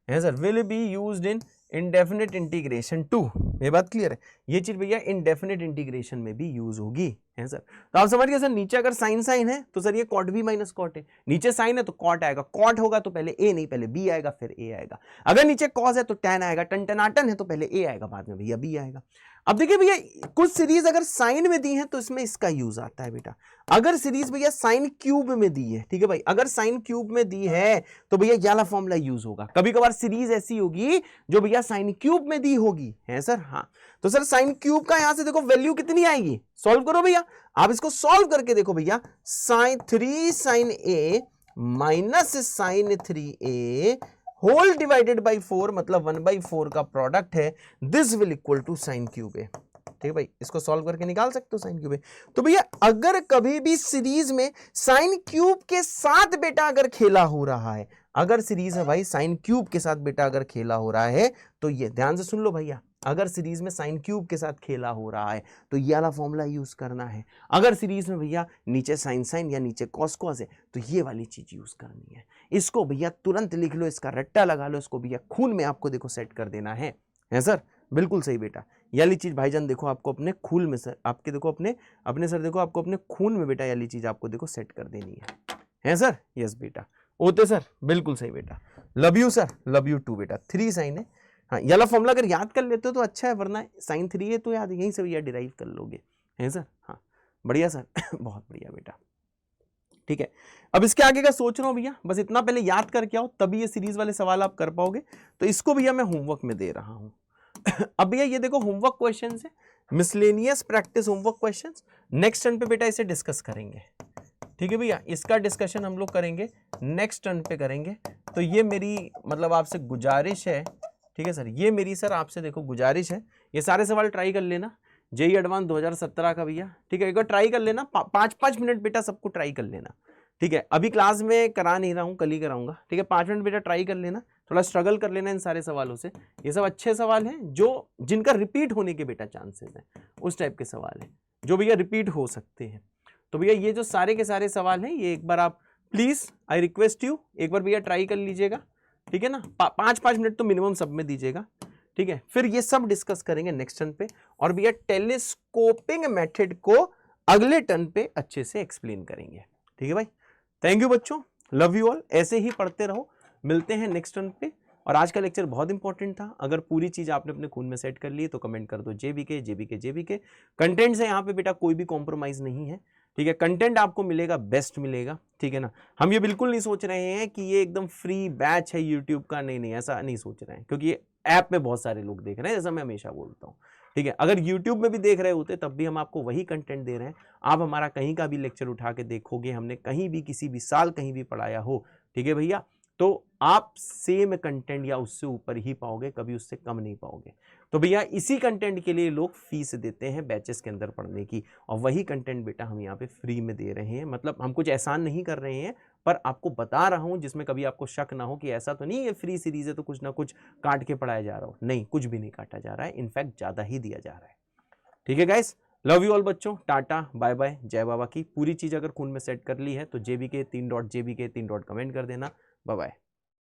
है sir, will be used in indefinite integration too. ये बात क्लियर है, ये चीज भैया इनडेफिनेट इंटीग्रेशन में भी यूज होगी, है सर। तो आप समझ गए सर, नीचे अगर साइन साइन है तो सर ये कॉट भी माइनस कॉट है, नीचे साइन है तो कॉट आएगा, कॉट होगा तो पहले ए नहीं पहले बी आएगा फिर ए आएगा, अगर नीचे कॉस है तो टैन आएगा, टन टनाटन है तो पहले ए आएगा बाद में भैया बी आएगा। अब देखिए भैया कुछ सीरीज अगर साइन में दी है तो इसमें इसका यूज आता है बेटा, अगर सीरीज भैया साइन क्यूब में दी है, ठीक है भाई, अगर साइन क्यूब में दी है तो भैया ये वाला फॉर्मूला यूज होगा। कभी कभार सीरीज ऐसी होगी जो भैया साइन क्यूब में दी होगी, है सर, हाँ। तो सर साइन क्यूब का यहां से देखो वैल्यू कितनी आएगी, सॉल्व करो भैया, आप इसको सॉल्व करके देखो भैया, sine 3 sine a minus sine 3a whole divided by 4 मतलब 1/4 का प्रोडक्ट है, this will equal to sine cube a. ठीक है भाई, इसको सॉल्व करके निकाल सकते हो साइन क्यूब ए। तो भैया अगर कभी भी सीरीज में साइन क्यूब के साथ बेटा अगर खेला हो रहा है, अगर सीरीज है भाई साइन क्यूब के साथ बेटा अगर खेला हो रहा है, तो ये ध्यान से सुन लो भैया, अगर सीरीज में साइन क्यूब के साथ खेला हो रहा है तो ये वाला फॉर्मूला यूज करना है। अगर सीरीज में भैया नीचे साइन साइन या नीचे कॉस कॉस है तो ये वाली चीज यूज करनी है। इसको भैया तुरंत लिख लो, इसका रट्टा लगा लो, इसको भैया खून में आपको देखो सेट कर देना है सर, बिल्कुल सही बेटा। ये वाली चीज भाईजान देखो आपको अपने खून में सर, आपके देखो अपने सर देखो आपको अपने खून में बेटा ये वाली चीज आपको देखो सेट कर देनी है सर। यस बेटा, ओते सर, बिल्कुल सही बेटा, love you sir, love you too बेटा। 3 साइन है, हाँ ये वाला फॉर्मूला अगर याद कर लेते हो तो अच्छा है, वरना साइन 3 है तो याद यहीं से भैया डिराइव कर लोगे, है सर, हाँ बढ़िया सर बहुत बढ़िया बेटा। ठीक है, अब इसके आगे का सोच रहा हूं भैया, बस इतना पहले याद करके आओ तभी ये सीरीज वाले सवाल आप कर पाओगे। तो इसको भैया मैं होमवर्क में दे रहा हूं अब भैया ये देखो होमवर्क क्वेश्चन है, miscellaneous practice homework question, next turn पे बेटा इसे डिस्कस करेंगे। ठीक है भैया, इसका डिस्कशन हम लोग करेंगे नेक्स्ट टर्न पे करेंगे। तो ये मेरी मतलब आपसे गुजारिश है, ठीक है सर, ये मेरी सर आपसे देखो गुजारिश है, ये सारे सवाल ट्राई कर लेना, जेईई एडवांस 2017 का भैया, ठीक है, एक बार ट्राई कर लेना, 5-5 मिनट बेटा सबको ट्राई कर लेना। ठीक है, अभी क्लास में करा नहीं रहा हूँ, कल ही कराऊंगा। ठीक है, 5 मिनट बेटा ट्राई कर लेना, थोड़ा स्ट्रगल कर लेना इन सारे सवालों से। ये सब अच्छे सवाल हैं जो जिनका रिपीट होने के बेटा चांसेस हैं, उस टाइप के सवाल हैं जो भैया रिपीट हो सकते हैं। तो भैया ये जो सारे के सारे सवाल हैं ये एक बार आप प्लीज आई रिक्वेस्ट यू एक बार भैया ट्राई कर लीजिएगा, ठीक है ना, 5-5 मिनट तो मिनिमम सब में दीजिएगा। ठीक है, फिर ये सब डिस्कस करेंगे नेक्स्ट टर्न पे, और भैया टेलीस्कोपिंग मेथड को अगले टर्न पे अच्छे से एक्सप्लेन करेंगे। ठीक है भाई, थैंक यू बच्चों, लव यू ऑल, ऐसे ही पढ़ते रहो, मिलते हैं नेक्स्ट टर्न पे। और आज का लेक्चर बहुत इंपॉर्टेंट था, अगर पूरी चीज आपने अपने खून में सेट कर ली तो कमेंट कर दो जेबीके जेबीके जेबीके। कंटेंट से यहाँ पे बेटा कोई भी कॉम्प्रोमाइज नहीं है, ठीक है, कंटेंट आपको मिलेगा, बेस्ट मिलेगा, ठीक है ना। हम ये बिल्कुल नहीं सोच रहे हैं कि ये एकदम फ्री बैच है यूट्यूब का, नहीं नहीं ऐसा नहीं सोच रहे हैं, क्योंकि ये ऐप में बहुत सारे लोग देख रहे हैं, जैसा मैं हमेशा बोलता हूँ। ठीक है, अगर यूट्यूब में भी देख रहे होते तब भी हम आपको वही कंटेंट दे रहे हैं। आप हमारा कहीं का भी लेक्चर उठा के देखोगे, हमने कहीं भी किसी भी साल कहीं भी पढ़ाया हो, ठीक है भैया, तो आप सेम कंटेंट या उससे ऊपर ही पाओगे, कभी उससे कम नहीं पाओगे। तो भैया इसी कंटेंट के लिए लोग फीस देते हैं बैचेस के अंदर पढ़ने की, और वही कंटेंट बेटा हम यहाँ पे फ्री में दे रहे हैं। मतलब हम कुछ एहसान नहीं कर रहे हैं, पर आपको बता रहा हूँ जिसमें कभी आपको शक ना हो कि ऐसा तो नहीं है फ्री सीरीज है तो कुछ ना कुछ काट के पढ़ाया जा रहा हो, नहीं, कुछ भी नहीं काटा जा रहा है, इनफैक्ट ज़्यादा ही दिया जा रहा है। ठीक है गाइस, लव यू ऑल बच्चों, टाटा बाय बाय, जय बाबा की। पूरी चीज़ अगर खून में सेट कर ली है तो जेबीके 3 डॉट कमेंट कर देना। Bye bye.